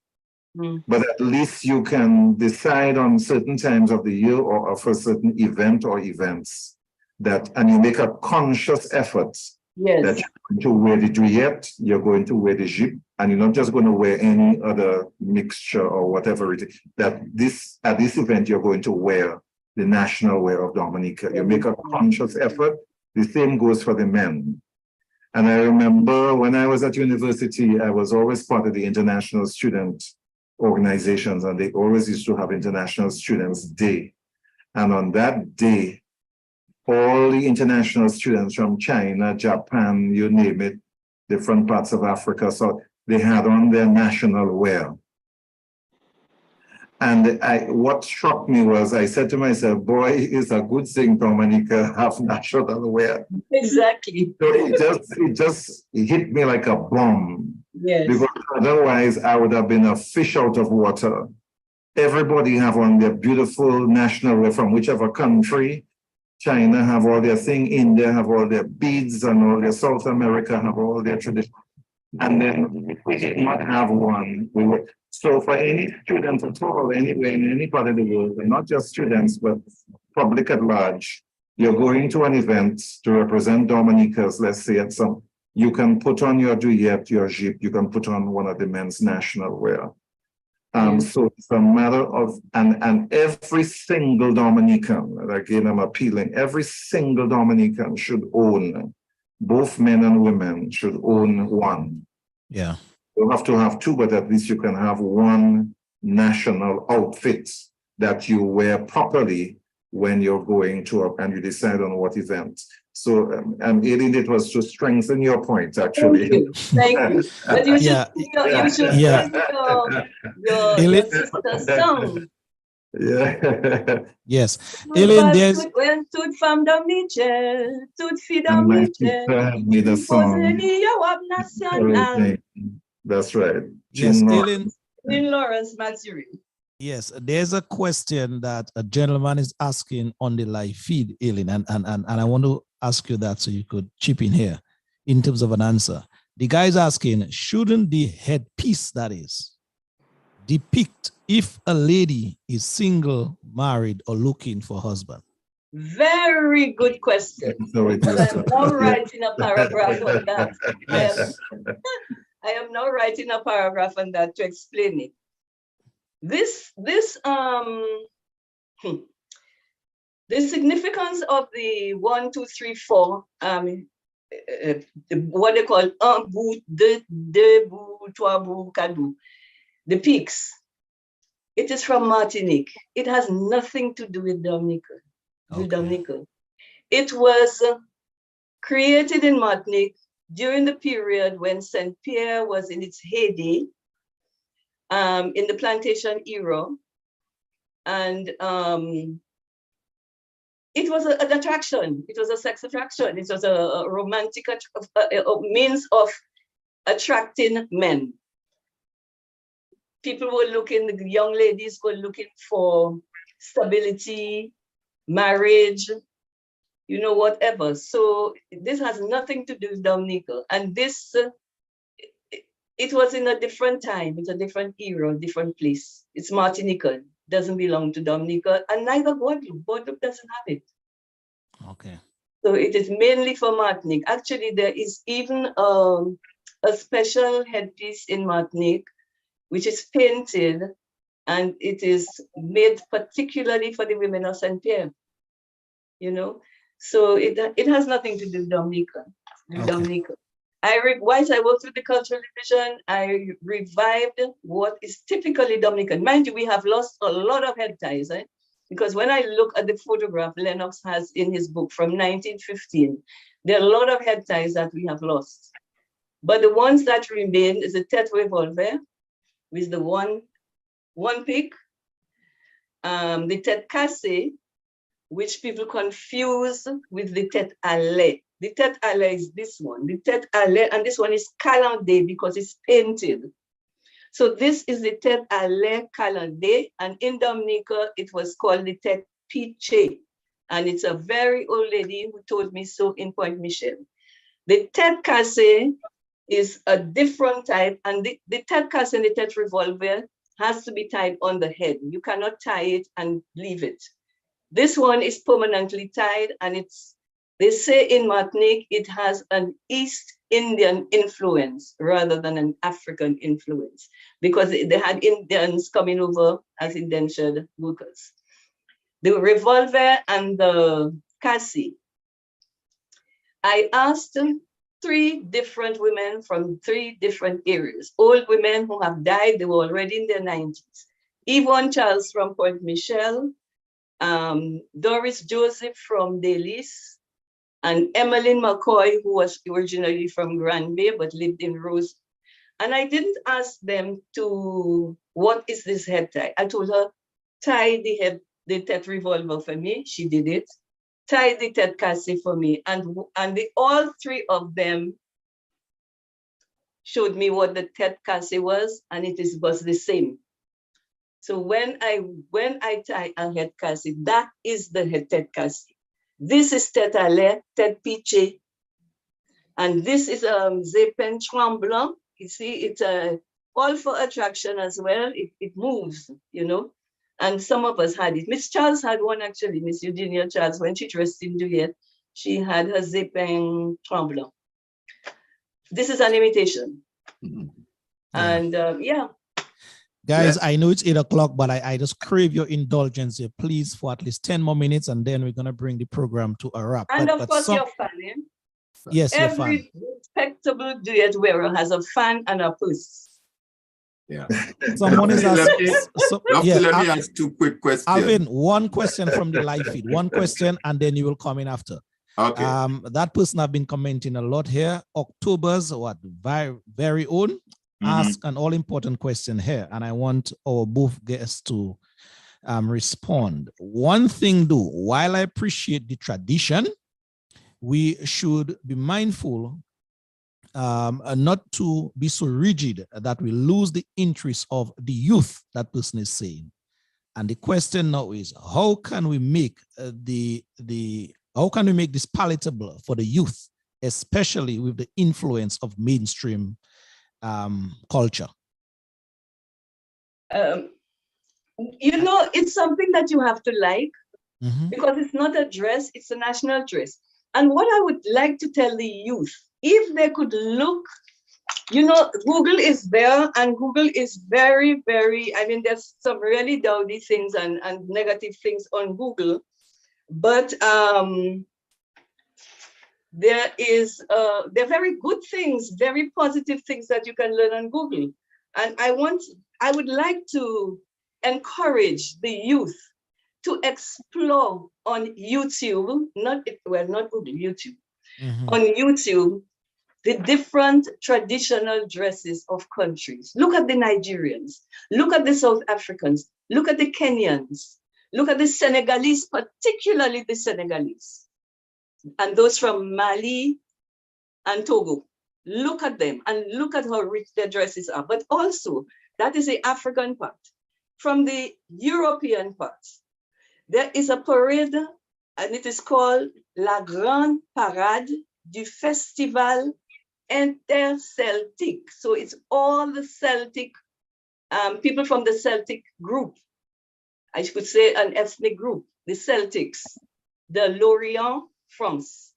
But at least you can decide on certain times of the year or for a certain event or events that, and you make a conscious effort that you're going to wear the duyette, you're going to wear the jeep, and you're not just going to wear any other mixture or whatever it is. That this at this event you're going to wear the national wear of Dominica. You make a conscious effort. The same goes for the men. And I remember when I was at university, I was always part of the international student organizations, and they always used to have International Students Day. And on that day, all the international students from China, Japan, you name it, different parts of Africa, so they had on their national wear. And what struck me was, I said to myself, boy, it's a good thing Dominica have national wear. Exactly. So it just hit me like a bomb. Yes. Because otherwise I would have been a fish out of water. Everybody have on their beautiful national wear from whichever country. China have all their thing, India have all their beads, and all their South America have all their tradition. And then we did not have one. So for any student at all, anywhere in any part of the world, and not just students, but public at large, you're going to an event to represent Dominicans, let's say at some, you can put on your duyette, your jeep, you can put on one of the men's national wear. So it's a matter of, and every single Dominican, again, I'm appealing, every single Dominican should own, both men and women should own one. Yeah. You don't have to have two, but at least you can have one national outfit that you wear properly when you're going to and you decide on what event. So, Aileen, it was to strengthen your point, actually. Thank you. But you should, you should sing your sister's song. Yeah. Yes. Aileen, there's... Well, tout femme Dominica, tout fille And my Dominica, sister made a song. national. That's right. Yes, Aileen. In Lawrence Matthew. Yes, there's a question that a gentleman is asking on the live feed, Aileen, and I want to ask you that so you could chip in here in terms of an answer. The guy is asking, shouldn't the headpiece, that is, depict if a lady is single, married, or looking for a husband? Very good question. I'm now writing a paragraph on that. Yes. I am now writing a paragraph on that to explain it. The significance of the 1, 2, 3, 4, what they call un bout, deux bout, trois bout, quatre bout, the peaks. It is from Martinique. It has nothing to do with Dominica. Okay. It was created in Martinique during the period when Saint Pierre was in its heyday, in the plantation era, and it was an attraction. It was a sex attraction. It was a romantic means of attracting men. People were looking, the young ladies were looking for stability, marriage, you know, whatever. So this has nothing to do with Dominica. And this, it was in a different time. It's a different era, different place. It's Martinican, doesn't belong to Dominica, and neither Guadeloupe. Guadeloupe doesn't have it. Okay. So it is mainly for Martinique. Actually, there is even a special headpiece in Martinique, which is painted, and it is made particularly for the women of Saint Pierre. You know, so it has nothing to do with Dominica. Okay. Dominica. Whilst I worked with the cultural division, I revived what is typically Dominican. Mind you, we have lost a lot of head ties, eh? Because when I look at the photograph Lennox has in his book from 1915, there are a lot of head ties that we have lost. But the ones that remain is the tête revolver, with the one pick, the tête cassée, which people confuse with the tête allée. The tête allée is this one, the tête allée, and this one is calandé because it's painted. So this is the tête allée calandé, and in Dominica, it was called the tête piché. And it's a very old lady who told me so in Point Michel. The tête cassée is a different type, and the tête cassée and the tête revolver has to be tied on the head. You cannot tie it and leave it. This one is permanently tied, and they say in Martinique, it has an East Indian influence rather than an African influence, because they had Indians coming over as indentured workers. The revolver and the cassie. I asked 3 different women from 3 different areas, old women who have died, they were already in their 90s. Yvonne Charles from Point Michel, Doris Joseph from Delis, and Emmeline McCoy, who was originally from Grand Bay but lived in Rose. And I didn't ask them what is this head tie? I told her, tie the tête revolver for me. She did it. Tie the tête cassée for me. And all 3 of them showed me what the tête cassée was, and was the same. So when I tie a head cassée, that is the tête cassée. This is tête allée, tête piché. And this is zépin tremblant. You see, it's all for attraction as well. It moves, you know. And some of us had it. Miss Charles had one actually, Miss Eugenia Charles, when she dressed in Juliet, she had her zépin tremblant. This is an imitation. Mm-hmm. Yeah. And yeah. Guys, I know it's 8 o'clock, but I just crave your indulgence here, please, for at least 10 more minutes, and then we're going to bring the program to a wrap. And of course, you're fanning. Yes, every respectable duet wearer has a fan and a purse. Yeah. Someone is asking. Let me ask two quick questions. Alvin, one question from the live feed. One question, and then you will come in after. Okay. That person have been commenting a lot here. October's very own ask an all-important question here, and I want our both guests to respond. One thing, though, while I appreciate the tradition, we should be mindful not to be so rigid that we lose the interest of the youth, that person is saying. And the question now is, how can we make this palatable for the youth, especially with the influence of mainstream culture? You know, it's something that you have to like, because it's not a dress, it's a national dress. And what I would like to tell the youth, if they could look, you know, Google is there, and Google is very, very, I mean, there's some really dowdy things and negative things on Google, but there are very good things, very positive things that you can learn on Google. And I would like to encourage the youth to explore on YouTube, not Google, YouTube, on YouTube, the different traditional dresses of countries. Look at the Nigerians, look at the South Africans, look at the Kenyans, look at the Senegalese, particularly the Senegalese, and those from Mali and Togo. Look at them and look at how rich their dresses are. But also, that is the African part. From the European part, there is a parade, and it is called La Grande Parade du Festival Interceltique. So it's all the Celtic, people from the Celtic group. I should say an ethnic group, the Celtics, the Lorient, France.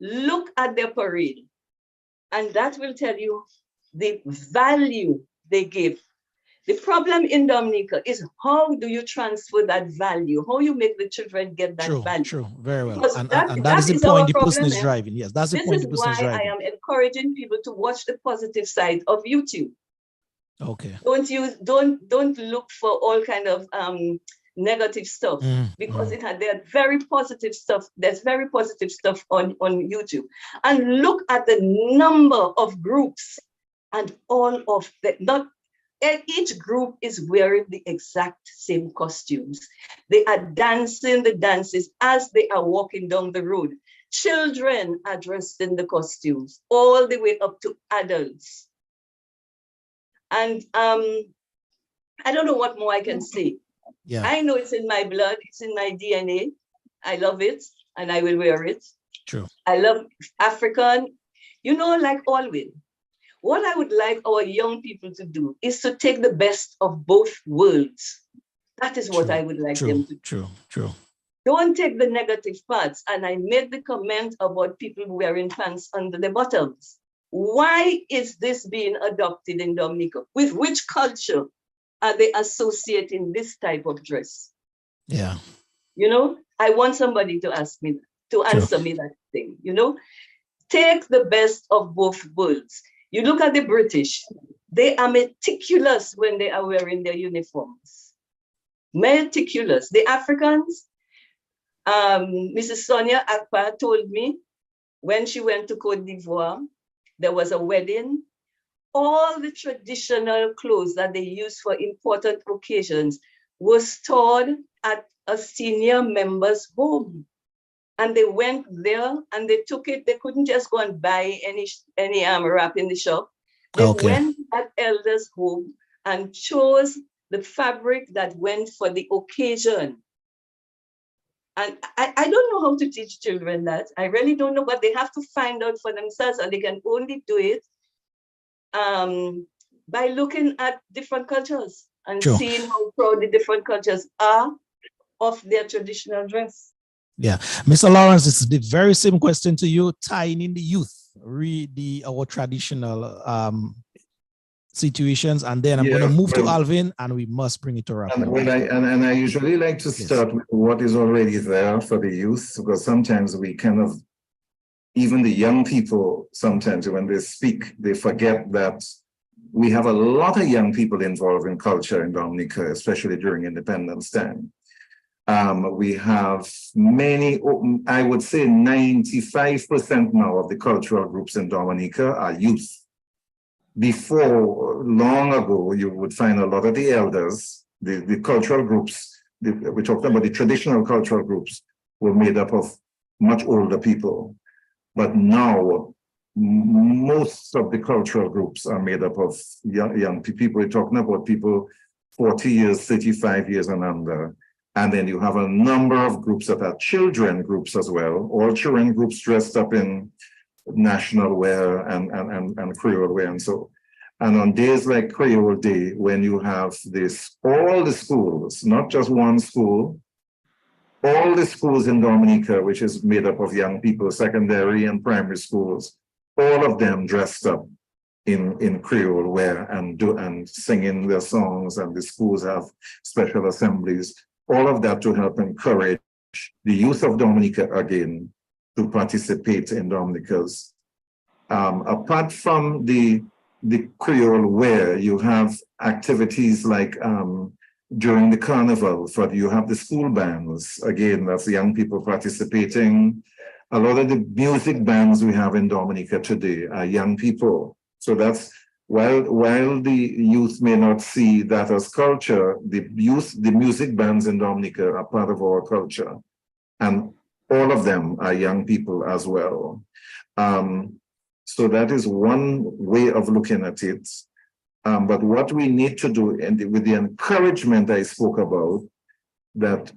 Look at their parade, and that will tell you the value they give. The problem in Dominica is, how do you transfer that value? How you make the children get that value? True, very well. And that is the point the person is driving. Yes, that's the point the person is driving. This is why I am encouraging people to watch the positive side of YouTube. Okay. Don't look for all kind of negative stuff, because there are very positive stuff. There's very positive stuff on YouTube. And look at the number of groups, and all of the, each group is wearing the exact same costumes. They are dancing the dances as they are walking down the road. Children are dressed in the costumes, all the way up to adults. And I don't know what more I can say. Yeah. I know it's in my blood, it's in my DNA. I love it, and I will wear it. True. I love African, you know, like always. What I would like our young people to do is to take the best of both worlds. That is what I would like them to do. True. Don't take the negative parts. And I made the comment about people wearing pants under the bottoms. Why is this being adopted in Dominica? With which culture are they associating this type of dress? Yeah. You know, I want somebody to ask me, to answer me that thing, you know? Take the best of both worlds. You look at the British, they are meticulous when they are wearing their uniforms. Meticulous. The Africans, Mrs. Sonia Akpa told me when she went to Côte d'Ivoire, there was a wedding. All the traditional clothes that they use for important occasions was stored at a senior member's home. And they went there and they took it. They couldn't just go and buy any wrap in the shop. They went at elder's home and chose the fabric that went for the occasion. And I don't know how to teach children that. I really don't know, but they have to find out for themselves, and they can only do it by looking at different cultures and seeing how proud the different cultures are of their traditional dress. Yeah, Mr. Lawrence, it's the very same question to you, tying in the youth, read our traditional situations, and then I'm going to move to Alvin, and we must bring it to wrap. And I usually like to start with what is already there for the youth, because sometimes we kind of, even the young people, sometimes when they speak, they forget that we have a lot of young people involved in culture in Dominica, especially during Independence time. We have many, I would say 95% now of the cultural groups in Dominica are youth. Before, long ago, you would find a lot of the elders, the cultural groups, we're talking about the traditional cultural groups, were made up of much older people. But now, most of the cultural groups are made up of young people. We're talking about people 40 years, 35 years and under. And then you have a number of groups that are children groups as well, all children groups dressed up in national wear and Creole wear. And on days like Creole Day, when you have this, all the schools, not just one school, all the schools in Dominica, which is made up of young people, secondary and primary schools, all of them dressed up in Creole wear and singing their songs, and the schools have special assemblies, all of that to help encourage the youth of Dominica again to participate in Dominica's. Apart from the Creole wear, you have activities like during the carnival, you have the school bands. Again, that's young people participating. A lot of the music bands we have in Dominica today are young people. So that's, while the youth may not see that as culture, the music bands in Dominica are part of our culture. And all of them are young people as well. So that is one way of looking at it. But what we need to do, and with the encouragement I spoke about, that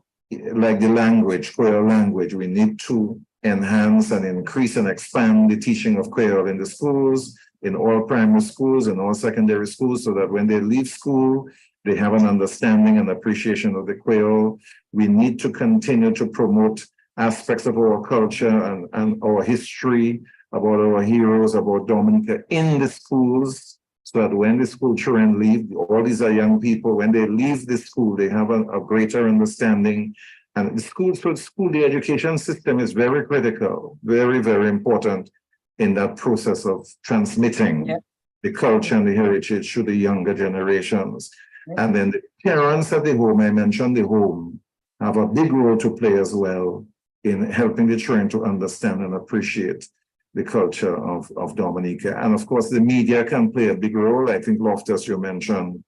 like the language, Creole language, we need to enhance and increase and expand the teaching of Creole in the schools, in all primary schools, in all secondary schools, so that when they leave school, they have an understanding and appreciation of the Creole. We need to continue to promote aspects of our culture and our history, about our heroes, about Dominica in the schools, so that when the school children leave, all these are young people, when they leave the school, they have a greater understanding. And the education system is very critical, very, very important in that process of transmitting the culture and the heritage to the younger generations. And then the parents at the home, I mentioned the home, have a big role to play as well in helping the children to understand and appreciate the culture of Dominica. And of course, the media can play a big role. I think, Loftus, you mentioned,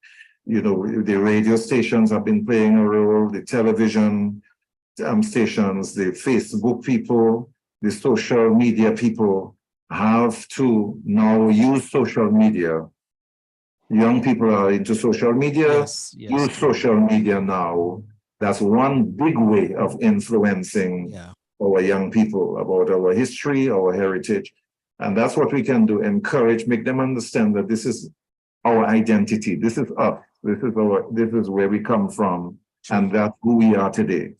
you know, the radio stations have been playing a role, the television stations, the Facebook people, the social media people have to now use social media. Young people are into social media, use social media now. That's one big way of influencing our young people about our history, our heritage. And that's what we can do, encourage, make them understand that this is our identity. This is us. This is where we come from. And that's who we are today.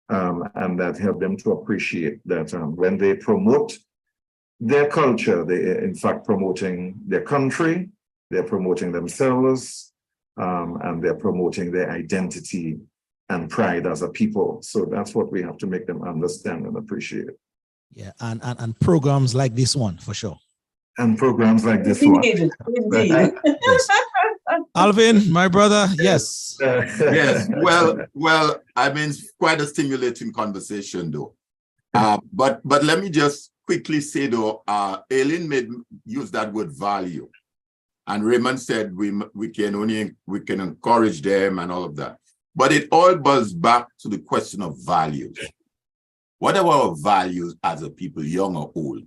And that help them to appreciate that when they promote their culture, they're in fact promoting their country, they're promoting themselves, and they're promoting their identity and pride as a people. So that's what we have to make them understand and appreciate. Yeah, and programs like this one, for sure. And programs like this one. Indeed. Yes. Alvin, my brother, yes. Yes, well, I mean, it's quite a stimulating conversation, though. But let me just quickly say, though, Aileen use that word value. And Raymond said we can encourage them and all of that. But it all boils back to the question of values. What are our values as a people, young or old?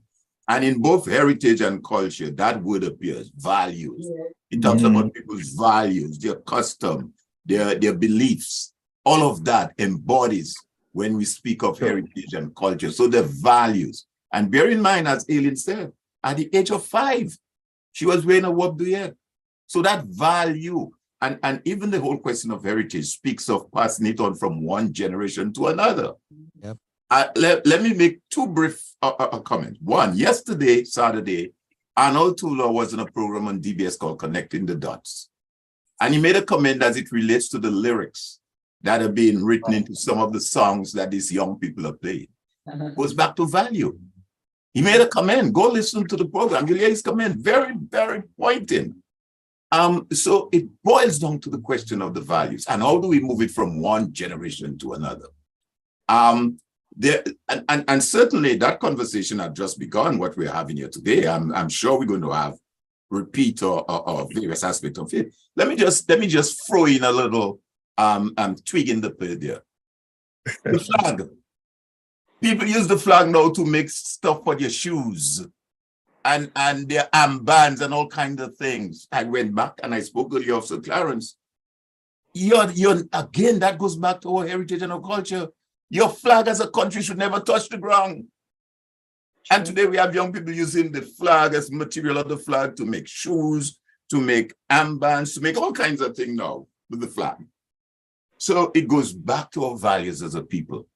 And in both heritage and culture, that word appears, values. It talks about people's values, their custom, their beliefs. All of that embodies when we speak of heritage and culture. So the values. And bear in mind, as Aileen said, at the age of 5, she was wearing a wabduyet. So that value, and even the whole question of heritage speaks of passing it on from one generation to another. Yep. Let me make two brief comments. One, yesterday, Saturday, Arnold Tula was in a program on DBS called Connecting the Dots. And he made a comment as it relates to the lyrics that are being written into some of the songs that these young people are playing. Goes back to value. He made a comment. Go listen to the program. You'll hear his comment. Very, very pointing. So it boils down to the question of the values and how do we move it from one generation to another? And certainly that conversation had just begun, what we're having here today. I'm sure we're going to have repeat or various aspects of it. Let me just throw in a little twig in the bird there. The flag. People use the flag now to make stuff for their shoes and their armbands and all kinds of things. I went back and I spoke to the Officer Clarence. Again, that goes back to our heritage and our culture. Your flag as a country should never touch the ground. And today we have young people using the flag as material of the flag to make shoes, to make armbands, to make all kinds of things now with the flag. So it goes back to our values as a people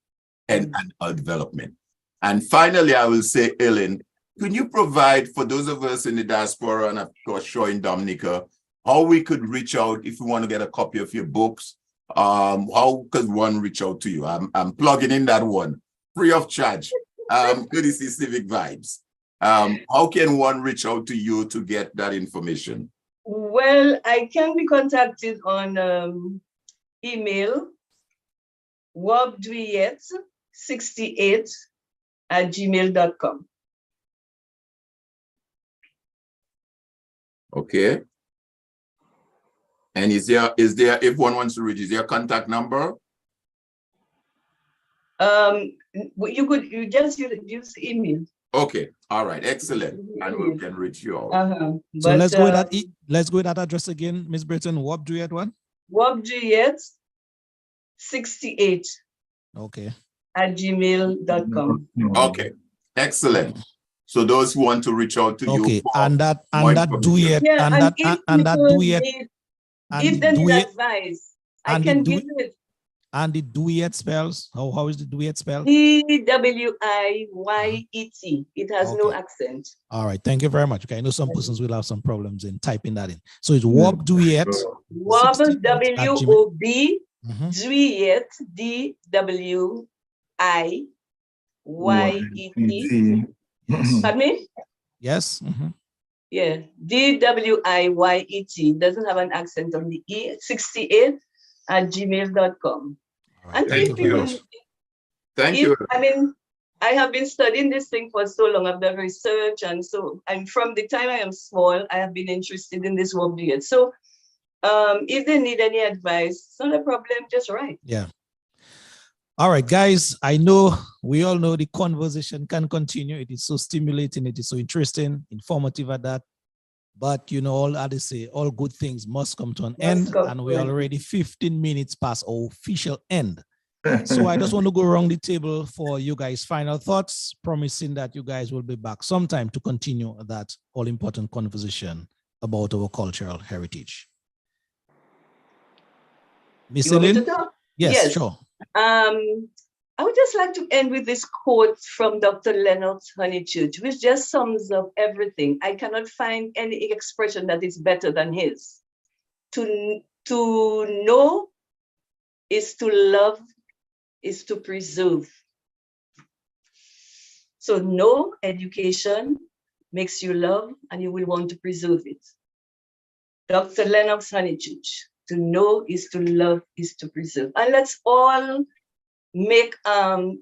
and our development. And finally, I will say, Ellen, can you provide for those of us in the diaspora and of course, sure in Dominica, how we could reach out if we want to get a copy of your books? How could one reach out to you? I'm plugging in that one, free of charge. Courtesy Civic Vibes. How can one reach out to you to get that information? Well, I can be contacted on email, wobduyet68@gmail.com. Okay. And is there, if one wants to reach, is there a contact number? You just use email. Okay, all right, excellent. And we can reach you out. So let's go with that address again, Ms. Britton. Wobduyet what? Wobduyet68. Okay. @gmail.com. Okay, excellent. So those who want to reach out to you. Okay, and that Duyet, yeah, and that Duyet. If they need advice, I can give it. And the Duyet spells, how is the Duyet spelled? DWIYET. It has no accent. All right, thank you very much. Okay, I know some persons will have some problems in typing that in. So it's Wobduyet. Wob, W-O-B, Duyet, D-W-I-Y-E-T. Pardon me? Yes. Yeah, DWIYET. Doesn't have an accent on the E. 68@gmail.com. Right, and thank you. Thank you. I mean, I have been studying this thing for so long. I've done research, and so from the time I am small, I have been interested in this Wobduyet. So if they need any advice, it's not a problem, just write. Yeah. All right, guys, I know we all know the conversation can continue. It is so stimulating. It is so interesting, informative at that. But you know, all I say, all good things must come to an end. And we're already 15 minutes past our official end. So I just want to go around the table for you guys' final thoughts, promising that you guys will be back sometime to continue that all important conversation about our cultural heritage. Miss Ellen? Yes, sure. I would just like to end with this quote from Dr. Lennox Honeychurch, which just sums up everything. I cannot find any expression that is better than his. To know is to love, is to preserve. So know education makes you love, and you will want to preserve it. Dr. Lennox Honeychurch, to know is to love, is to preserve. And let's all make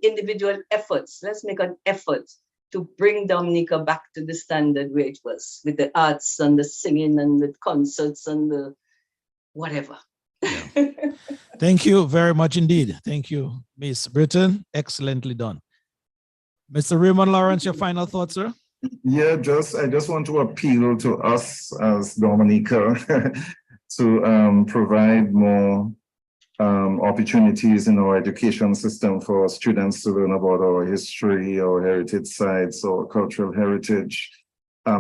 individual efforts. Let's make an effort to bring Dominica back to the standard where it was, with the arts and the singing and the concerts and the whatever. Yeah. Thank you very much indeed. Thank you, Miss Britton. Excellently done. Mr. Raymond Lawrence, your final thoughts, sir? Yeah, I just want to appeal to us as Dominica to provide more opportunities in our education system for students to learn about our history, our heritage sites, our cultural heritage,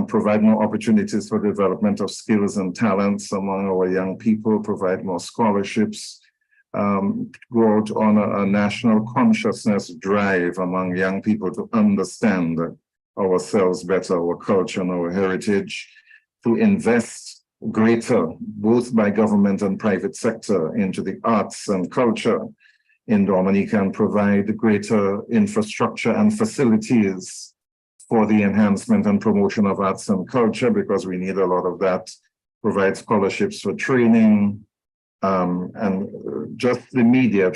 provide more opportunities for development of skills and talents among our young people, provide more scholarships, go out on a national consciousness drive among young people to understand ourselves better, our culture and our heritage, to invest greater, both by government and private sector, into the arts and culture in Dominica, and provide greater infrastructure and facilities for the enhancement and promotion of arts and culture, because we need a lot of that provide scholarships for training, and just the media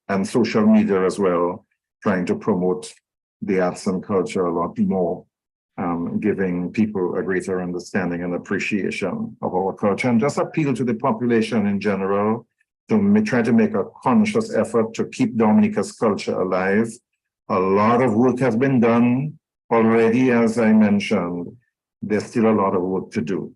and social media as well, trying to promote the arts and culture a lot more, giving people a greater understanding and appreciation of our culture, and just appeal to the population in general to try to make a conscious effort to keep Dominica's culture alive. A lot of work has been done already, as I mentioned. There's still a lot of work to do.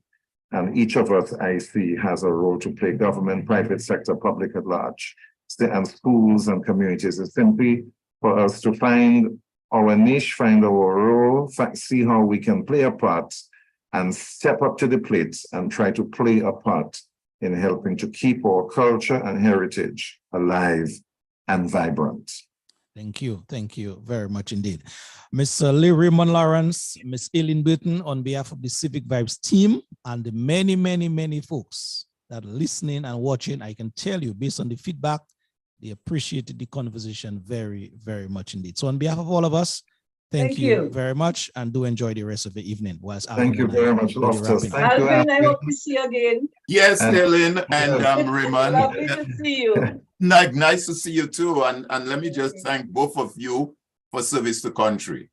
And each of us, I see, has a role to play, government, private sector, public at large, and schools and communities. It's simply for us to find our niche, find our role, see how we can play a part and step up to the plate and try to play a part in helping to keep our culture and heritage alive and vibrant. Thank you very much indeed. Ms. Lee Raymond Lawrence, Ms. Eileen Burton, on behalf of the Civic Vibes team and the many, many, many folks that are listening and watching, I can tell you, based on the feedback, they appreciated the conversation very, very much indeed. So on behalf of all of us, thank you very much, and do enjoy the rest of the evening. Thank you very much, Loftus. Thank you, Alvin, I hope to see you again. Yes, Ellen and Raymond. Lovely to see you. Nice to see you too. And let me just thank both of you for service to country.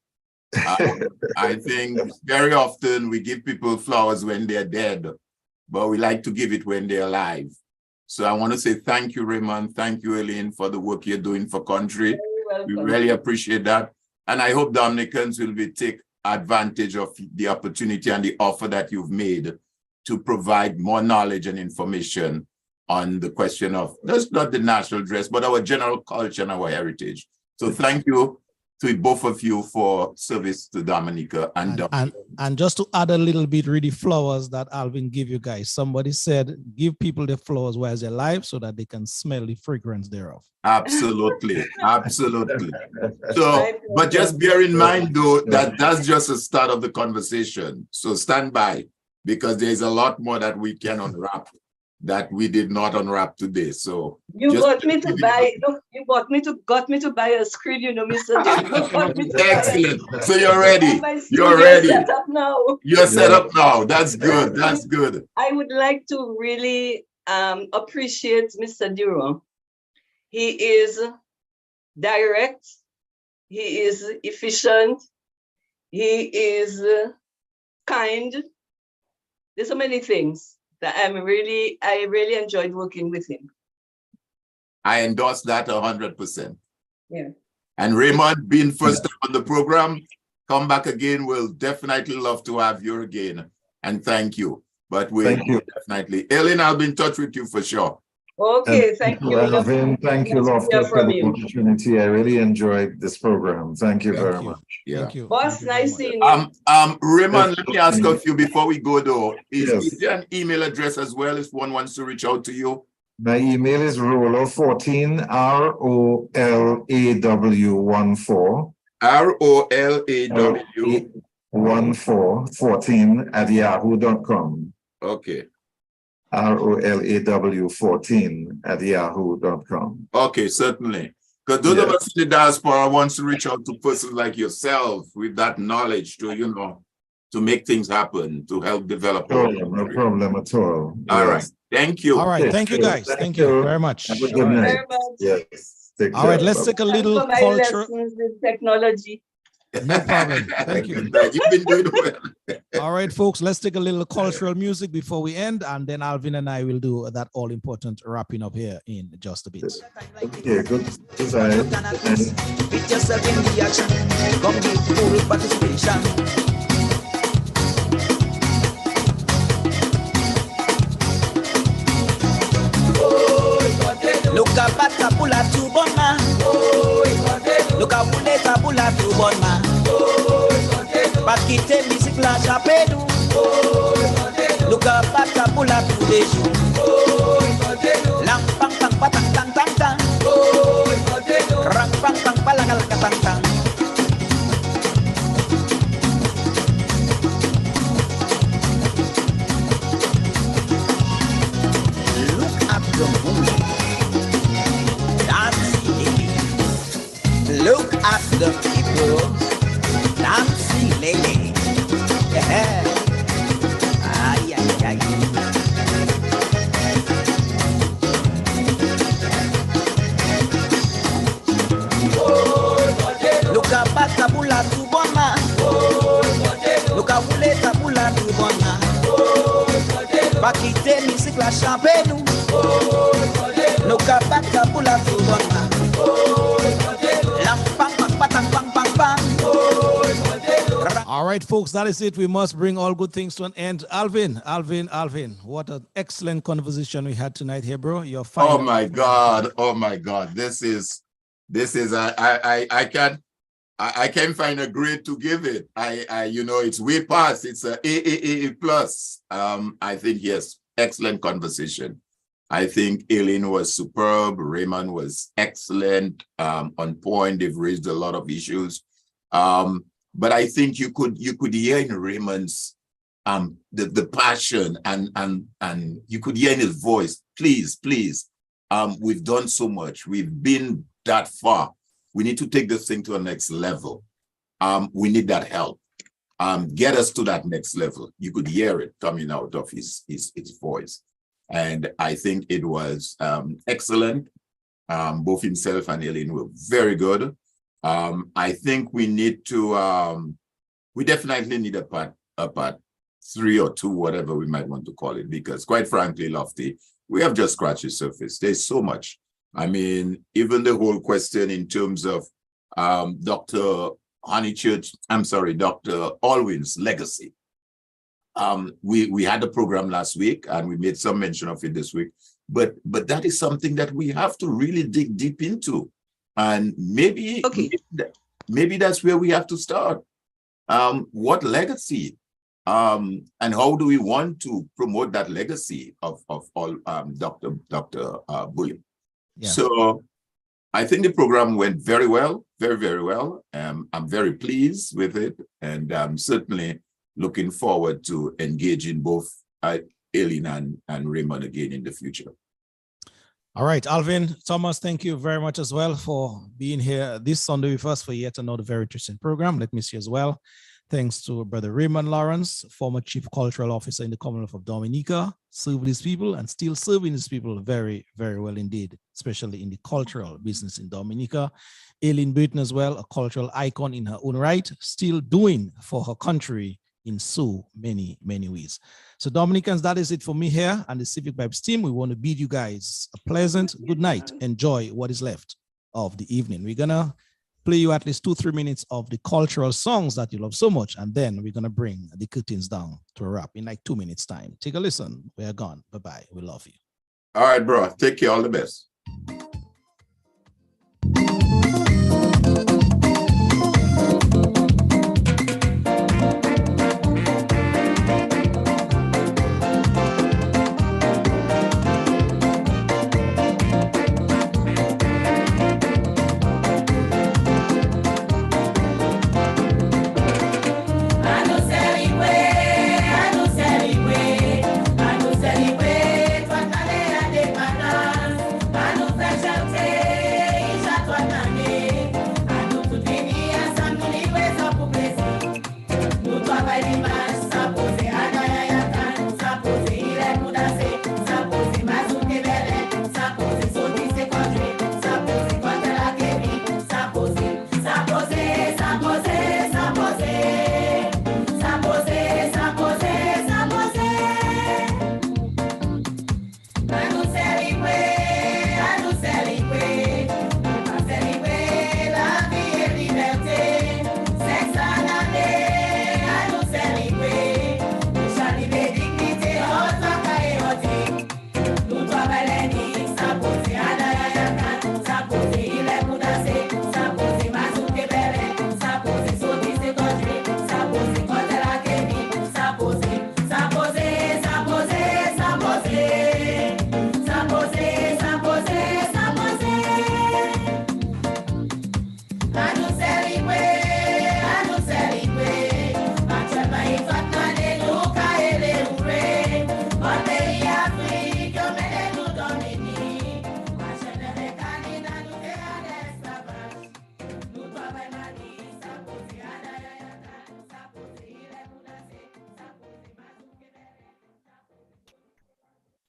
I think very often we give people flowers when they're dead, but we like to give it when they're alive. So I want to say thank you, Raymond. Thank you, Eileen, for the work you're doing for country. We really appreciate that. And I hope Dominicans will take advantage of the opportunity and the offer that you've made to provide more knowledge and information on the question of just not the national dress, but our general culture and our heritage. So thank you to both of you for service to Dominica. And just to add a little bit, really flowers that Alvin give you guys. Somebody said, give people the flowers while they're alive so that they can smell the fragrance thereof. Absolutely, absolutely. So, but just bear in mind though, that that's just a start of the conversation. So stand by, because there's a lot more that we can unwrap that we did not unwrap today. So you got me to buy a screen, you know, Mr. Excellent. So you're ready. You're ready. Set up now. You're set up now. That's good. That's good. I would like to really appreciate Mr. Durant. He is direct. He is efficient. He is kind. There's so many things that I really enjoyed working with him. I endorse that 100%. Yeah. And Raymond, being first time on the program, come back again. We'll definitely love to have you again. And thank you. But we definitely, Ellen, I'll be in touch with you for sure. Okay, thank you. Alvin, thank you, Loftus, for the opportunity. I really enjoyed this program. Thank you very much. Yeah. Thank you. Boss, nice seeing you. Raymond, let me ask a few before we go though. Is there an email address as well if one wants to reach out to you? My email is Rolaw14, ROLAW14. ROLAW 14 at yahoo.com. Okay. ROLAW14 at yahoo.com. Okay, certainly. Because those of us in the diaspora wants to reach out to persons like yourself with that knowledge to, you know, to make things happen, to help develop. No problem at all. All right. Thank you. All right. Thank you, guys. Thank you very much. Have a good night. Yes. All right. Let's take a little culture. Technology. No problem. Thank you. You've been doing well. All right, folks, let's take a little cultural music before we end, and then Alvin and I will do that all-important wrapping up here in just a bit. Okay, good. With yourself in the action, come give full participation. Look at Batabula to Bonma. Look at Tabula to Bonma. Bakite music la chapelu. Look at Batabula to Deju. Lang pang pang patang tang tang tang. Rang pang pang palagalaka tang tang. Look at the moon. Look at the people dancing, lady. Yeah. Ay, ay, ay. champé nous. Nous capables pour la tout bonne. All right, folks, that is it. We must bring all good things to an end. Alvin, what an excellent conversation we had tonight here, bro. You're fine. Oh my God. This is I can't find a grade to give it. It's way past. It's a AAA plus. I think yes, excellent conversation. I think Aileen was superb. Raymond was excellent, on point. They've raised a lot of issues. But I think you could hear in Raymond's the passion and you could hear in his voice. Please, we've done so much. We've been that far. We need to take this thing to a next level. We need that help. Get us to that next level. You could hear it coming out of his voice. And I think it was excellent. Both himself and Aileen were very good. I think we need to, we definitely need a part 3 or 2, whatever we might want to call it, because quite frankly, Lofty, we have just scratched the surface. There's so much. I mean, even the whole question in terms of Dr. Alwyn's legacy. We had a program last week and we made some mention of it this week, but that is something that we have to really dig deep into. And maybe that's where we have to start. What legacy? And how do we want to promote that legacy of all Dr. Bully? Yeah. So I think the program went very well, very, very well. I'm very pleased with it, and I'm certainly looking forward to engaging both Aileen and Raymond again in the future. All right, Alvin, Thomas, thank you very much as well for being here this Sunday with us for yet another very interesting program. Let me see as well. Thanks to Brother Raymond Lawrence, former Chief Cultural Officer in the Commonwealth of Dominica, served these people and still serving these people very, very well indeed, especially in the cultural business in Dominica. Aileen Burton as well, a cultural icon in her own right, still doing for her country in so many, many ways. So Dominicans, that is it for me here and the Civic Vibes team. We want to bid you guys a pleasant good night. Enjoy what is left of the evening. We're gonna play you at least 2-3 minutes of the cultural songs that you love so much, and then we're gonna bring the curtains down to a wrap in like 2 minutes time. Take a listen. We're gone. Bye-bye. We love you. All right, bro. Take care. All the best. Bye.